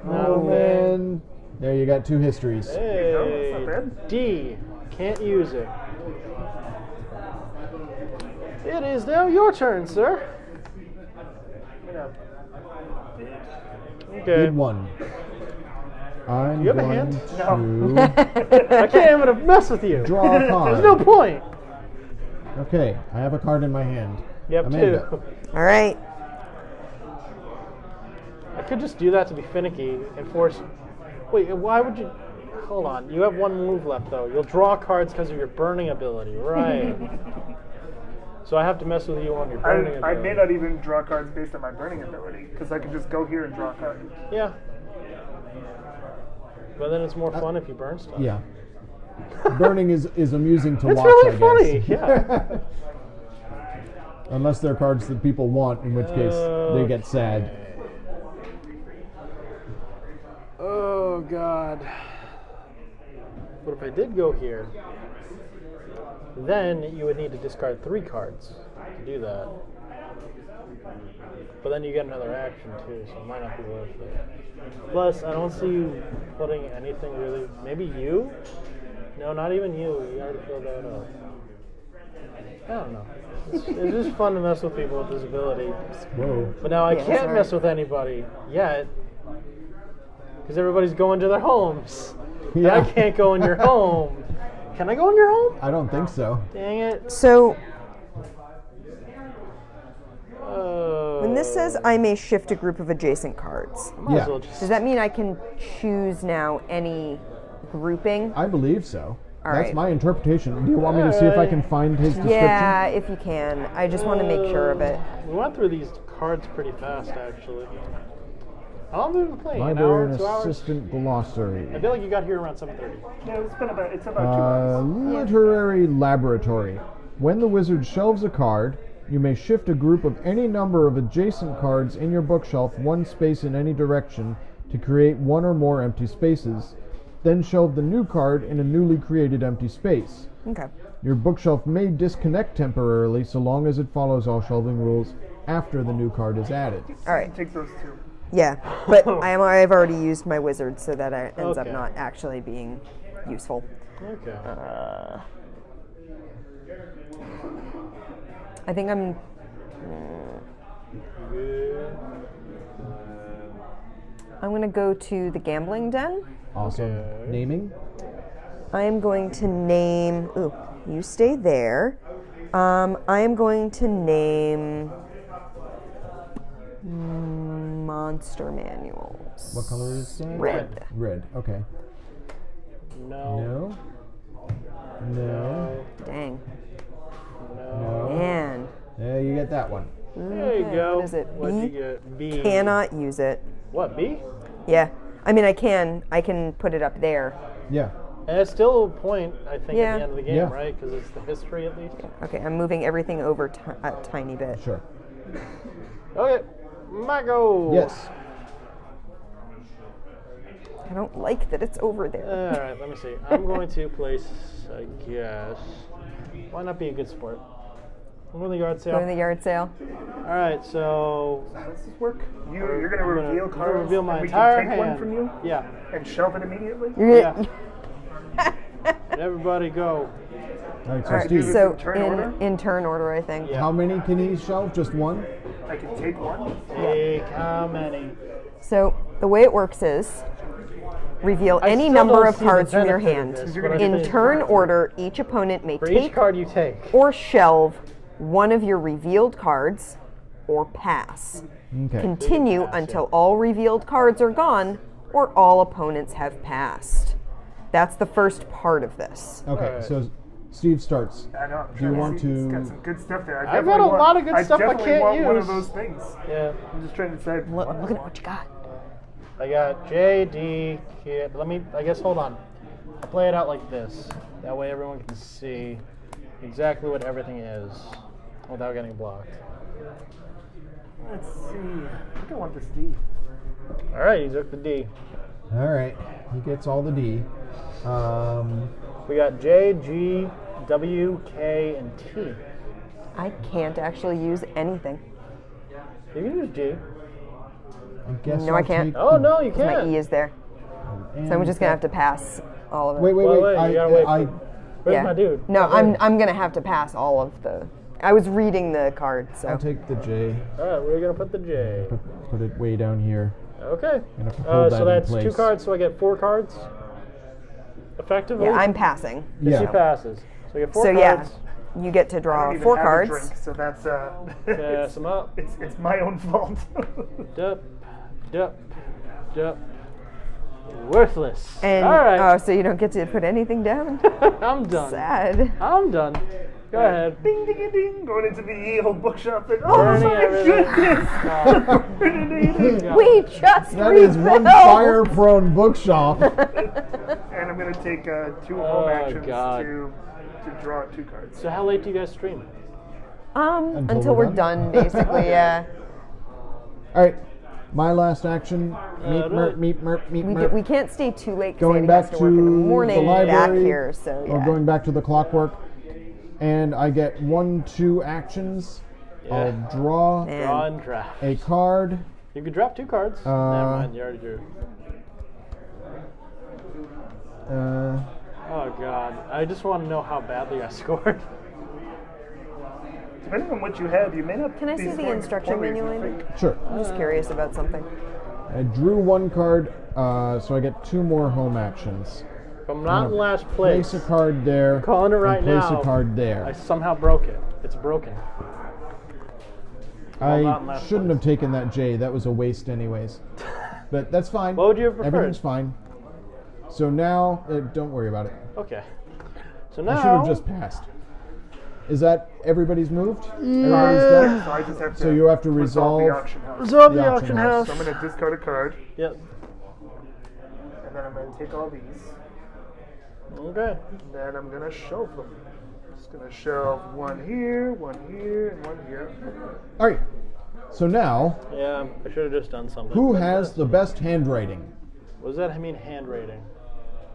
Oh, man. There you got 2 histories. Hey. That's not bad. D. Can't use it. It is now your turn, sir. Yeah. Okay. Good one. I'm You have a going hand? to I can't even mess with you. draw a card. There's no point. Okay, I have a card in my hand. You have Amanda. 2. All right. I could just do that to be finicky and force. Wait, why would you? Hold on. You have 1 move left, though. You'll draw cards because of your burning ability, right? So I have to mess with you on your burning ability. I may not even draw cards based on my burning ability, because I can just go here and draw a card. Yeah. But then it's more fun if you burn stuff. Yeah. Burning is amusing to It's watch, really I funny, guess. yeah. Unless they're cards that people want, in which case they get sad. Oh, God. But if I did go here, then you would need to discard 3 cards to do that. But then you get another action too, so it might not be worth it. Plus, I don't see you putting anything really. Maybe you? No, not even you. You already filled that up. I don't know. It's just fun to mess with people with disabilities. Whoa. But now I Yeah, can't sorry. mess with anybody yet. Because everybody's going to their homes. And I Yeah. can't go in your home. Can I go in your home? I don't think so. Dang it. So Oh. when this says I may shift a group of adjacent cards, Might Yeah. as well just. does that mean I can choose now any grouping? I believe so. All That's right. my interpretation. Do you want me to see if I can find his description? Yeah, if you can. I just want to make sure of it. We went through these cards pretty fast, actually. How long have we been playing? An Library hour, and 2 hours? Assistant Glossary. I feel like you got here around 7:30. Yeah, it's about 2 hours. Literary Laboratory. When the wizard shelves a card, you may shift a group of any number of adjacent cards in your bookshelf 1 space in any direction to create 1 or more empty spaces. Then shelve the new card in a newly created empty space. Okay. Your bookshelf may disconnect temporarily so long as it follows all shelving rules after the new card is added. All right. Take those 2. Yeah, but I've already used my wizard, so that ends up Okay. not actually being useful. Okay. I think I'm. Good. I'm going to go to the gambling den. Awesome. Okay. Naming? I am going to name. Ooh, you stay there. I am going to name monster manuals. What color is that? Red. Red. Okay. No. No. Dang. No. Man. Yeah, you get that one. There you Okay, go. what is it? What'd B? you get? B. Cannot use it. What, B? Yeah. I mean, I can put it up there. Yeah. And it's still a point, I think, Yeah. at the end of the game, Yeah. right? Because it's the history at least. Okay, I'm moving everything over a tiny bit. Sure. Okay, my go. Yes. I don't like that it's over there. All right, let me see. I'm going to place, I guess. Why not be a good sport? I'm going to the yard sale. Go to the yard sale. All right, so How does this work? You're going to I'm gonna- reveal I'm gonna cards reveal my and we entire can take hand. one from you Yeah. and shelve it immediately? Yeah. Everybody go. All right, so All right, Steve, so turn order? in turn order, I think. Yeah. how many can he shelve? Just one? I can take one. Take how many? So the way it works is reveal I any still number don't of see the cards from your benefit of hand. this, You're gonna but I In think- turn order, each opponent may For each take card you take. or shelve one of your revealed cards or pass. Okay. Continue pass, until all revealed cards are gone or all opponents have passed. That's the first part of this. Okay, Alright. so Steve starts. I know. I'm Do you trying want see. It's to- got some good stuff there. I've got a lot of good stuff I definitely can't want one of use. those things. Yeah. I'm just trying to decide. I'm looking at what you got. I got J, D, K. Let me, I guess, hold on. I'll play it out like this. That way everyone can see exactly what everything is without getting blocked. Let's see. I think I want this D. All right, he took the D. All right, he gets all the D. We got J, G, W, K, and T. I can't actually use anything. You can use G. I guess No, I I'll can't. take Oh, the- no, you My can't. E is there. So I'm just gonna have to pass all of it. Wait, Wait, you gotta wait I, for- Where's my dude? No, I'm gonna have to pass all of the. I was reading the card, so. I'll take the J. All right, we're going to put the J. Put it way down here. Okay. Gonna hold that So in that's place. 2 cards, so I get 4 cards? Effectively? Yeah, I'm passing. She Yeah. passes. So I get 4 So yeah, cards. you get to I draw don't even 4 have cards. A drink, so that's Pass them up. it's my own fault. Dup, dup, dup. Worthless. And All right. oh, so you don't get to put anything down? I'm done. Sad. I'm done. Go ahead. Ding, ding, ding, ding. Going into the old bookshop. And, oh Burning my everything. goodness! Yeah. We just That is one refilled. fire-prone bookshop. And I'm going to take 2 home actions God. to draw 2 cards. So how late do you guys stream? Until we're done, basically. Yeah. All right, my last action. Meet right. merp, meet merp, meet We, merp. we can't stay too late. 'Cause Going Andy back has to work in the to morning the library, back here. So yeah. Or going back to the clockwork. And I get 1, 2 actions. Yeah. I'll draw Man. Draw and draft. a card. You could draft 2 cards. Never mind, you already drew. Oh God, I just want to know how badly I scored. Depending on what you have, you may not. Can I be see the scoring instruction poorly as you manual, Andy? think. Sure. I'm just curious about something. I drew 1 card, so I get 2 more home actions. If I'm not in last Place place, a card there. calling it and right place now. a card there. I somehow broke it. It's broken. not in I last shouldn't place. have taken that J. That was a waste, anyways. But that's fine. What would you have preferred? Everything's fine. So now, don't worry about it. Okay. So I now should have just passed. Is that everybody's moved? Everybody's done? So I just have to. So you have to resolve the auction house. resolve the the auction auction house. house. So I'm going to discard a card, Yep. and then I'm going to take all these, Okay. and then I'm going to shelve them. Just going to shelve 1 here, 1 here, and 1 here. All right. So now, Yeah, I should have just done something. who has the best handwriting? What does that mean, handwriting?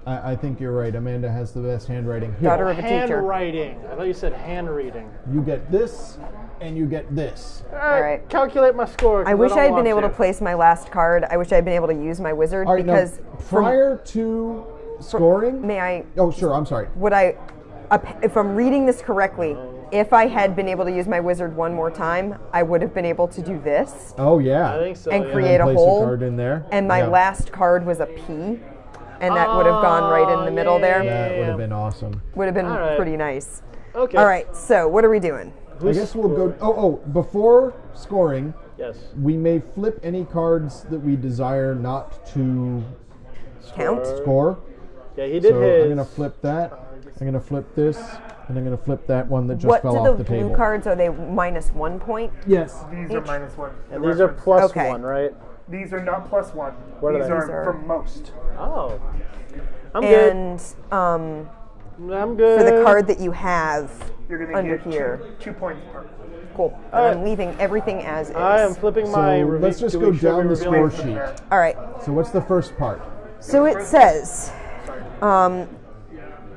I think you're right. Amanda has the best handwriting. Here, Daughter of a teacher. Handwriting. I thought you said hand reading. you get this, and you get this. All right. right. Calculate my score. 'cause I wish don't I had want been able to place my last card. I wish I had been able to use my wizard All right, because now, prior to scoring. may I Oh, sure. I'm sorry. would I if I'm reading this correctly, if I had been able to use my wizard one more time, I would have been able to do this Oh yeah. I think so. and yeah. create a Place hole. a card in there. And my Yeah. last card was a P, and that would have gone right in the middle there. That would have been awesome. Would have been All right. pretty nice. Okay. All right, so what are we doing? I guess we'll go. Oh, before scoring, Yes. we may flip any cards that we desire not to Count? score. Yeah, he did So his. I'm gonna flip that. I'm gonna flip this, and I'm gonna flip that one that just What fell do off the the blue table. cards, are they minus 1 point? Yes. These are -1. And The these are reference. plus Okay. 1, right? These are not +1. What are These they? are These are- for most. Oh. I'm good. And I'm good. for the card that you have You're going to under get here. 2 points per. Cool. All And I'm right. leaving everything as is. I am flipping my So review. let's just go down the score From sheet. there. All right. So what's the first part? So it says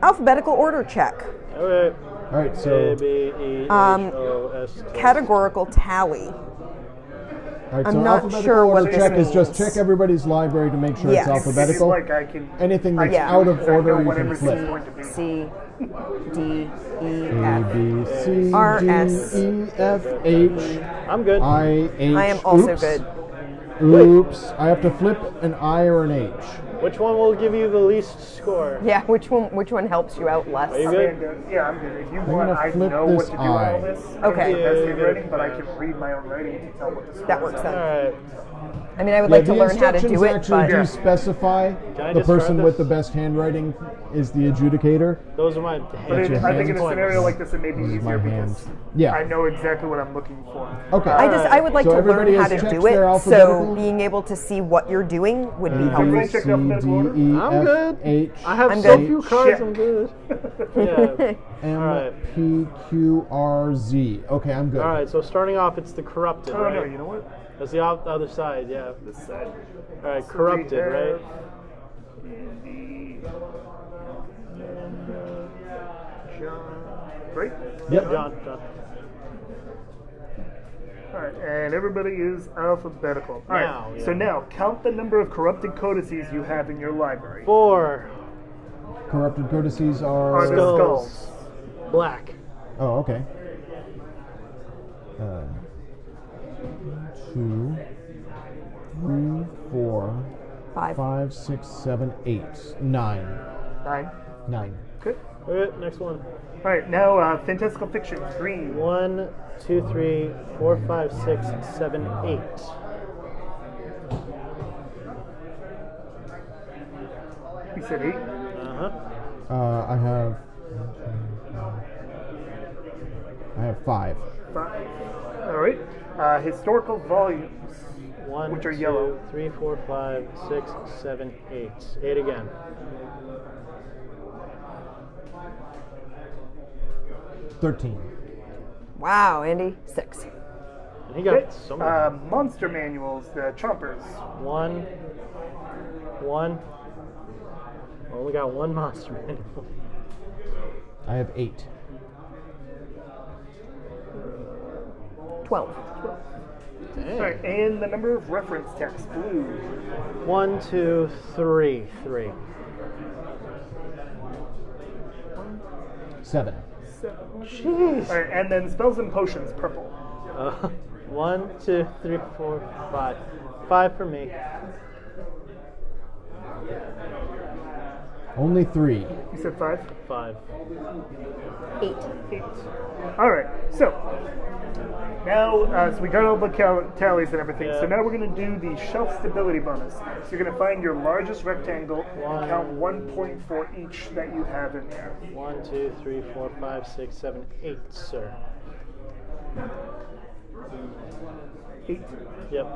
alphabetical order check, All Okay. right. A, So B, E, H, O, S, T. categorical tally. all right. I'm So not alphabetical sure what order this check is just means. check everybody's library to make sure Yes. it's If you'd alphabetical. like, I can. Anything that's Yeah. out of I order, know you what can everything's flip. going to be. C, D, E, A, F. B, C, R, D, S. E, F, H, I'm good. I, H. I am also Oops. good. Oops. I have to flip an I or an H. Which one will give you the least score? Yeah, which one helps you out less? Are you I good? mean, yeah, I'm good. If you want, gonna I flip know what this to do with all eye. this. Okay. I'm the best Yeah, you're handwriting, good. but I can read my own writing to tell what the score That works is. out. Alright. I mean, I would like to the learn how to instructions do it, actually but do specify Can I the describe person this? with the best handwriting is the adjudicator. Those are my But That's your I think in a points. scenario like this, it may be This is my easier hand. because Yeah. I know exactly what I'm looking for. Okay. I would like So to learn everybody how has to checked do their it, alphabetical? so being able to see what you're doing would be A, helpful. Everybody B, check C, alphabetical order? D, E, I'm F, good. H, I have I'm so good. few cards, Check. I'm good. Yeah. M, Alright. P, Q, R, Z. Okay, I'm good. Alright, so starting off, it's the corrupted, Oh right? no, you know what? That's the other side, yeah. This side. Alright, So corrupted, we have right? John. Right? Yep. John. Alright, and everybody is alphabetical. Alright, Now, yeah. so now count the number of corrupted codices you have in your library. 4 Corrupted codices Are the are. skulls. skulls. Black. Oh, okay. 2, 3, 4, 5. 5, 6, 7, 8, 9. 9. 9. Good. Okay, next one. Alright, now fantastical fiction. Green. 1, 2, 3, 4, 5, 6, 7, 8. You said 8. Uh-huh. I have 5. 5. Alright. Historical volumes. 1, Which are 2, yellow. 3, 4, 5, 6, 7, 8. 8 again. 13. Wow, Andy, 6. And he got Okay. so many. Monster manuals, the chompers. 1. Only got one monster manual. I have 8. 12. Dang. Alright, and the number of reference text. Blue. 1, 2, 3. 3. 7. 7. Jeez. Alright, and then spells and potions. Purple. 1, 2, 3, 4, 5. 5 for me. Only 3. You said 5? 5. 8. 8. Alright, so now, so we got all the tallies and everything. Yeah. So now we're going to do the shelf stability bonus. So you're going to find your largest rectangle and count 1 point for each that you have in there. 1, 2, 3, 4, 5, 6, 7, 8, sir. 8. Yep.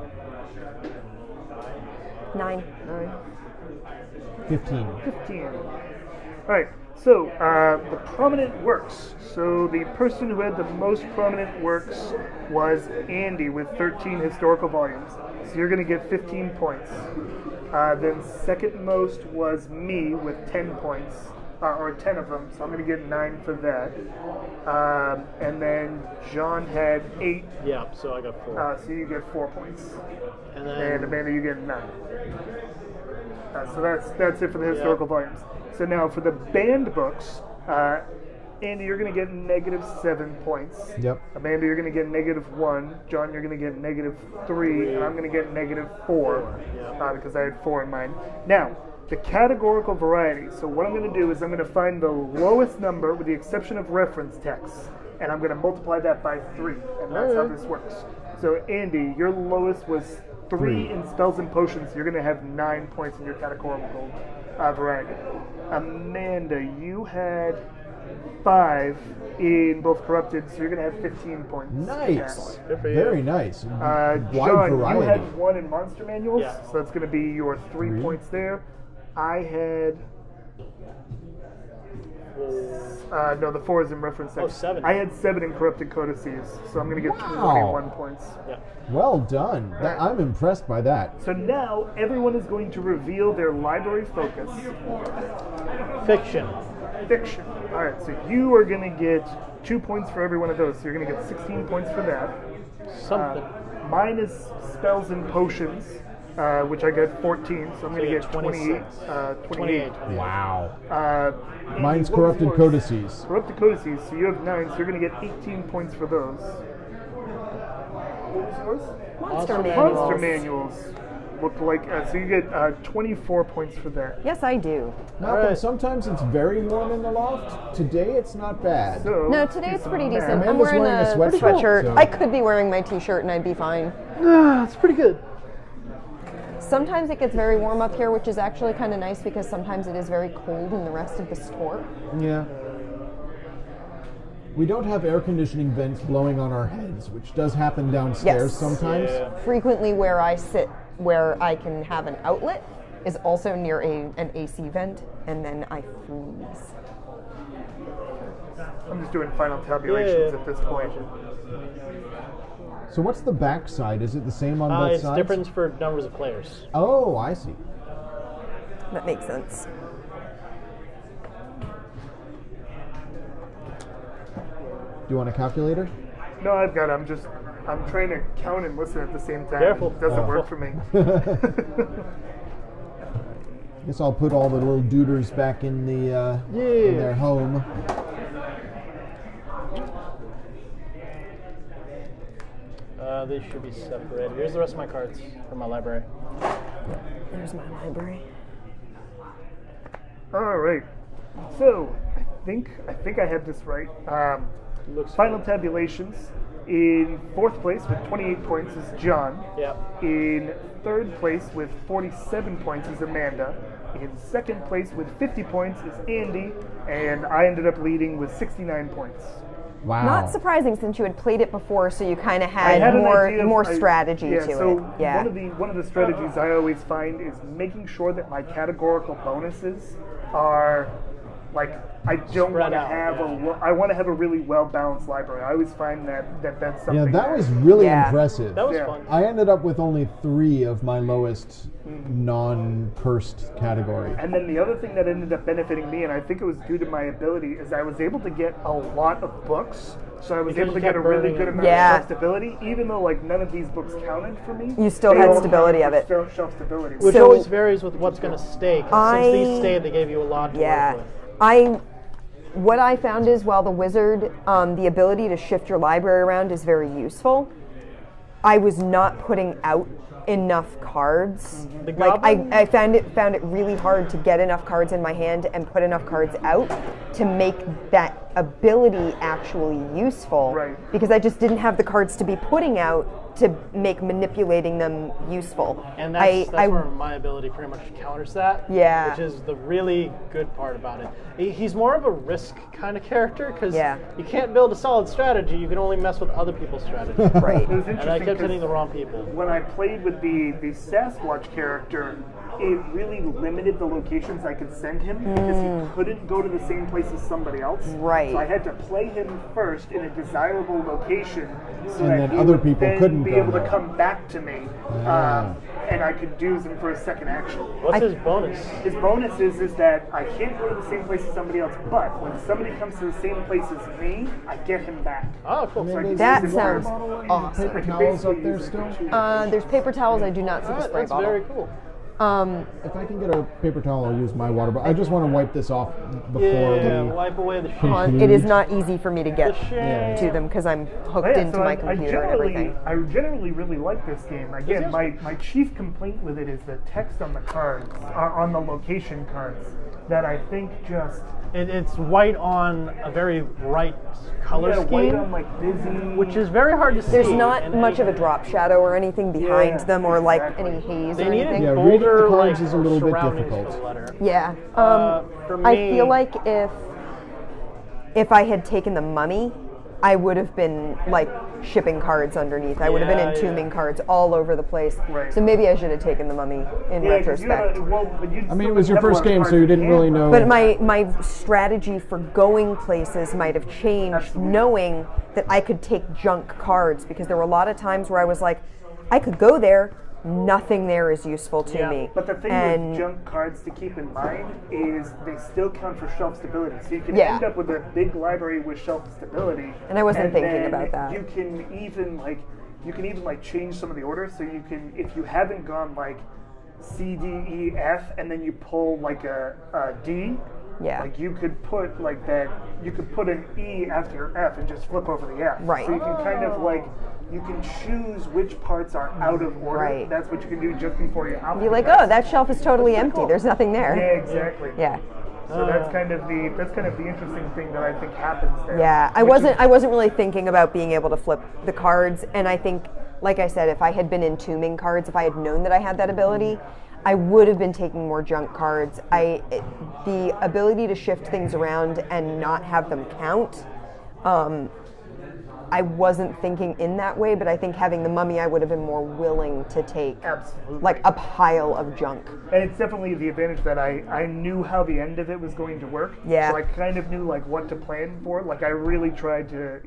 9. 15. 15. Alright, so the prominent works. So the person who had the most prominent works was Andy with 13 historical volumes. So you're going to get 15 points. Then second most was me with 10 points, or 10 of them. So I'm going to get 9 for that. And then John had 8, Yep, so I got 4. so you get 4 points. And And then Amanda, you get 9. So that's it for the historical volumes. So now for the banned books, Andy, you're going to get -7 points. Yep. Amanda, you're going to get -1. John, you're going to get -3. And I'm going to get -4 because I had 4 in mine. Now, the categorical variety. So what I'm going to do is I'm going to find the lowest number with the exception of reference text, and I'm going to multiply that by 3, and that's how this works. So Andy, your lowest was 3 in spells and potions. So you're going to have 9 points in your categorical variety. Amanda, you had 5 in both corrupted, so you're going to have 15 points. Nice. Good for you. Very nice. Wide John, variety. you had 1 in monster manuals, Yeah. so that's going to be your 3 points there. I had... no, the 4 is in reference text. 7. I had 7 in corrupted codices, so I'm going to get Wow. 21 points. Yeah. Well done. I'm impressed by that. So now everyone is going to reveal their library focus. Fiction. Fiction. All right, so you are going to get 2 points for every one of those. So you're going to get 16 points for that. Something. Mine is spells and potions, which I got 14, so I'm going to you get get 28. 28. Wow. Andy, Mine's what was corrupted yours? codices. Corrupted codices, so you have 9, so you're going to get 18 points for those. What was yours? Monster Monster manuals. manuals. Look like, so you get 24 points for that. Yes, I do. Malcolm, right. sometimes it's very warm in the loft. Today it's not bad. So, No, today it's pretty decent. I'm Amanda's wearing wearing a a sweatshirt, sweatshirt. so- I could be wearing my t-shirt and I'd be fine. It's pretty good. Sometimes it gets very warm up here, which is actually kind of nice because sometimes it is very cold in the rest of the store. Yeah. We don't have air conditioning vents blowing on our heads, which does happen downstairs Yes. sometimes. Yeah. Frequently where I sit, where I can have an outlet, is also near an AC vent, and then I freeze. I'm just doing final tabulations Yeah. at this point. So what's the back side? Is it the same on both It's sides? different for numbers of players. Oh, I see. That makes sense. Do you want a calculator? No, I've got it. I'm trying to count and listen at the same time. Careful. It doesn't work for me. Guess I'll put all the little duders back in the in their home. They should be separated. Here's the rest of my cards from my library. There's my library. All right. So I think I have this right. Looks Final tabulations. In 4th place with 28 points is John. Yeah. In 3rd place with 47 points is Amanda. In 2nd place with 50 points is Andy. And I ended up leading with 69 points. Wow. Not surprising since you had played it before, so you kind of I had had an idea more of- strategy yeah, to so it. Yeah. one of the strategies I always find is making sure that my categorical bonuses are like I don't Spread want to out, have yeah. I want to have a really well balanced library. I always find that's something. Yeah, that was really Yeah. impressive. That was Yeah. fun. I ended up with only 3 of my lowest non-cursed category. And then the other thing that ended up benefiting me, and I think it was due to my ability, is I was able to get a lot of books. So I was Because able to you get a kept really burning good them. amount Yeah. of shelf stability, even though like none of these books counted for me. You still they had all stability counted of for it. Shelf stability. Which So- always varies with what's going to stay. 'Cause since these stayed, they gave you a lot to Yeah. work with. What I found is while the wizard, the ability to shift your library around is very useful, I was not putting out enough cards. The Like goblin- I found it really hard to get enough cards in my hand and put enough cards out to make that ability actually useful. Right. Because I just didn't have the cards to be putting out to make manipulating them useful. And that's where my ability pretty much counters that. Yeah. Which is the really good part about it. He's more of a risk kind of character because Yeah. you can't build a solid strategy. You can only mess with other people's strategy. Right. It was And I interesting kept hitting the 'cause wrong people. when I played with the Sasquatch character, it really limited the locations I could send him because he couldn't go to the same place as somebody else. Right. So I had to play him first in a desirable location so And that then he other would people then couldn't be go able to there. come back to me, and I could use him for a second action. What's his bonus? His bonus is that I can't go to the same place as somebody else, but when somebody comes to the same place as me, I get him back. Oh, cool. So I can That use him for- sounds awesome. Paper I can towels basically up there use it still? for two. There's paper towels. I do not see the spray That's bottle. very cool. If I can get a paper towel, I'll use my water. But I just want to wipe this off before Yeah, we. wipe away the shit. It is not easy for me to get shame. to them because I'm hooked Yeah, into so my computer and everything. I generally really like this game. Again, my chief complaint with it is the text on the cards, on the location cards, that I think just It's white on a very bright color scheme, white on like busy, which is very hard to see. There's not in much of a anything. drop shadow or anything behind Yeah, them or like exactly. any haze They or needed anything. Yeah, reading the bolder, cards like, is a little bit surroundings difficult. for the letter. Yeah. For I me- feel like if I had taken the mummy, I would have been like shipping cards underneath. I would have been Yeah, entombing cards all over the place. Right. So maybe I should have taken the mummy in Yeah, 'cause retrospect. I mean, it was your first game, so you didn't really know. But my strategy for going places might have changed, Absolutely. knowing that I could take junk cards, because there were a lot of times where I was like, I could go there, nothing there is useful to Yeah. me. But the thing and with junk cards to keep in mind is they still count for shelf stability. So you can Yeah. end up with a big library with shelf stability. And I wasn't thinking then about that. You can even change some of the orders. So you can, if you haven't gone like C, D, E, F, and then you pull like a D. Yeah. Like you could put like that. You could put an E after your F and just flip over the F. Right. So you can kind of like. You can choose which parts are out of order. Right. That's what you can do just before you be like, oh, that shelf is totally empty. There's nothing there. Yeah, exactly. Yeah. So that's kind of the interesting thing that I think happens there. Yeah, I Which wasn't really thinking about being able to flip the cards, and I think, like I said, if I had been entombing cards, if I had known that I had that ability, I would have been taking more junk cards. The ability to shift things around and not have them count, I wasn't thinking in that way, but I think having the mummy, I would have been more willing to take Absolutely. like a pile of junk. And it's definitely the advantage that I knew how the end of it was going to work. Yeah. So I kind of knew like what to plan for. Like I really tried to,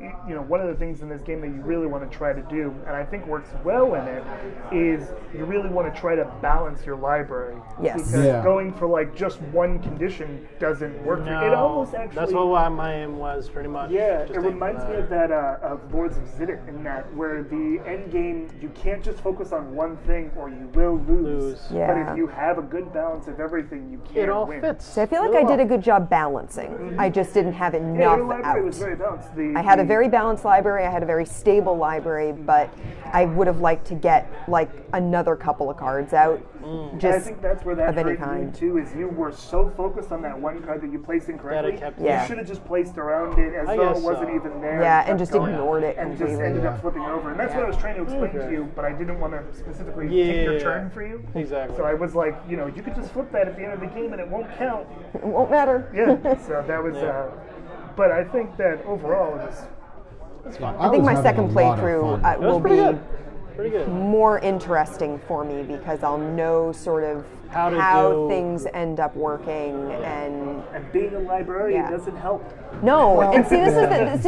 one of the things in this game that you really want to try to do, and I think works well in it, is you really want to try to balance your library. Yes. Because Yeah. going for like just one condition doesn't work. No, It almost actually. that's what my aim was, pretty much. Yeah, Just it aim reminds for me of that of Lords of Zidit, in that where the end game, you can't just focus on one thing or you will lose. Yeah. But if you have a good balance of everything, you can It all win. fits. So I feel like really I did a well. good job balancing. I just didn't have Yeah, enough your library out. was very balanced. I had a very balanced library. I had a very stable library, but I would have liked to get like another couple of cards out. And I Just think that's where that of any hurt you kind. too, is you were so focused on that one card that you placed incorrectly. kept- Yeah. You should have just placed around it as I though guess it wasn't so. even there. Yeah, and kept just going, ignored it and just completely. ended up flipping over. And that's what I was trying to explain to Okay. you, but I didn't want to specifically take your Yeah. turn for you. Exactly. So I was like, you could just flip that at the end of the game and it won't count. it won't matter. Yeah. So that was. Yeah. But I think that overall it was. That's fine. I think my second playthrough It was will pretty be good. Pretty good. more interesting for me because I'll know sort of How to how do- things end up working and And being a librarian Yeah. doesn't help. no, and see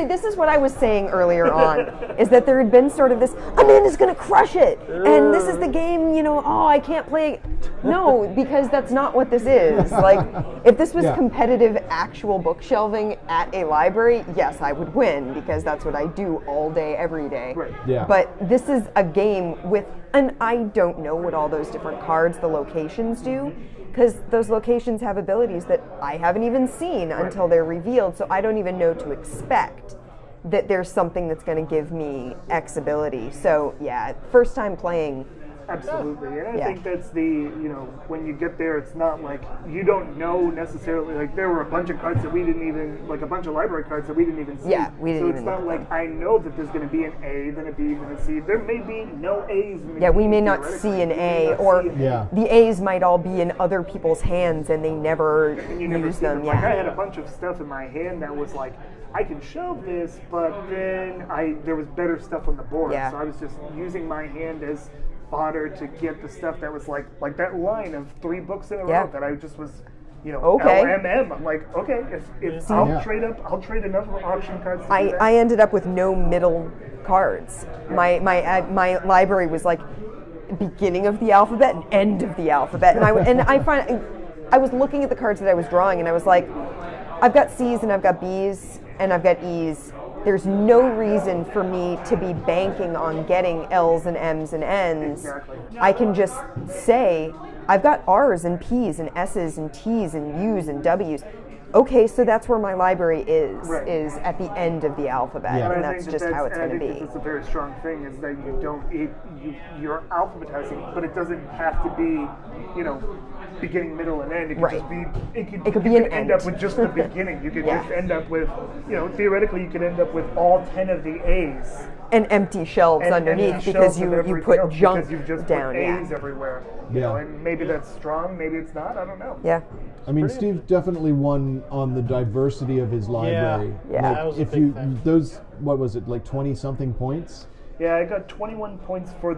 this is what I was saying earlier on, is that there had been sort of this, Amanda's gonna crush it, and this is the game, I can't play. No, because that's not what this is. Like, if this was Yeah. competitive actual bookshelving at a library, yes, I would win because that's what I do all day, every day. Right. Yeah. But this is a game with, and I don't know what all those different cards, the locations do, because those locations have abilities that I haven't even seen until they're revealed, so I don't even know to expect that there's something that's going to give me X ability. So yeah, first time playing. Absolutely, and I Yeah. think that's when you get there, it's not like you don't know necessarily. Like there were a bunch of cards that we didn't even, like a bunch of library cards that we didn't even see. Yeah, we didn't So even it's not look at like I know that there's going to be an A, then a B, then a C. There may be no A's. In the Yeah, we game, may not theoretically. see an We may A, not or see an A. Yeah. the A's might all be in other people's hands and they never And you never use see them. Like I Yeah. had a bunch of stuff in my hand that was like, I can shelve this, but then there was better stuff on the board. Yeah. So I was just using my hand as fodder to get the stuff that was like that line of 3 books in a Yeah. row that I just was, Okay. LMM. I'm like, okay, if I'll Yeah. I'll trade enough auction cards. To do that. I ended up with no middle cards. My library was like beginning of the alphabet and end of the alphabet, and I was looking at the cards that I was drawing, and I was like, I've got C's and I've got B's and I've got E's. There's no reason for me to be banking on getting L's and M's and N's. Exactly. I can just say, I've got R's and P's and S's and T's and U's and W's. Okay, so that's where my library is at the end of the alphabet, Yeah. and I that's think just that's, how it's and going to I think be. that's a very strong thing is that you don't you're alphabetizing, but it doesn't have to be, beginning, middle, and end. It could Right. just be. It could be you an could end. up with just the beginning. You could Yeah. just end up with, theoretically, you could end up with all 10 of the A's. And empty shelves And underneath empty because shelves of you everything put else junk because you've just down. put Yeah. A's everywhere. Yeah. And maybe that's strong, maybe it's not. I don't know. Yeah. I mean, Steve definitely won on the diversity of his library. Yeah. Like, That was a if big you thing. those, what was it, like 20 something points? Yeah, I got 21 points for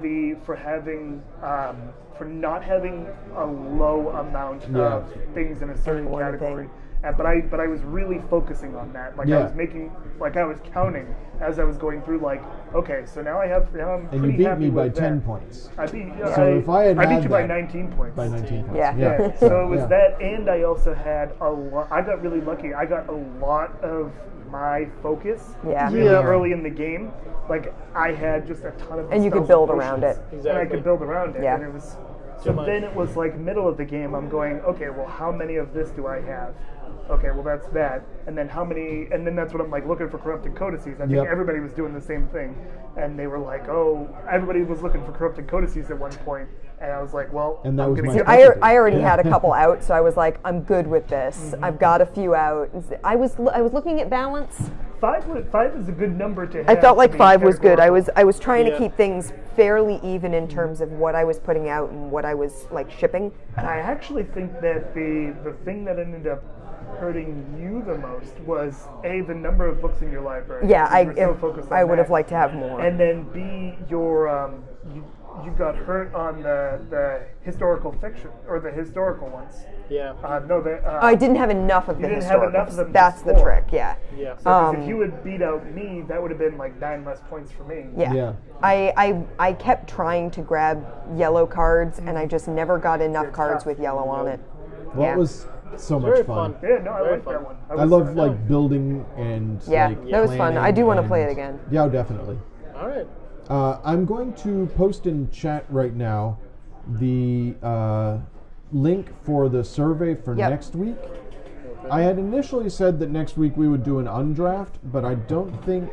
not having a low amount Yeah. of things in a certain one category. thing. But I was really focusing on that. Like Yeah. I was counting as I was going through. Like, okay, so now I'm And pretty you beat happy me by with 10 that. points. I beat So if I had beat had you by that- 19 points. By 19 points. Yeah. Yeah. So it was Yeah. that, and I also had a lot. I got really lucky. I got a lot of my focus Yeah. really Yeah. early in the game. Like I had just a ton of And you could spells and build around potions, it. and I Exactly. could build around it. Yeah. And it was Too so much. then it was like middle of the game. I'm going, okay, well, how many of this do I have? Okay, well that's that. And then how many? And then that's what I'm like looking for corrupted codices. I think Yep. everybody was doing the same thing, and they were like, oh, everybody was looking for corrupted codices at one point, and I was like, well, And that I'm was gonna my get I already Yeah. had a couple out, so I was like, I'm good with this. I've got a few out. I was looking at balance. Five is a good number to have. I felt to like be 5 was good. categorical. I was trying to Yeah. keep things fairly even in terms of what I was putting out and what I was like shipping. And I actually think that the thing that ended up hurting you the most was the number of books in your library. Yeah, You were so focused on I would have that. liked to have more. And then B, your you got hurt on the historical fiction or the historical ones. Yeah. I didn't have enough of the didn't have historicals. enough of them to That's the score. trick. Yeah. Yeah. So 'cause if you had beat out me, that would have been like 9 less points for me. Yeah. Yeah. I kept trying to grab yellow cards, and I just never got enough It's cards tough. with yellow on it. Well, Yeah. it was so much Very fun. fun. Yeah, no, I Very like fun. that one. I love like building and Yeah, like, that was fun. I do want to play it planning again. and- Yeah, definitely. All right. I'm going to post in chat right now the link for the survey for Yep. next week. I had initially said that next week we would do an undraft, but I don't think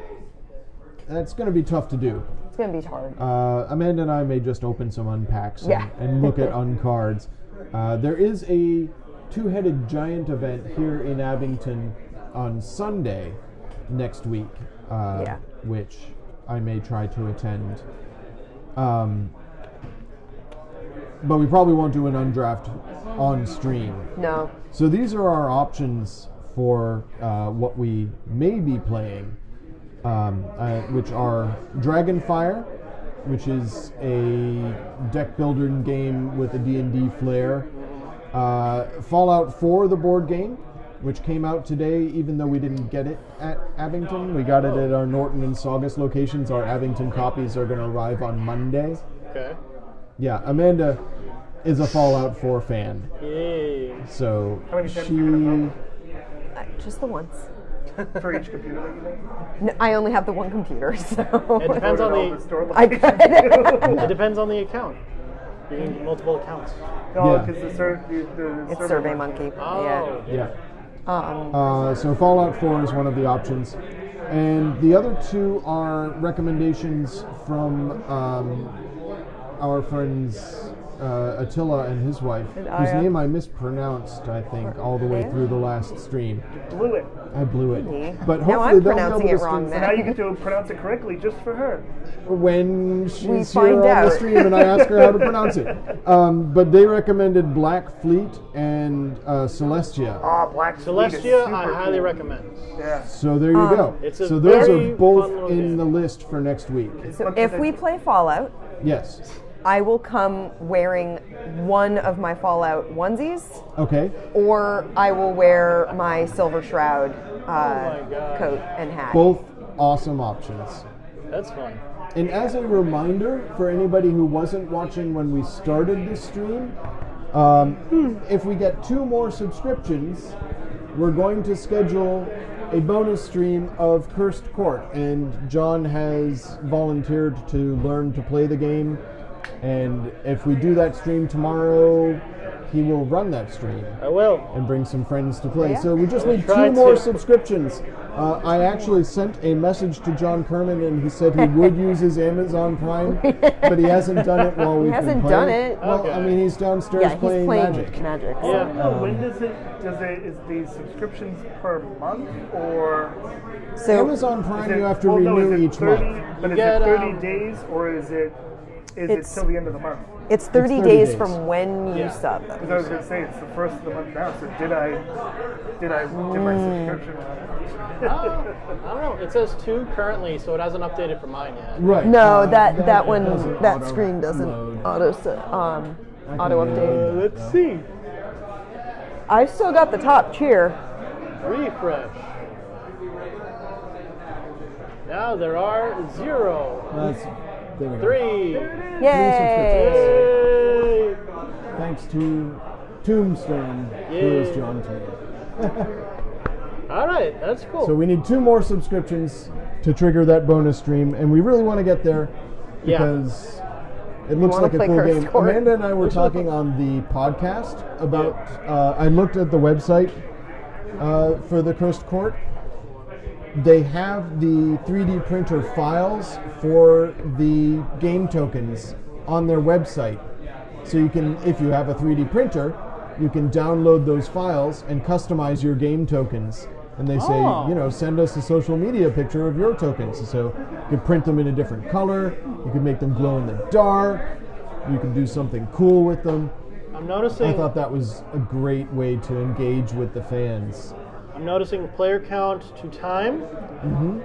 that's going to be tough to do. It's gonna be hard. Amanda and I may just open some unpacks and, Yeah. and look at uncards. There is a two-headed giant event here in Abington on Sunday next week, Yeah. which I may try to attend. But we probably won't do an undraft on stream. No. So these are our options for what we may be playing, which are Dragonfire, which is a deck builder game with a D&D flair. Fallout 4, the board game, which came out today, even though we didn't get it at Abington. We got it at our Norton and Saugus locations. Our Abington copies are going to arrive on Monday. Okay. Yeah, Amanda is a Fallout 4 fan. Yay. So How many times are you gonna Just the once. for each computer that you make. No, I only have the one computer, so. It depends on All the the. store I locations. could. It depends on the account. You can get multiple accounts. No, Yeah. because the It's Survey Monkey. Oh. yeah. Yeah. So Fallout 4 is one of the options. And the other two are recommendations from our friends Attila and his wife, whose Aya. name I mispronounced, I think, all the way Aya? through the last stream. Blew it. I blew it. Really? But Now hopefully I'm they'll pronouncing be able it to wrong stream Now you get to pronounce it correctly just for her. when she's We here find on the out. stream and I ask her how to pronounce it. But they recommended Black Fleet and Celestia. Ah, Black Fleet is Celestia, super I highly cool. recommend. Yeah. So there you go. It's a So those very are both fun little in game. the list for next week. So if we play Fallout, Yes. I will come wearing one of my Fallout onesies, Okay. or I will wear my Silver Shroud my God. coat and hat. Both awesome options. That's fun. And as a reminder for anybody who wasn't watching when we started this stream, if we get 2 more subscriptions, we're going to schedule a bonus stream of Cursed Court. And John has volunteered to learn to play the game And if we do that stream tomorrow, he will run that stream I will. and bring some friends to play. Yeah. So we just need Try 2 more to. subscriptions. I actually sent a message to John Kerman, and he said he would use his Amazon Prime, but he hasn't done it while we've been hasn't playing. done it. Well, Okay. I mean, he's downstairs Yeah, he's playing playing Magic. Magic. Yeah. No, when is the subscriptions per month or So Amazon Prime, you have to well, no, renew is it each 30, month. But is get, it 30 days or is it It's- till the end of the month? it's 30 30 days days. from when you Yeah. sub. Because I was going to say it's the first of the month now. So did my subscription? I don't know. It says 2 currently, so it hasn't updated for mine yet. Right. No, that doesn't one, that auto screen doesn't load. auto update. Let's see. I still got the top cheer. Refresh. Now there are 0, There we go. 3. Yay! Yay! Thanks to Tombstone, who is Yay. John Kerman. All right, that's cool. So we need 2 more subscriptions to trigger that bonus stream, and we really want to get there Yeah. because it looks wanna like a play cool Cursed game. Court? Amanda and I were talking on the podcast about. I looked at the website for the Cursed Court. They have the 3D printer files for the game tokens on their website. So you can, if you have a 3D printer, you can download those files and customize your game tokens. And they say, Oh. send us a social media picture of your tokens. So you could print them in a different color. You could make them glow in the dark. You could do something cool with them. I'm noticing. I thought that was a great way to engage with the fans. I'm noticing player count to time.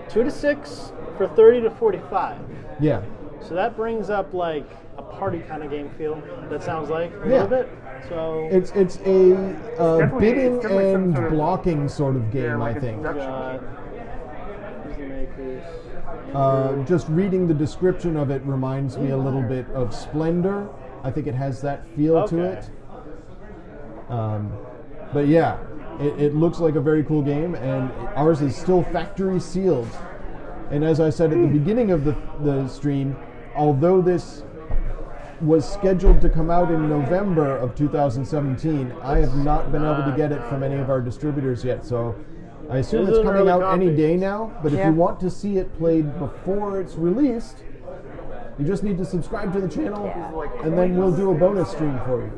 2 to 6 for 30 to 45. Yeah. So that brings up like a party kind of game feel. That sounds like a Yeah. little bit. So It's a definitely- bidding it's definitely some and sort of- blocking sort of game, like I a think. deduction. who's the makers? Just reading the description of it reminds me a little bit of Splendor. I think it has that feel to Okay. it. But yeah, it looks like a very cool game, and ours is still factory sealed. And as I said at the beginning of the stream, although this was scheduled to come out in November of 2017, I have not been able to get it from any of our distributors yet. So I assume This it's is an coming early out any copy. day now. But if Yeah. you want to see it played before it's released, you just need to subscribe to the channel, and then we'll do a bonus stream for you.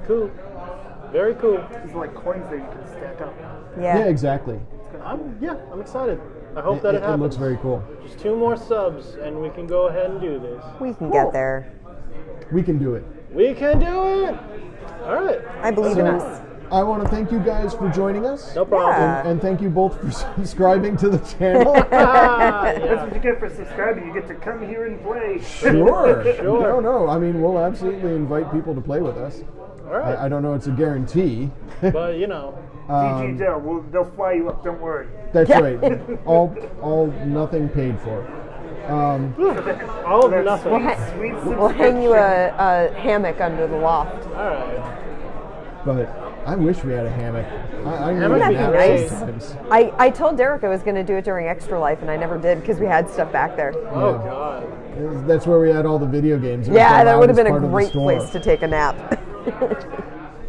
Cool. Very cool. These are like coins that you can stack up. Yeah. Yeah, exactly. I'm excited. I hope that it It happens. looks very cool. Just 2 more subs and we can go ahead and do this. We can get there. We can do it. We can do it. All right. I believe in So, us. I want to thank you guys for joining us. No problem. Yeah. And thank you both for subscribing to the channel. That's Yeah. what you get for subscribing. You get to come here and play. Sure. Sure. No. I mean, we'll absolutely invite people to play with us. All right. I don't know it's a guarantee. But DG Dell, they'll fly you up. Don't worry. That's right. All nothing paid for. all of That's nothing. sweet We'll hang you subscription. a hammock under the loft. All right. But I wish we had a hammock. I need Wouldn't a that be nap nice? sometimes. I told Derek I was going to do it during Extra Life, and I never did because we had stuff back there. Oh Yeah. God. That's where we had all the video games. It was Yeah, the that would have loudest been a part of the great store. place to take a nap.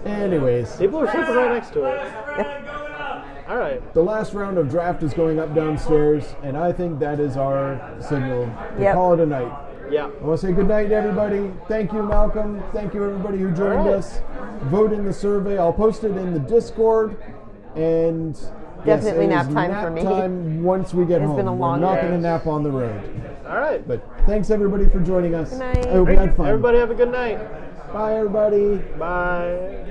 Anyways, People are sleeping right next to it. All right. the last round of draft is going up downstairs, and I think that is our signal to Yep. call it a night. Yeah. I want to say good night to everybody. Thank you, Malcolm. Thank you, everybody who joined All right. us. Vote in the survey. I'll post it in the Discord. And Definitely yes, it nap is time nap for me. time once we get It's home. been a long We're not day. going to nap on the road. All right. But thanks, everybody, for joining us. Good night. I hope you had fun. Everybody have a good night. Bye, everybody. Bye.